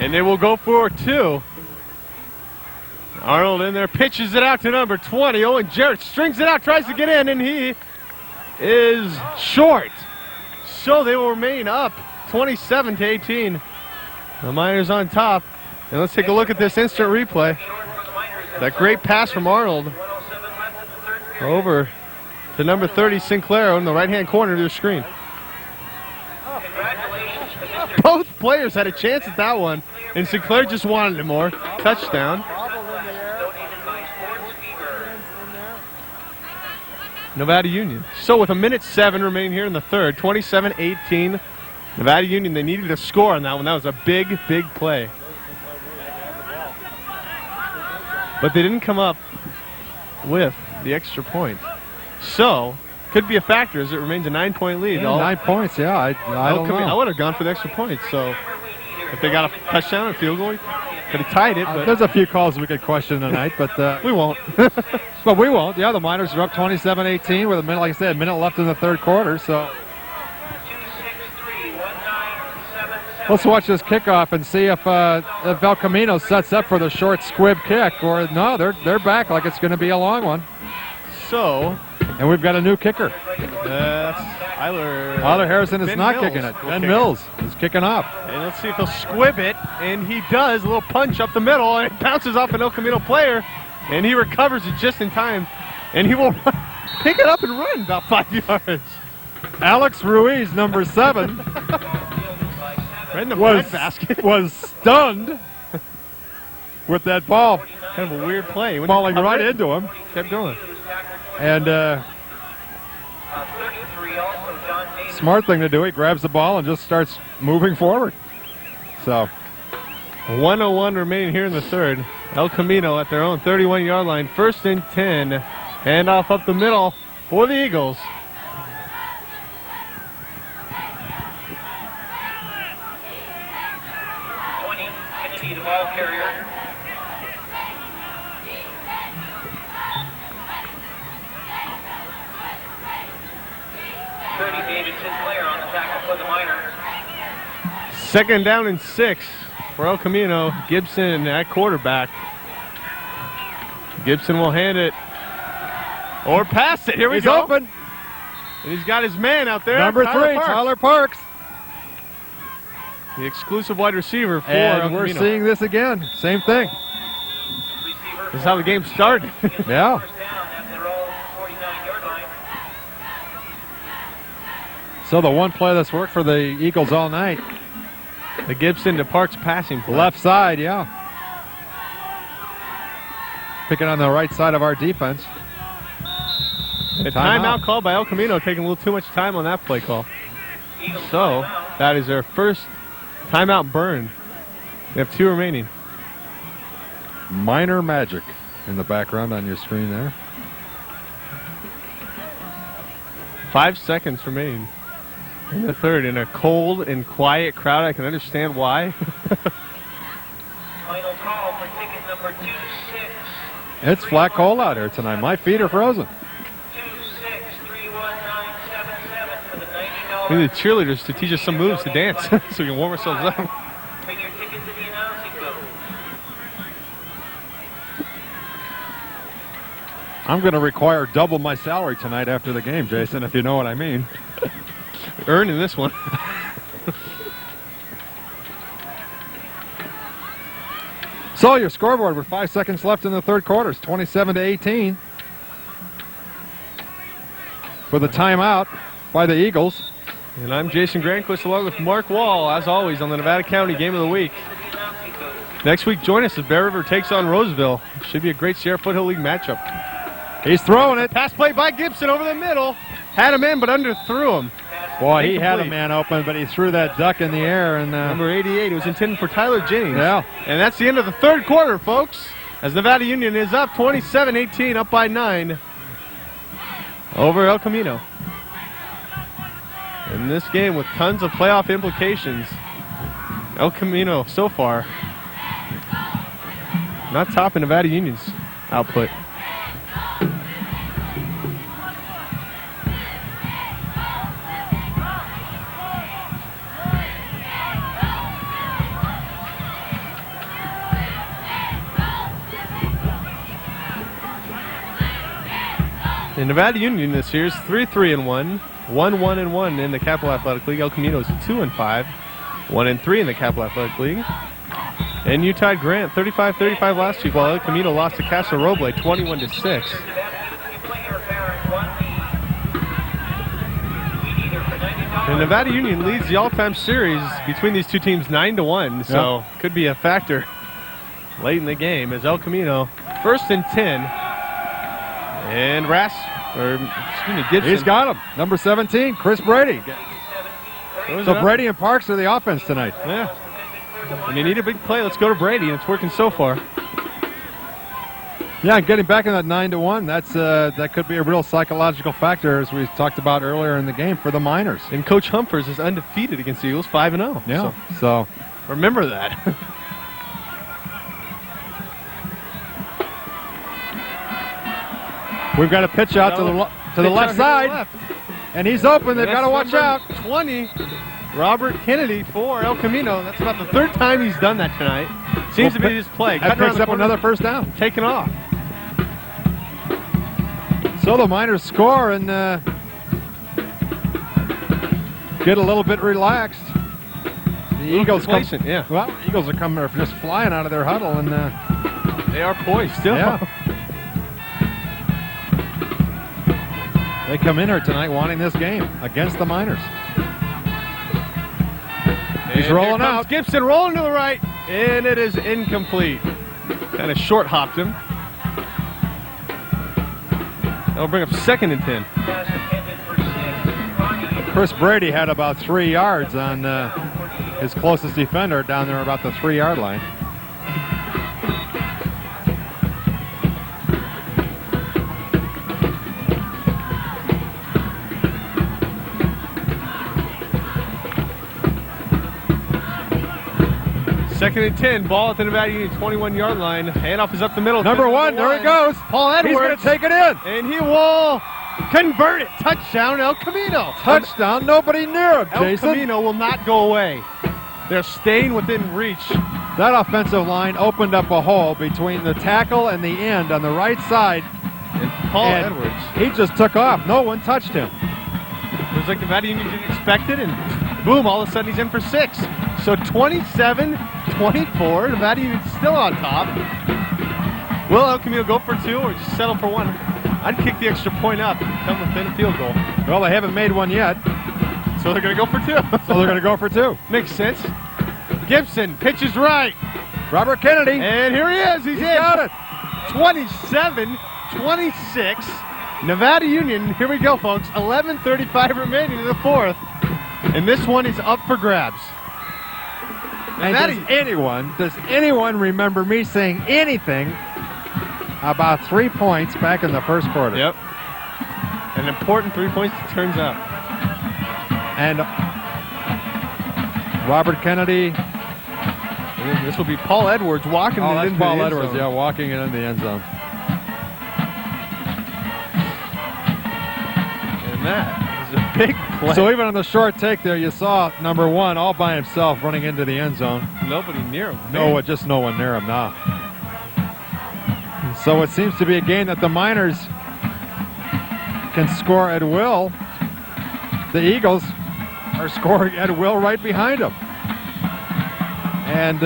And they will go for 2. Arnold in there, pitches it out to number 20. Owen Jarrett strings it out, tries to get in, and he is short. So they will remain up 27-18. The Miners on top. And let's take a look at this instant replay. That great pass from Arnold over to number 30, Sinclair, on the right-hand corner of the screen. Both players had a chance at that one, and Sinclair just wanted it more. Touchdown. Nevada Union. So with 1:07 remaining here in the third, 27-18, Nevada Union, they needed a score on that one. That was a big, big play. But they didn't come up with the extra point. So, could be a factor as it remains a 9-point lead. Yeah, 9 points, yeah. I don't know. I would have gone for the extra point. So, if they got a touchdown and field goal, could have tied it. But There's a few calls we could question tonight, but we won't. but we won't. Yeah, the Miners are up 27-18 with a minute, like I said, a minute left in the third quarter. So let's watch this kickoff and see if El Camino sets up for the short squib kick, or no, they're back like it's going to be a long one. So, and we've got a new kicker. Eiler Harrison is Ben not Mills kicking it. will Ben kick Mills is kicking off. And let's see if he'll squib it, and he does. A little punch up the middle, and it bounces off an El Camino player, and he recovers it just in time, and he will pick it up and run about 5 yards. Alex Ruiz, number 7, Right in the breadbasket. was stunned with that ball Kind of a weird play. When falling he right covered it, into him. Kept going. And smart thing to do. He grabs the ball and just starts moving forward. So 1:01 remaining here in the third. El Camino at their own 31-yard line. 1st and 10. Handoff up the middle for the Eagles. Kennedy, the ball carrier. David Sinclair on the tackle for the Miners. 2nd down and 6 for El Camino. Gibson at quarterback. Gibson will hand it or pass it. Here we go. He's open. And he's got his man out there. Number 3, Tyler Parks. The exclusive wide receiver for El And we're Camino. seeing this again. Same thing. This is how the game started. Yeah. So the one play that's worked for the Eagles all night. The Gibson to Parks passing play. Left side, yeah. Picking on the right side of our defense. A timeout called by El Camino, taking a little too much time on that play call. So that is their first timeout burn. They have 2 remaining. Minor magic in the background on your screen there. 5 seconds remaining in the third. In a cold and quiet crowd, I can understand why. Final call for ticket number 26. It's flat cold out here tonight. My feet are frozen. 2631977 for the $90. We need the cheerleaders to teach us some moves to dance so we can warm ourselves up. Bring your ticket to the announcing booth. I'm going to require double my salary tonight after the game, Jason, if you know what I mean. Earning this one. So your scoreboard with 5 seconds left in the third quarter is 27-18. For the timeout by the Eagles. And I'm Jason Grandquist along with Mark Wall, as always, on the Nevada County Game of the Week. Next week, join us as Bear River takes on Roseville. Should be a great Sierra Foothill League matchup. He's throwing it. Pass play by Gibson over the middle. Had him in, but underthrew him. Boy, he had a man open, but he threw that duck in the air. And number 88, it was intended for Tyler Jennings. Yeah. And that's the end of the third quarter, folks, as Nevada Union is up 27-18, up by 9 over El Camino. In this game with tons of playoff implications, El Camino so far not topping Nevada Union's output. And Nevada Union this year is 3-3-1, 1-1-1 in the Capital Athletic League. El Camino is 2-5, 1-3 in the Capital Athletic League. And you tied Grant 35-35 last week, while El Camino lost to Casa Roble 21-6. And Nevada Union leads the all-time series between these two teams 9-1, so could be a factor late in the game as El Camino 1st and 10. And Gibson. He's got him. Number 17, Chris Brady. So Brady and Parks are the offense tonight. Yeah. When you need a big play, let's go to Brady, and it's working so far. Yeah, getting back in that 9-1, that could be a real psychological factor, as we talked about earlier in the game, for the Miners. And Coach Humphers is undefeated against the Eagles, 5-0. Yeah. So remember that. We've got a pitch out to the left side, and he's open. They've got to watch out. 20, Robert Kennedy for El Camino. That's about the third time he's done that tonight. Seems to be his play. That picks up another first down. Taken off. So the Miners score and get a little bit relaxed. The Eagles Well, the Eagles are just flying out of their huddle, and they are poised still. Yeah. They come in here tonight wanting this game against the Miners. He's rolling out. Gibson rolling to the right, and it is incomplete. Kind of short hopped him. That'll bring up 2nd and 10. Chris Brady had about 3 yards on his closest defender down there about the 3-yard line. Second and 10, ball at the Nevada Union 21-yard line. Handoff is up the middle. Number one, there he goes. Paul Edwards. He's going to take it in. And he will convert it. Touchdown, El Camino. Touchdown, nobody near him, El Jason. Camino will not go away. They're staying within reach. That offensive line opened up a hole between the tackle and the end on the right side. And Paul Edwards. He just took off. No one touched him. It was like Nevada Union didn't expect it, and boom, all of a sudden he's in for 6. So 27-24, Nevada Union's still on top. Will El Camino go for 2 or just settle for 1? I'd kick the extra point up, come within a field goal. Well, they haven't made one yet. So they're going to go for 2. So they're going to go for 2. Makes sense. Gibson pitches right. Robert Kennedy. And here he is. He's in. Got it. 27-26. Nevada Union, here we go, folks. 11:35 remaining in the 4th. And this one is up for grabs. And does anyone remember me saying anything about 3 points back in the first quarter? Yep. An important 3 points, it turns out. And Robert Kennedy. And this will be Paul Edwards walking it into Paul the end Edwards, zone. yeah, walking it in the end zone. And that is a big play. So even on the short take there, you saw number 1 all by himself running into the end zone. Nobody near him. No, just no one near him now. So it seems to be a game that the Miners can score at will. The Eagles are scoring at will right behind them. And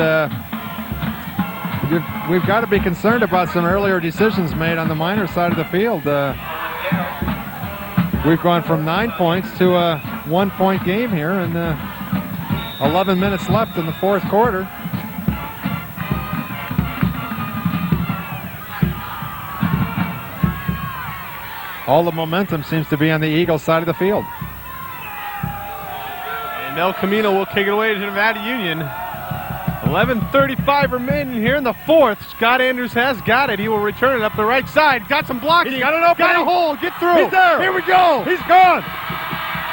we've got to be concerned about some earlier decisions made on the Miners side of the field. We've gone from 9 points to a 1-point game here, and 11 minutes left in the 4th quarter. All the momentum seems to be on the Eagles side of the field. And El Camino will kick it away to Nevada Union. 11:35 remaining here in the 4th. Scott Andrews has got it. He will return it up the right side. Got some blocking. He's got an opening. Got a hole. Get through. He's there. Here we go. He's gone.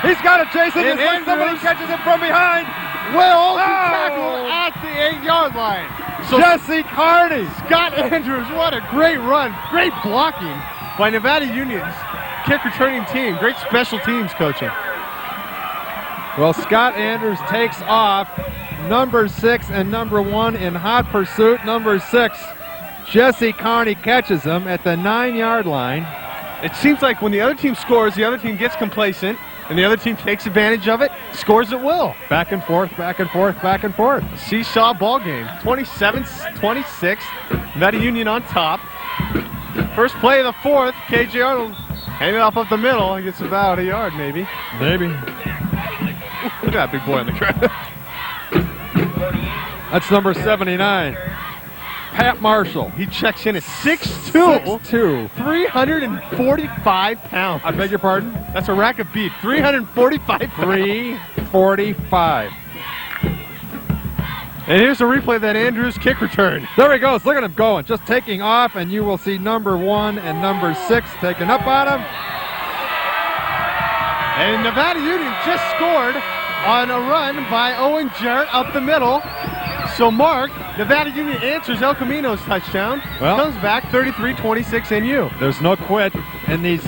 He's got it, Jason. And It's like somebody Andrews catches him from behind. will be tackled at the 8-yard line. So Jesse Carney. Scott Andrews, what a great run. Great blocking by Nevada Union's kick returning team. Great special teams coaching. Well, Scott Andrews takes off. Number 6 and number 1 in hot pursuit. Number 6, Jesse Carney catches him at the 9-yard line. It seems like when the other team scores, the other team gets complacent, and the other team takes advantage of it, scores at will. Back and forth, back and forth, back and forth. Seesaw ball game. 27-26. Nevada Union on top. First play of the 4th. KJ Arnold handing it off up the middle. He gets about a yard, maybe. Maybe. Look at that big boy in the crowd. That's number 79. Pat Marshall. He checks in at 6'2", 6'2". 345 pounds. I beg your pardon? That's a rack of beef. 345 pounds. 345. And here's a replay of that Andrews kick return. There he goes. Look at him going. Just taking off, and you will see number 1 and number 6 taking up on him. And Nevada Union just scored on a run by Owen Jarrett up the middle. So Mark, Nevada Union answers El Camino's touchdown. Well, comes back 33-26 NU. There's no quit in these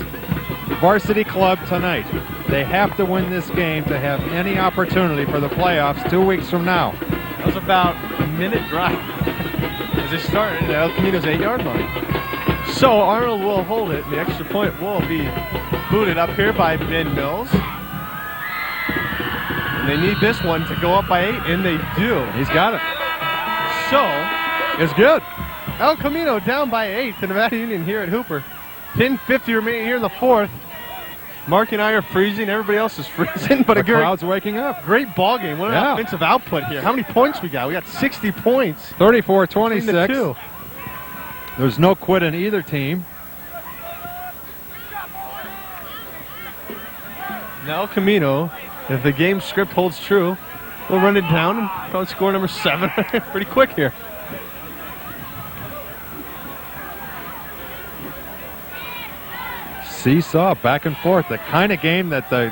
varsity club tonight. They have to win this game to have any opportunity for the playoffs 2 weeks from now. That was about a minute drive as they started at El Camino's 8-yard line. So Arnold will hold it. The extra point will be booted up here by Ben Mills. And they need this one to go up by 8, and they do. He's got it. So it's good. El Camino down by 8 to Nevada Union here at Hooper. 10:50 remaining here in the 4th. Mark and I are freezing. Everybody else is freezing. But the crowd's waking up. Great ball game. What an offensive output here. How many points we got? We got 60 points. 34-26. There's no quit in either team. Now Camino, if the game script holds true, we'll run it down and probably score number 7 pretty quick here. Seesaw, back and forth. The kind of game that the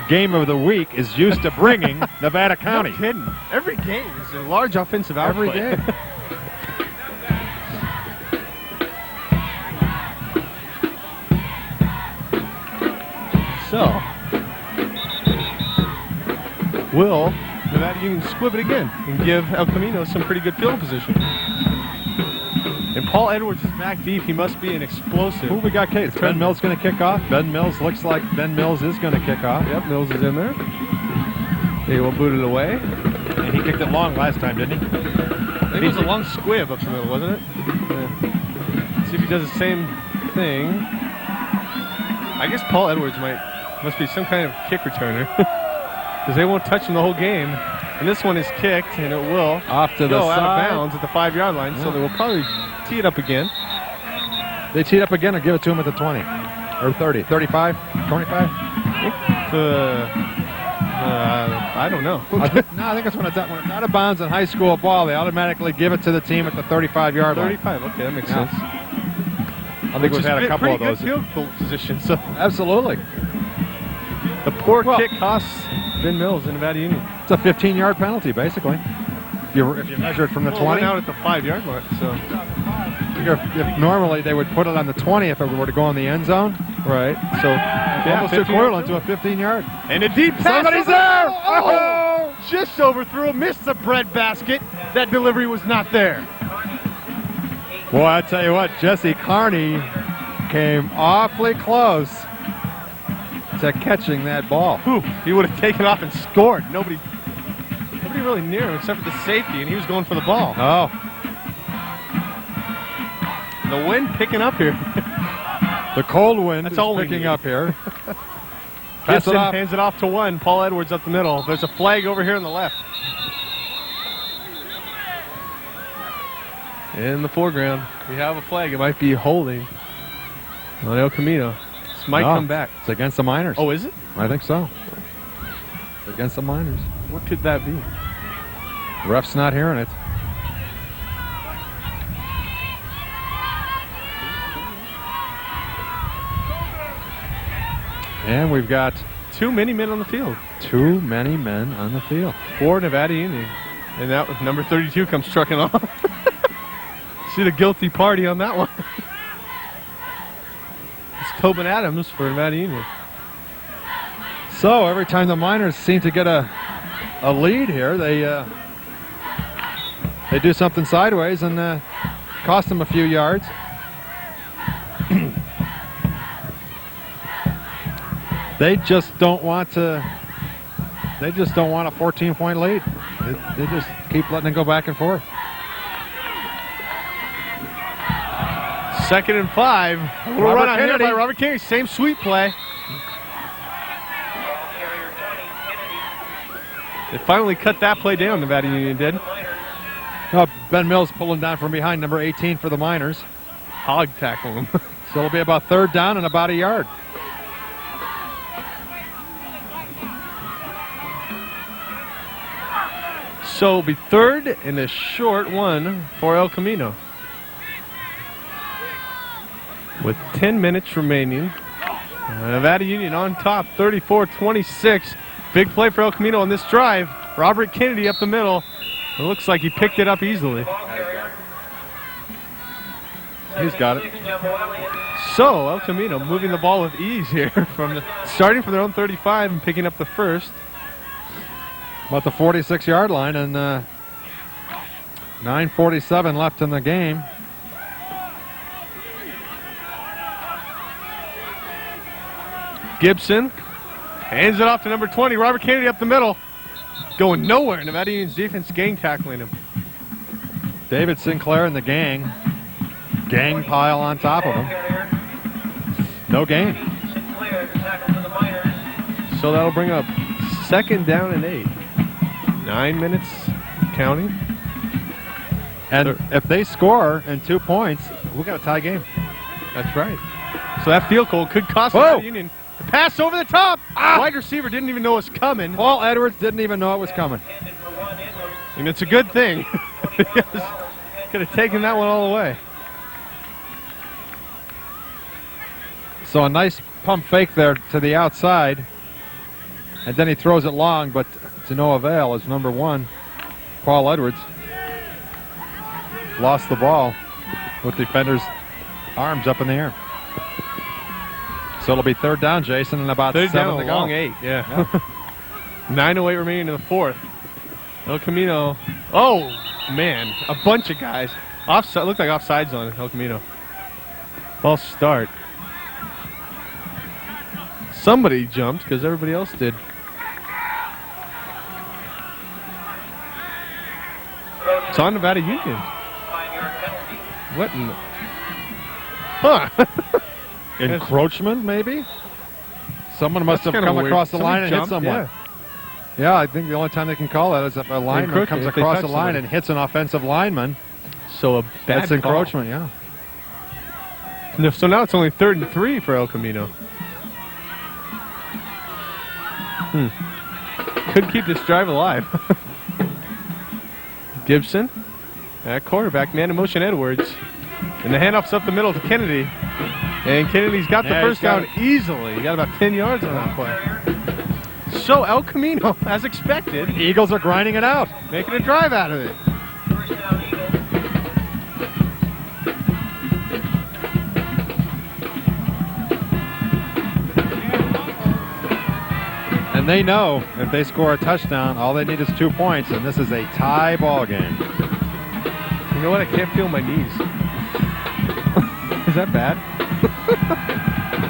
game of the week is used to bringing Nevada County. No kidding. Every game is a large offensive output. Every game. So, will Nevada Union squib it again and give El Camino some pretty good field position? And Paul Edwards is back deep. He must be an explosive. Who we got, Kate? Ben Mills going to kick off. Ben Mills looks like Ben Mills is going to kick off. Yep, Mills is in there. He will boot it away. And he kicked it long last time, didn't he? I think it was a long squib up the middle, wasn't it? Yeah. See if he does the same thing. I guess Paul Edwards must be some kind of kick returner. Because they won't touch him the whole game. And this one is kicked, and it will off to the go side. out of bounds at the 5-yard line. Yeah. So they will probably tee it up again. They tee it up again or give it to him at the 20? Or 30? 35? 25? I don't know. I think it's when it's out of bounds in high school ball, they automatically give it to the team at the 35-yard line. 35, okay, that makes sense. I think we've had a couple of those. Pretty good field goal position. So absolutely. The poor kick costs Ben Mills in Nevada Union. It's a 15-yard penalty, basically. If you measure it from the 20. Went out at the 5-yard mark. So if normally they would put it on the 20 if it were to go in the end zone. Right. So almost equivalent to a 15-yard. And a deep pass. Somebody's there. Oh! Just overthrew, missed the bread basket. That delivery was not there. Boy, I tell you what, Jesse Carney came awfully close to catching that ball. Whew, he would have taken off and scored. Nobody really near him except for the safety, and he was going for the ball. Oh. The wind picking up here. The cold wind That's all is picking need. up here. Gibson hands it off to one. Paul Edwards up the middle. There's a flag over here on the left. In the foreground, we have a flag. It might be holding on El Camino. This might come back. It's against the Miners. Oh, is it? I think so. It's against the Miners. What could that be? The ref's not hearing it. And we've got too many men on the field. Too many men on the field. For Nevada Union. And that number 32 comes trucking off. See the guilty party on that one. It's Tobin Adams for Nevada Union. So every time the Miners seem to get a lead here, they do something sideways and cost them a few yards. They just don't want to. They just don't want a 14-point lead. They just keep letting it go back and forth. 2nd and 5. We'll run out here by Robert Kennedy. Same sweep play. They finally cut that play down, Nevada Union did. Ben Mills pulling down from behind, number 18 for the Miners. Hog tackle him. So it'll be about 3rd down and about a yard. So it'll be 3rd and a short one for El Camino. With 10 minutes remaining. Nevada Union on top, 34-26. Big play for El Camino on this drive. Robert Kennedy up the middle. It looks like he picked it up easily. He's got it. So El Camino moving the ball with ease here, starting from their own 35 and picking up the first. About the 46-yard line, and 9:47 left in the game. Gibson hands it off to number 20, Robert Kennedy up the middle. Going nowhere. Nevada Union's defense gang tackling him. David Sinclair and the gang pile on top of him. No gain. So that'll bring up 2nd down and 8. 9 minutes counting. And if they score in 2 points, we got a tie game. That's right. So that field goal could cost Nevada Union The pass over the top. Wide receiver didn't even know it was coming. Paul Edwards didn't even know it was coming. And it's a good thing. Could have taken that one all the way. So a nice pump fake there to the outside. And then he throws it long, but to no avail as number 1, Paul Edwards. Lost the ball with defender's arms up in the air. So it'll be 3rd down, Jason, and about 7 down, to go. long 8, yeah. 9:08 remaining in the 4th. El Camino. Oh, man. A bunch of guys. Offside, looked like offsides on El Camino. False start. Somebody jumped because everybody else did. It's on Nevada Union. What in the... Huh. Encroachment, maybe? Someone must have come across the line and hit someone. Yeah, I think the only time they can call that is if a lineman comes across the line and hits an offensive lineman. So a bad That's encroachment, yeah. So now it's only 3rd and 3 for El Camino. Could keep this drive alive. Gibson, at quarterback, man in motion Edwards. And the handoff's up the middle to Kennedy. And Kennedy's got the first down easily. He got about 10 yards on that play. So El Camino, as expected. Eagles are grinding it out. Making a drive out of it. And they know if they score a touchdown, all they need is 2 points, and this is a tie ball game. You know what? I can't feel my knees. Is that bad?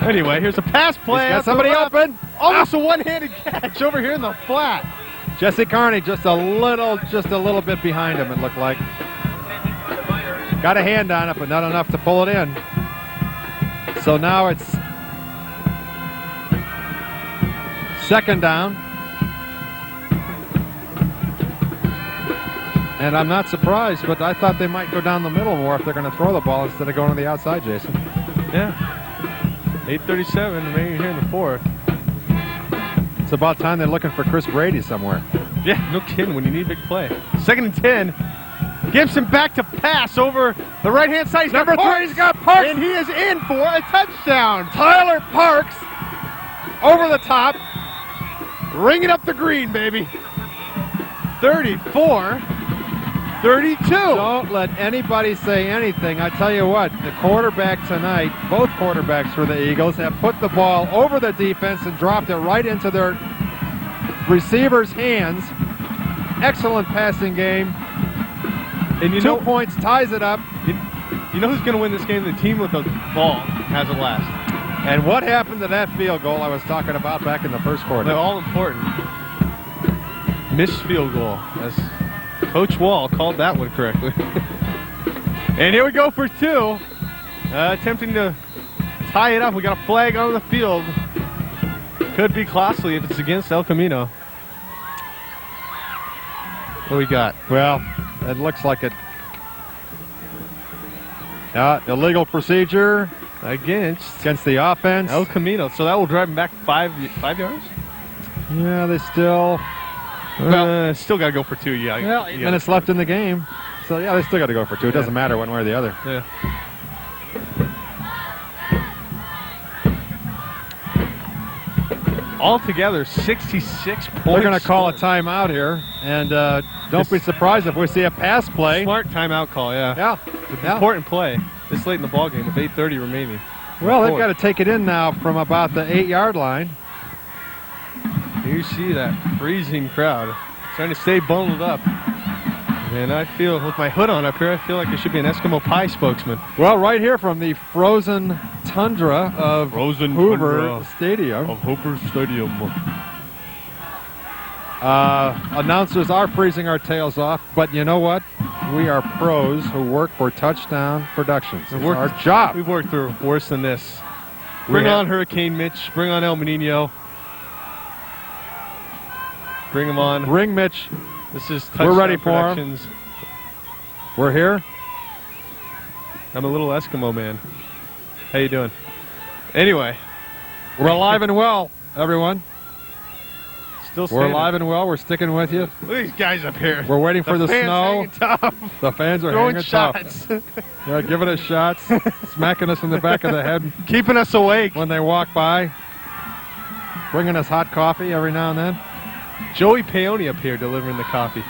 Anyway, here's a pass play. He's got somebody open. Almost a one-handed catch over here in the flat. Jesse Carney just a little bit behind him, it looked like. Got a hand on it, but not enough to pull it in. So now it's 2nd down. And I'm not surprised, but I thought they might go down the middle more if they're going to throw the ball instead of going to the outside, Jason. Yeah. 8:37 remaining here in the 4th. It's about time they're looking for Chris Brady somewhere. Yeah, no kidding when you need a big play. 2nd and 10. Gibson back to pass over the right-hand side. He's Number 3, he's got Parks. And he is in for a touchdown. Tyler Parks over the top. Ringing up the green, baby. 34-32. Don't let anybody say anything. I tell you what, the quarterback tonight, both quarterbacks for the Eagles, have put the ball over the defense and dropped it right into their receivers' hands. Excellent passing game. And 2 points ties it up. You know who's going to win this game? The team with the ball has it last. And what happened to that field goal I was talking about back in the 1st quarter? They're all important. Missed field goal. As Coach Wall called that one correctly. And here we go for 2. Attempting to tie it up. We got a flag on the field. Could be costly if it's against El Camino. What do we got? Well, it looks like it. Illegal procedure against the offense. El Camino. So that will drive him back 5 yards? Yeah, they still. Still got to go for 2. Yeah. Well, 8 minutes left in the game. So, yeah, they still got to go for 2. It doesn't matter one way or the other. Yeah. Altogether, 66 points. They're going to call a timeout here. And don't be surprised if we see a pass play. Smart timeout call, yeah. Important play this late in the ballgame with 8:30 remaining. Well, they've got to take it in now from about the 8-yard line. You see that freezing crowd trying to stay bundled up. And I feel, with my hood on up here, I feel like I should be an Eskimo Pie spokesman. Well, right here from the frozen tundra of Hoover Stadium. Announcers are freezing our tails off, but you know what? We are pros who work for Touchdown Productions. It's our job. We've worked through worse than this. Bring on Hurricane Mitch. Bring on El Menino. Bring him on. Bring Mitch. This is Touchdown We're ready for Productions. him. We're here. I'm a little Eskimo man. How you doing? Anyway, We're alive and well, everyone. Still We're standing. alive and well. We're sticking with you. Look at these guys up here. We're waiting for the fans snow. hanging tough. The fans are Throwing hanging shots. tough. Yeah, giving us shots, smacking us in the back of the head Keeping us awake. when they walk by, bringing us hot coffee every now and then. Joey Peony up here delivering the coffee.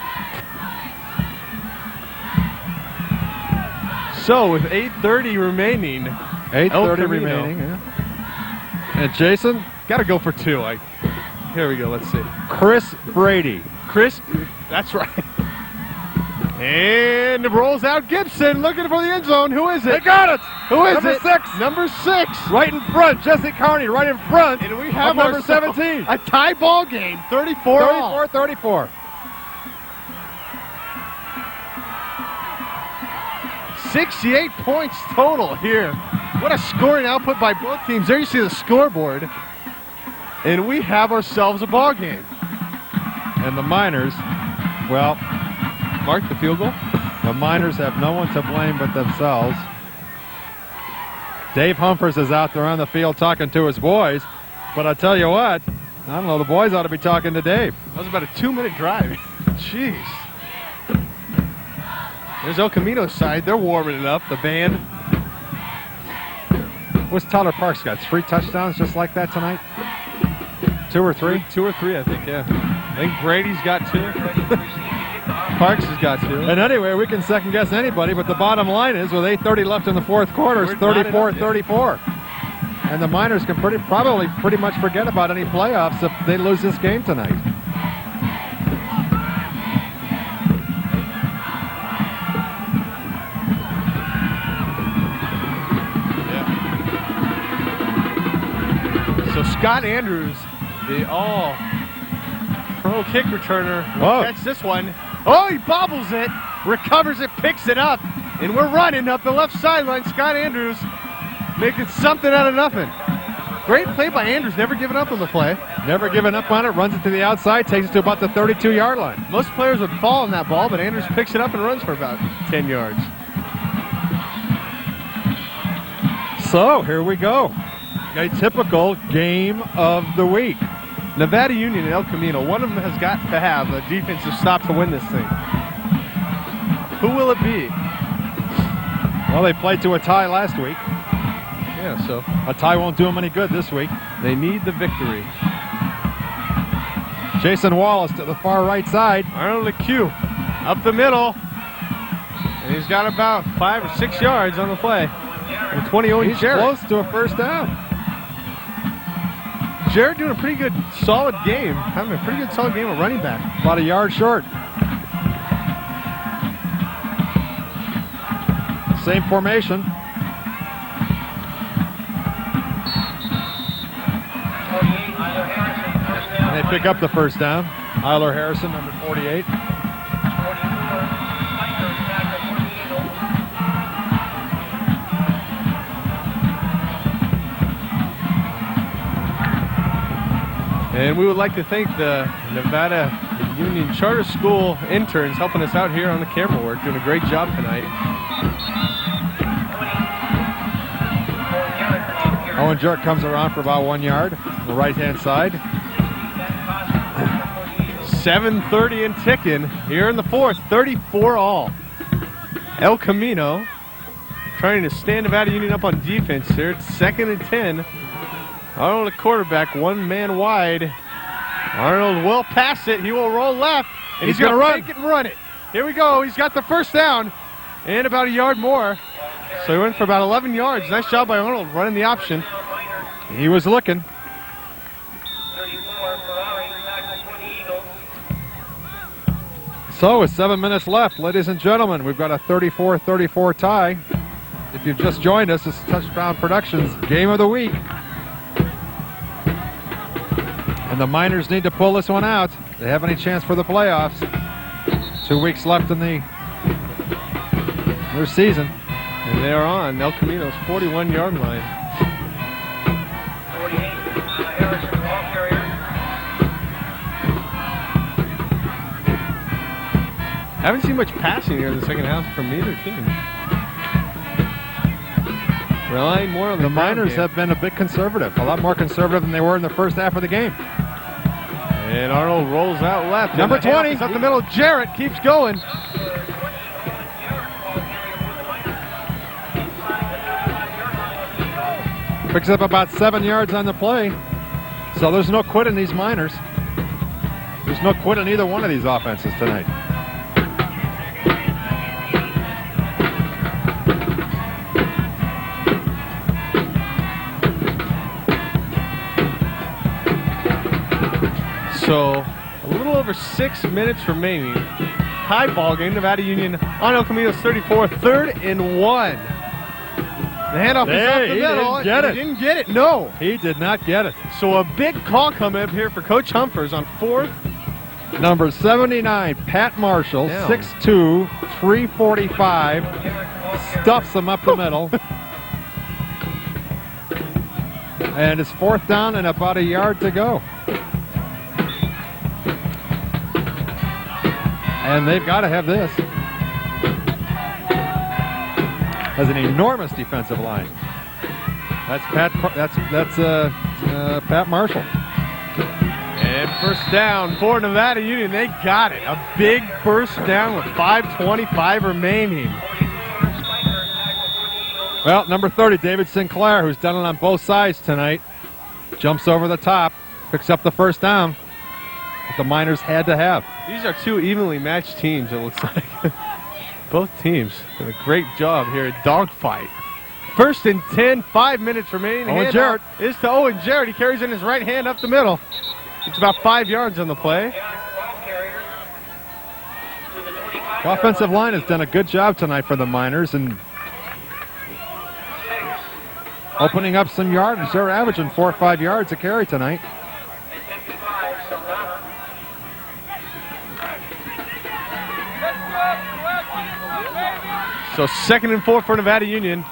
So with 8:30 remaining, 8:30 Camino. remaining. Yeah. And Jason, got to go for 2. Here we go. Let's see. Chris Brady. Chris, that's right. And it rolls out Gibson looking for the end zone. Who is it? They got it. Who is Number it? 6. Number 6. Right in front. Jesse Carney right in front. And we have number ourselves 17. a tie ball game. 34 all. 34. 68 points total here. What a scoring output by both teams. There you see the scoreboard. And we have ourselves a ball game. And the Miners, well, Mark, the field goal. the Miners have no one to blame but themselves. Dave Humphers is out there on the field talking to his boys. But I tell you what, I don't know, the boys ought to be talking to Dave. That was about a 2-minute drive. Jeez. There's El Camino's side. They're warming it up, the band. What's Tyler Parks got? 3 touchdowns just like that tonight? 2 or 3? 2 or 3, I think, yeah. I think Brady's got 2. Parks has got 2. And anyway, we can second guess anybody, but the bottom line is with 8:30 left in the fourth quarter, it's We're knotted up, 34-34. And the Miners can probably pretty much forget about any playoffs if they lose this game tonight. So Scott Andrews, the all-pro kick returner, will Whoa. catch this one. Oh, he bobbles it, recovers it, picks it up, and we're running up the left sideline. Scott Andrews making something out of nothing. Great play by Andrews, never giving up on the play. Never giving up on it, runs it to the outside, takes it to about the 32-yard line. Most players would fall on that ball, but Andrews picks it up and runs for about 10 yards. So, here we go. A typical game of the week. Nevada Union and El Camino, one of them has got to have a defensive stop to win this thing. Who will it be? Well, they played to a tie last week. Yeah, so A tie won't do them any good this week. they need the victory. Jason Wallace to the far right side. Arnold LeCue up the middle. And he's got about 5 or 6 yards on the play. And 20-0 He's Jared. close to a first down. Jared doing a pretty good, solid game. Having a pretty good, solid game of running back. About a yard short. Same formation. And they pick up the first down. Eiler Harrison, number 48. And we would like to thank the Nevada Union Charter School interns helping us out here on the camera work, doing a great job tonight. Owen Jerk comes around for about 1 yard on the right-hand side. 7:30 and ticking here in the fourth, 34 all. El Camino trying to stand Nevada Union up on defense here. It's 2nd and 10. Arnold, the quarterback, 1 man wide. Arnold will pass it. He will roll left, and he's going to run. take it and run it. Here we go. He's got the first down and about a yard more. So he went for about 11 yards. Nice job by Arnold running the option. He was looking. So with 7 minutes left, ladies and gentlemen, we've got a 34-34 tie. If you've just joined us, this is Touchdown Productions Game of the Week. And the Miners need to pull this one out. If they have any chance for the playoffs. 2 weeks left in their season. And they're on El Camino's 41-yard line. Haven't seen much passing here in the second half from either team. relying more on The ground Miners game. have been a bit conservative, a lot more conservative than they were in the first half of the game. And Arnold rolls out left. Number And the handoff 20. is up the middle. Jarrett keeps going. Picks up about 7 yards on the play. So there's no quit in these Miners. There's no quit in either one of these offenses tonight. So a little over 6 minutes remaining. High ball game. Nevada Union on El Camino's 34. 3rd and 1. The handoff is up the He middle. didn't get it. He didn't get it. No. He did not get it. So a big call coming up here for Coach Humphers on 4th. Number 79, Pat Marshall, Down. 6'2", 345, stuffs him up the middle. And it's 4th down and about a yard to go. And they've got to have this. Has an enormous defensive line. That's Pat Marshall. And first down for Nevada Union. They got it. A big first down with 5:25 remaining. Well, number 30, David Sinclair, who's done it on both sides tonight, jumps over the top, picks up the first down that the Miners had to have. These are two evenly matched teams, it looks like. Both teams did a great job here at dogfight. 1st and 10, 5 minutes remaining. Owen Handoff Jarrett. is to Owen Jarrett. He carries in his right hand up the middle. It's about 5 yards on the play. The offensive line has done a good job tonight for the Miners and opening up some yardage. They're averaging 4 or 5 yards a carry tonight. So 2nd and 4 for Nevada Union.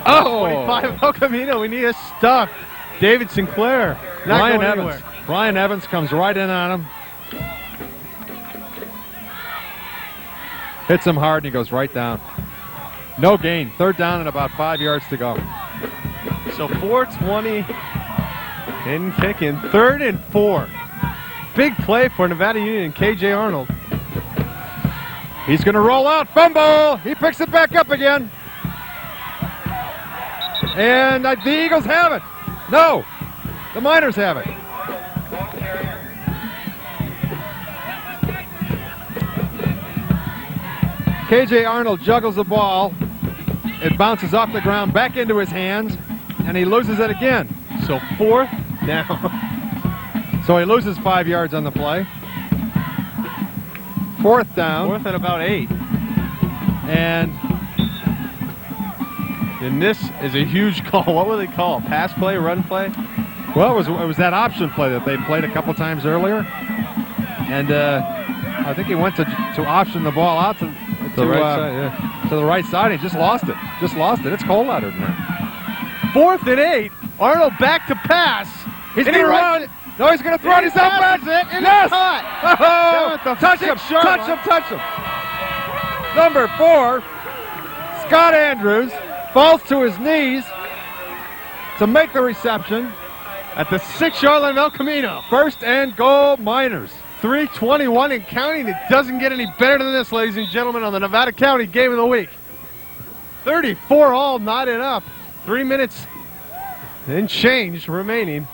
Oh! 25 El Camino. We need a stuff. David Sinclair. Not Ryan going Evans. anywhere. Ryan Evans comes right in on him. Hits him hard and he goes right down. No gain. 3rd down and about 5 yards to go. So 4:20 in kicking. 3rd and 4. Big play for Nevada Union. KJ Arnold. He's going to roll out. Fumble. He picks it back up again. And the Eagles have it. No. The Miners have it. KJ Arnold juggles the ball. It bounces off the ground back into his hands, and he loses it again. So 4th down. So he loses 5 yards on the play. 4th down. 4th and about 8. And this is a huge call. What will they call? Pass play, run play? well, it was that option play that they played a couple times earlier. And I think he went to option the ball out to The right side, yeah. to the right side. He just lost it. It's cold out there tonight. 4th and 8. Arnold back to pass. He's And going to he run. runs No, he's going to throw it. He's out back. it, and Yes. it's caught. Oh, Down at the touch him, 6-yard touch line. him, touch him. Number 4, Scott Andrews, falls to his knees to make the reception. At the 6-yard line of El Camino. 1st and goal, Miners. 3:21 and counting. It doesn't get any better than this, ladies and gentlemen, on the Nevada County Game of the Week. 34 all knotted up. 3 minutes and change remaining.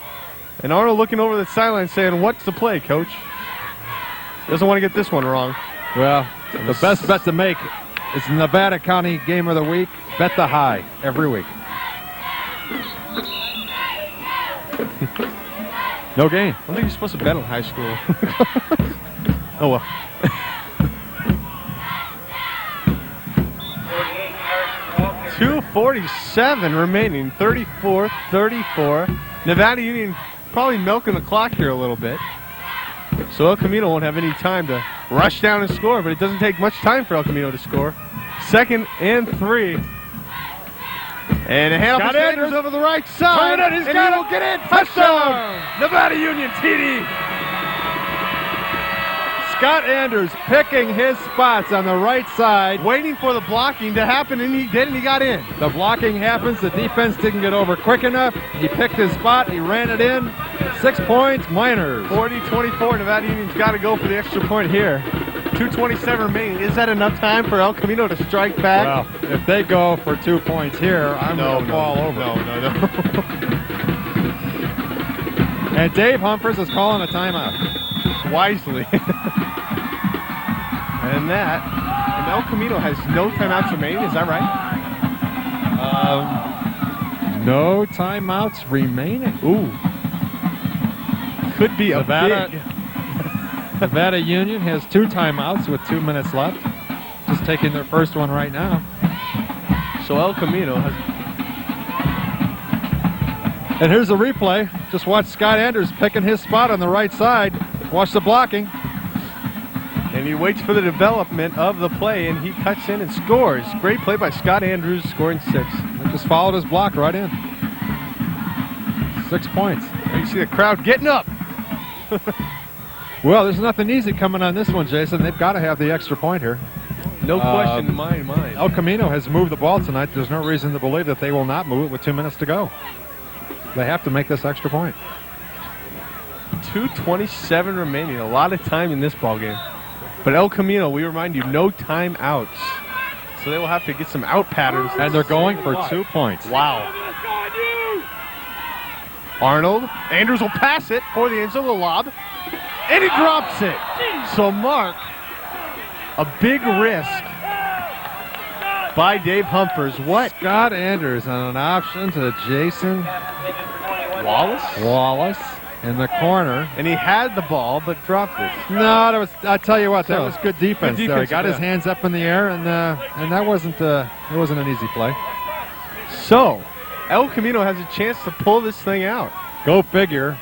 And Arnold looking over the sideline saying, what's the play, coach? Doesn't want to get this one wrong. Well, the best bet to make is the Nevada County Game of the Week. Bet the high every week. No gain. I don't think you're supposed to bet in high school. Oh, well. 2:47 remaining, 34-34. Nevada Union probably milking the clock here a little bit. So El Camino won't have any time to rush down and score, but it doesn't take much time for El Camino to score. 2nd and 3. And a handoff Got to Sanders Andrews over the right side. Coming in, he's and got he it. will get in. Touchdown. Touchdown! Nevada Union TD. Scott Anders picking his spots on the right side. Waiting for the blocking to happen, and he did, and he got in. The blocking happens. The defense didn't get over quick enough. He picked his spot. He ran it in. 6 points, Miners. 40-24. Nevada Union's got to go for the extra point here. 2:27 remaining. Is that enough time for El Camino to strike back? Well, if they go for 2 points here, I'm going to fall over. No. And Dave Humphries is calling a timeout. Wisely. And El Camino has no timeouts remaining. Is that right? No timeouts remaining. Ooh. Could be Nevada, a big... Nevada Union has 2 timeouts with 2 minutes left. Just taking their first one right now. So El Camino has... And here's a replay. Just watch Scott Anders picking his spot on the right side. Watch the blocking. And he waits for the development of the play, and he cuts in and scores. Great play by Scott Andrews, scoring 6. They just followed his block right in. 6 points. And you see the crowd getting up. Well, there's nothing easy coming on this one, Jason. They've got to have the extra point here. No question in my mind. El Camino has moved the ball tonight. There's no reason to believe that they will not move it with 2 minutes to go. They have to make this extra point. 2:27 remaining. A lot of time in this ball game. But El Camino, we remind you, no timeouts. So they will have to get some out patterns. And they're going for 2 points. Wow. Arnold. Andrews will pass it for the end zone, the lob. And he drops it. So Mark, a big risk by Dave Humphries. What? Scott Anders on an option to Jason Wallace in the corner. And he had the ball, but dropped it. No, that was. I tell you what, that was good defense. Good There. He defense, got his yeah. hands up in the air, and that wasn't. It wasn't an easy play. So El Camino has a chance to pull this thing out. Go figure.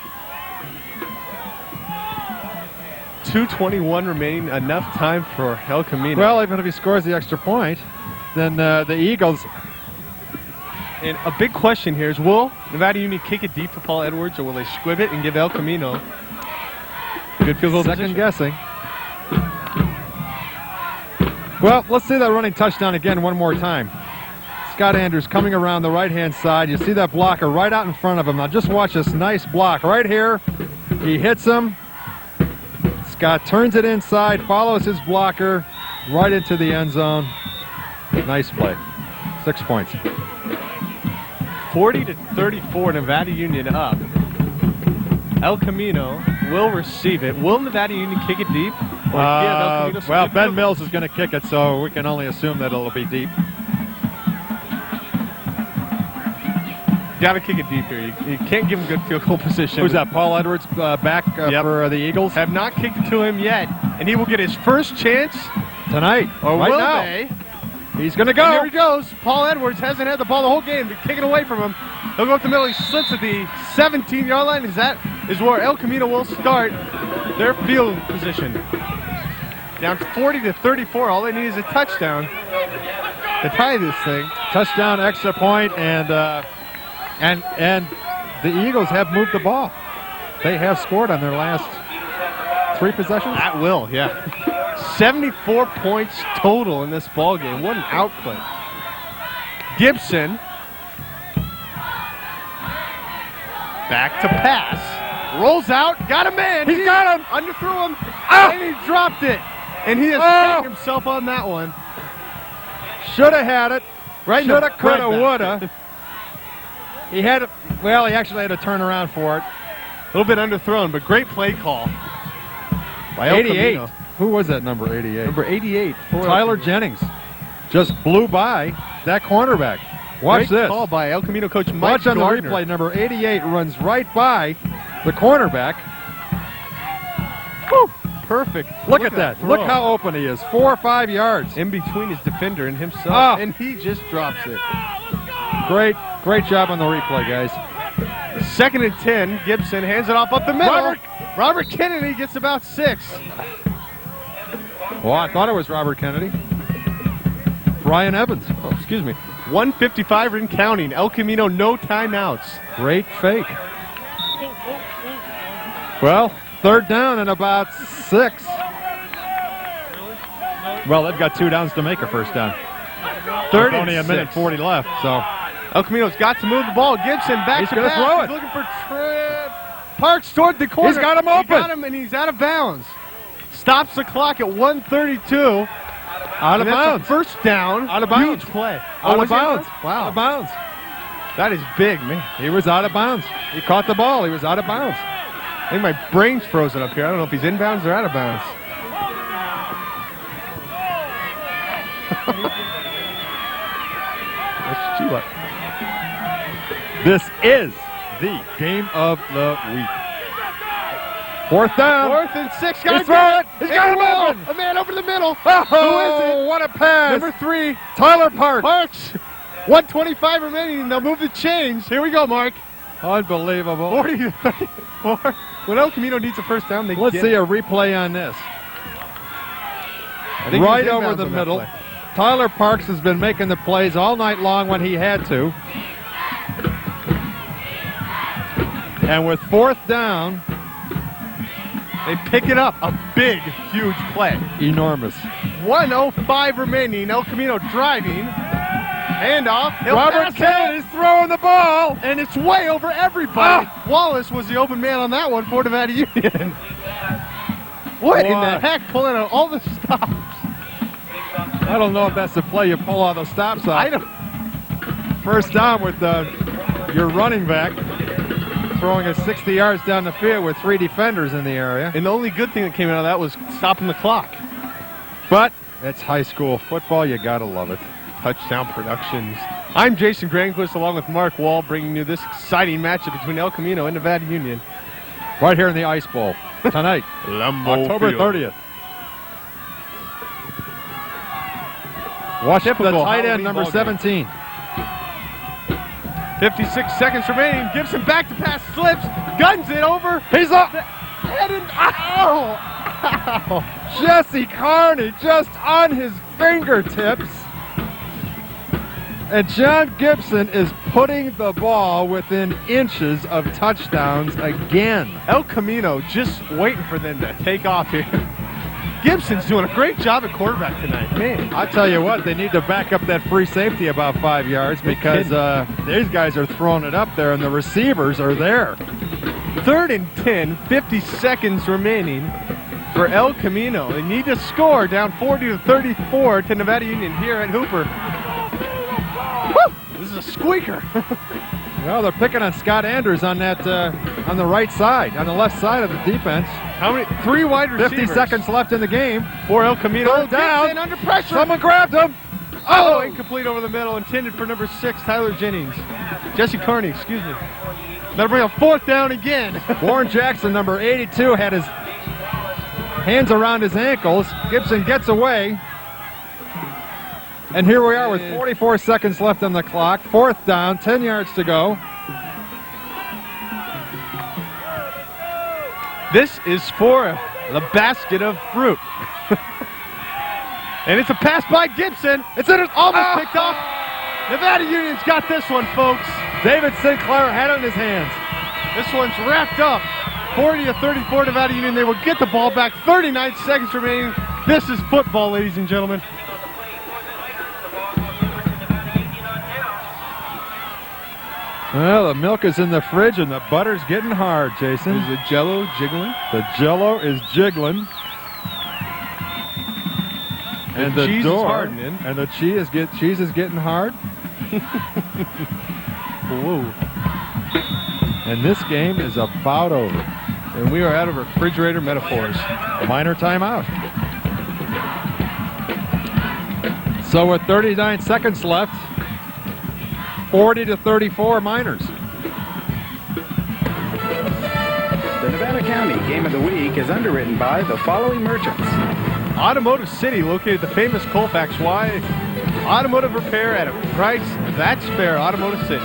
2:21 remaining. Enough time for El Camino. Well, even if he scores the extra point, then the Eagles. And a big question here is, will Nevada Union kick it deep to Paul Edwards, or will they squib it and give El Camino good field goal Second position? guessing. Well, let's see that running touchdown again one more time. Scott Anders coming around the right-hand side. You see that blocker right out in front of him. Now just watch this nice block right here. He hits him. Scott turns it inside, follows his blocker right into the end zone. Nice play. 6 points. 40-34, Nevada Union up. El Camino will receive it. Will Nevada Union kick it deep? Or give El Camino some Well, good Ben field Mills is going to kick it, so we can only assume that it'll be deep. Got to kick it deep here. You can't give him good field goal position. Who's that? Paul Edwards back for the Eagles? Have not kicked it to him yet, and he will get his first chance. Tonight. Or right will now. they? He's going to go. And here he goes. Paul Edwards hasn't had the ball the whole game. They're kicking away from him. He'll go up the middle. He slips at the 17-yard line. That is where El Camino will start their field position. Down 40-34. All they need is a touchdown to tie this thing. Touchdown, extra point, and the Eagles have moved the ball. They have scored on their last 3 possessions. At will, yeah. 74 points total in this ball game. What an output. Gibson. Back to pass. Rolls out. Got a man. He's got him. Underthrew him. Oh. And he dropped it. And he has hanged himself on that one. Should have had it. Right in the Shoulda, coulda, breadbasket. woulda. He had it. Well, he actually had to turn around for it. A little bit underthrown, but great play call. By El 88. Camino. Who was that number 88? Number 88. Tyler Jennings just blew by that cornerback. Watch Great this. call by El Camino coach Mike Watch on the Gardner. replay. Number 88 runs right by the cornerback. Woo. Perfect. Look at that. throw. Look how open he is. 4 or 5 yards. In between his defender and himself. Oh. And he just drops it. Great job on the replay, guys. 2nd and 10. Gibson hands it off up the middle. Robert Kennedy gets about 6. Well, I thought it was Robert Kennedy. Brian Evans. Oh, excuse me. 155 and counting. El Camino, no timeouts. Great fake. Well, 3rd down and about 6. Well, they've got 2 downs to make a first down. 30 Only a minute 40 left, so El Camino's got to move the ball. Gibson back He's to gonna pass. throw it. He's looking for Parks toward the corner. He's got him open. He got him, and he's out of bounds. Stops the clock at 1:32. out of And that's a bounds. first down. Out of bounds. Huge play. Out was of he bounds. Wow. Out of bounds. That is big, man. He was out of bounds. He caught the ball. He was out of bounds. I think my brain's frozen up here. I don't know if he's in bounds or out of bounds. That's Chula. This is the game of the week. 4th down. 4th and 6. He's throwing it. He's got him open. A man over the middle. Oh, Who is it? what a pass. Number 3. Tyler Parks. Parks. 1:25 remaining. They'll move the chains. Here we go, Mark. Unbelievable. 40 to 34. When El Camino needs a first down, they Let's get see it. a replay on this. I think Right he was over inbounds the on that middle. play. Tyler Parks has been making the plays all night long when he had to. And with 4th down, They pick it up. A big, huge play. enormous. 1:05 remaining. El Camino driving. Handoff. He'll Robert pass it. Kennedy is throwing the ball. And it's way over everybody. Wallace was the open man on that one for Nevada Union. What in the Boy. heck? Pulling out all the stops. I don't know if that's the play you pull all the stops off. I don't. First down with your running back throwing it 60 yards down the field with 3 defenders in the area. And the only good thing that came out of that was stopping the clock. But it's high school football. You got to love it. Touchdown Productions. I'm Jason Grandquist along with Mark Wall, bringing you this exciting matchup between El Camino and Nevada Union. Right here in the Ice Bowl tonight, October 30th. Watch the Typical tight Halloween end, number ball game. 17. 56 seconds remaining. Gibson back to pass, slips, guns it over. He's up. Ow! Jesse Carney just on his fingertips. And John Gibson is putting the ball within inches of touchdowns again. El Camino just waiting for them to take off here. Gibson's doing a great job at quarterback tonight. Man, I tell you what, they need to back up that free safety about 5 yards because these guys are throwing it up there and the receivers are there. 3rd and 10, 50 seconds remaining for El Camino. They need to score down 40-34 to Nevada Union here at Hooper. Woo! This is a squeaker. Well, they're picking on Scott Anders on that on the right side, on the left side of the defense. How many? 3 wide receivers. 50 seconds left in the game. For El Camino. Third down. Gibson under pressure. Someone grabbed him. Oh, incomplete over the middle. Intended for number 6, Tyler Jennings. Jesse Carney, excuse me. That'll bring a 4th down again. Warren Jackson, number 82, had his hands around his ankles. Gibson gets away. And here we are with 44 seconds left on the clock. 4th down, 10 yards to go. This is for the basket of fruit. And it's a pass by Gibson. It's almost picked off. Nevada Union's got this one, folks. David Sinclair had it in his hands. This one's wrapped up. 40-34 Nevada Union. They will get the ball back. 39 seconds remaining. This is football, ladies and gentlemen. Well, the milk is in the fridge and the butter's getting hard, Jason. Is the Jell-O jiggling? The Jell-O is jiggling. And the cheese door, is hardening. and the cheese is getting hard. Whoa. And this game is about over. And we are out of refrigerator metaphors. Minor timeout. So with 39 seconds left, 40-34 Miners. The Nevada County Game of the Week is underwritten by the following merchants. Automotive City, located at the famous Colfax Y. Automotive repair at a price that's fair. Automotive City.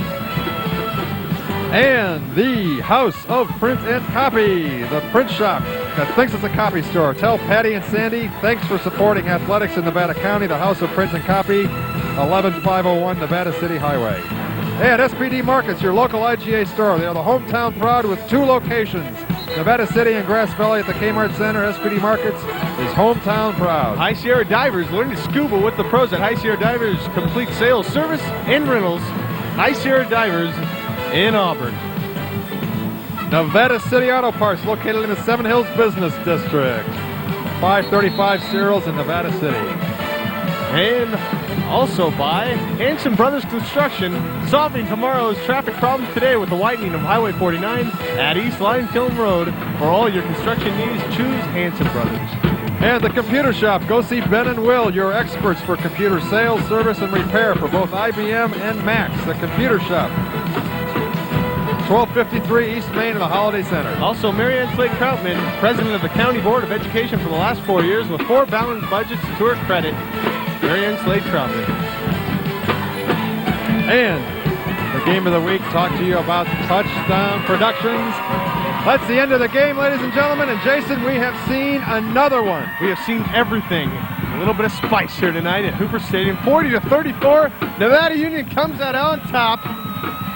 And the House of Print and Copy, the print shop that thinks it's a copy store. Tell Patty and Sandy, thanks for supporting athletics in Nevada County. The House of Print and Copy, 11501 Nevada City Highway. And SPD Markets, your local IGA store. They are the hometown proud with 2 locations Nevada City and Grass Valley at the Kmart Center. SPD Markets is hometown proud. High Sierra Divers learn to scuba with the pros at High Sierra Divers. Complete sales, service, and rentals. High Sierra Divers in Auburn. Nevada City Auto Parts located in the Seven Hills Business District. 535 Cereals in Nevada City. And also by Hanson Brothers Construction, solving tomorrow's traffic problems today with the widening of Highway 49 at East Line Kiln Road. For all your construction needs, choose Hanson Brothers. And the Computer Shop. Go see Ben and Will, your experts for computer sales, service, and repair for both IBM and Macs. The Computer Shop. 1253 East Main in the Holiday Center. Also, Mary Ann Slade Troutman, president of the County Board of Education for the last 4 years with 4 balanced budgets to her credit. Mary Ann Slade Troutman. And the game of the week, talk to you about Touchdown Productions. That's the end of the game, ladies and gentlemen. And Jason, we have seen another one. We have seen everything. A little bit of spice here tonight at Hooper Stadium. 40-34. Nevada Union comes out on top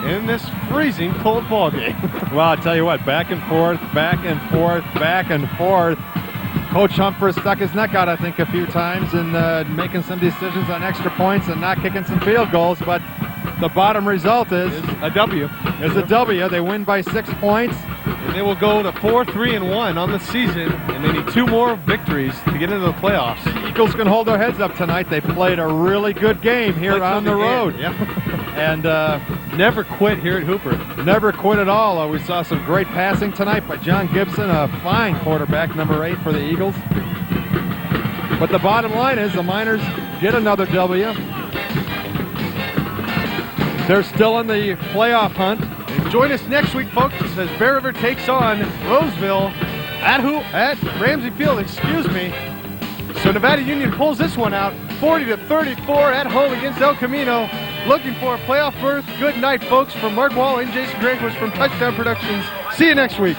in this freezing cold ball game. Well, I'll tell you what, back and forth, back and forth, back and forth. Coach Humphreys stuck his neck out, I think, a few times in making some decisions on extra points and not kicking some field goals, but the bottom result is a W. Is a W. They win by 6 points. And they will go to 4-3-1 on the season, and they need 2 more victories to get into the playoffs. The Eagles can hold their heads up tonight. They played a really good game here on the road. Yep. And never quit here at Hooper. Never quit at all. We saw some great passing tonight by John Gibson, a fine quarterback, number 8 for the Eagles. But the bottom line is the Miners get another W. They're still in the playoff hunt. And join us next week, folks, as Bear River takes on Roseville at Ramsey Field, So Nevada Union pulls this one out, 40-34 at home against El Camino. Looking for a playoff berth. Good night, folks, from Mark Wall and Jason Grandquis from Touchdown Productions. See you next week.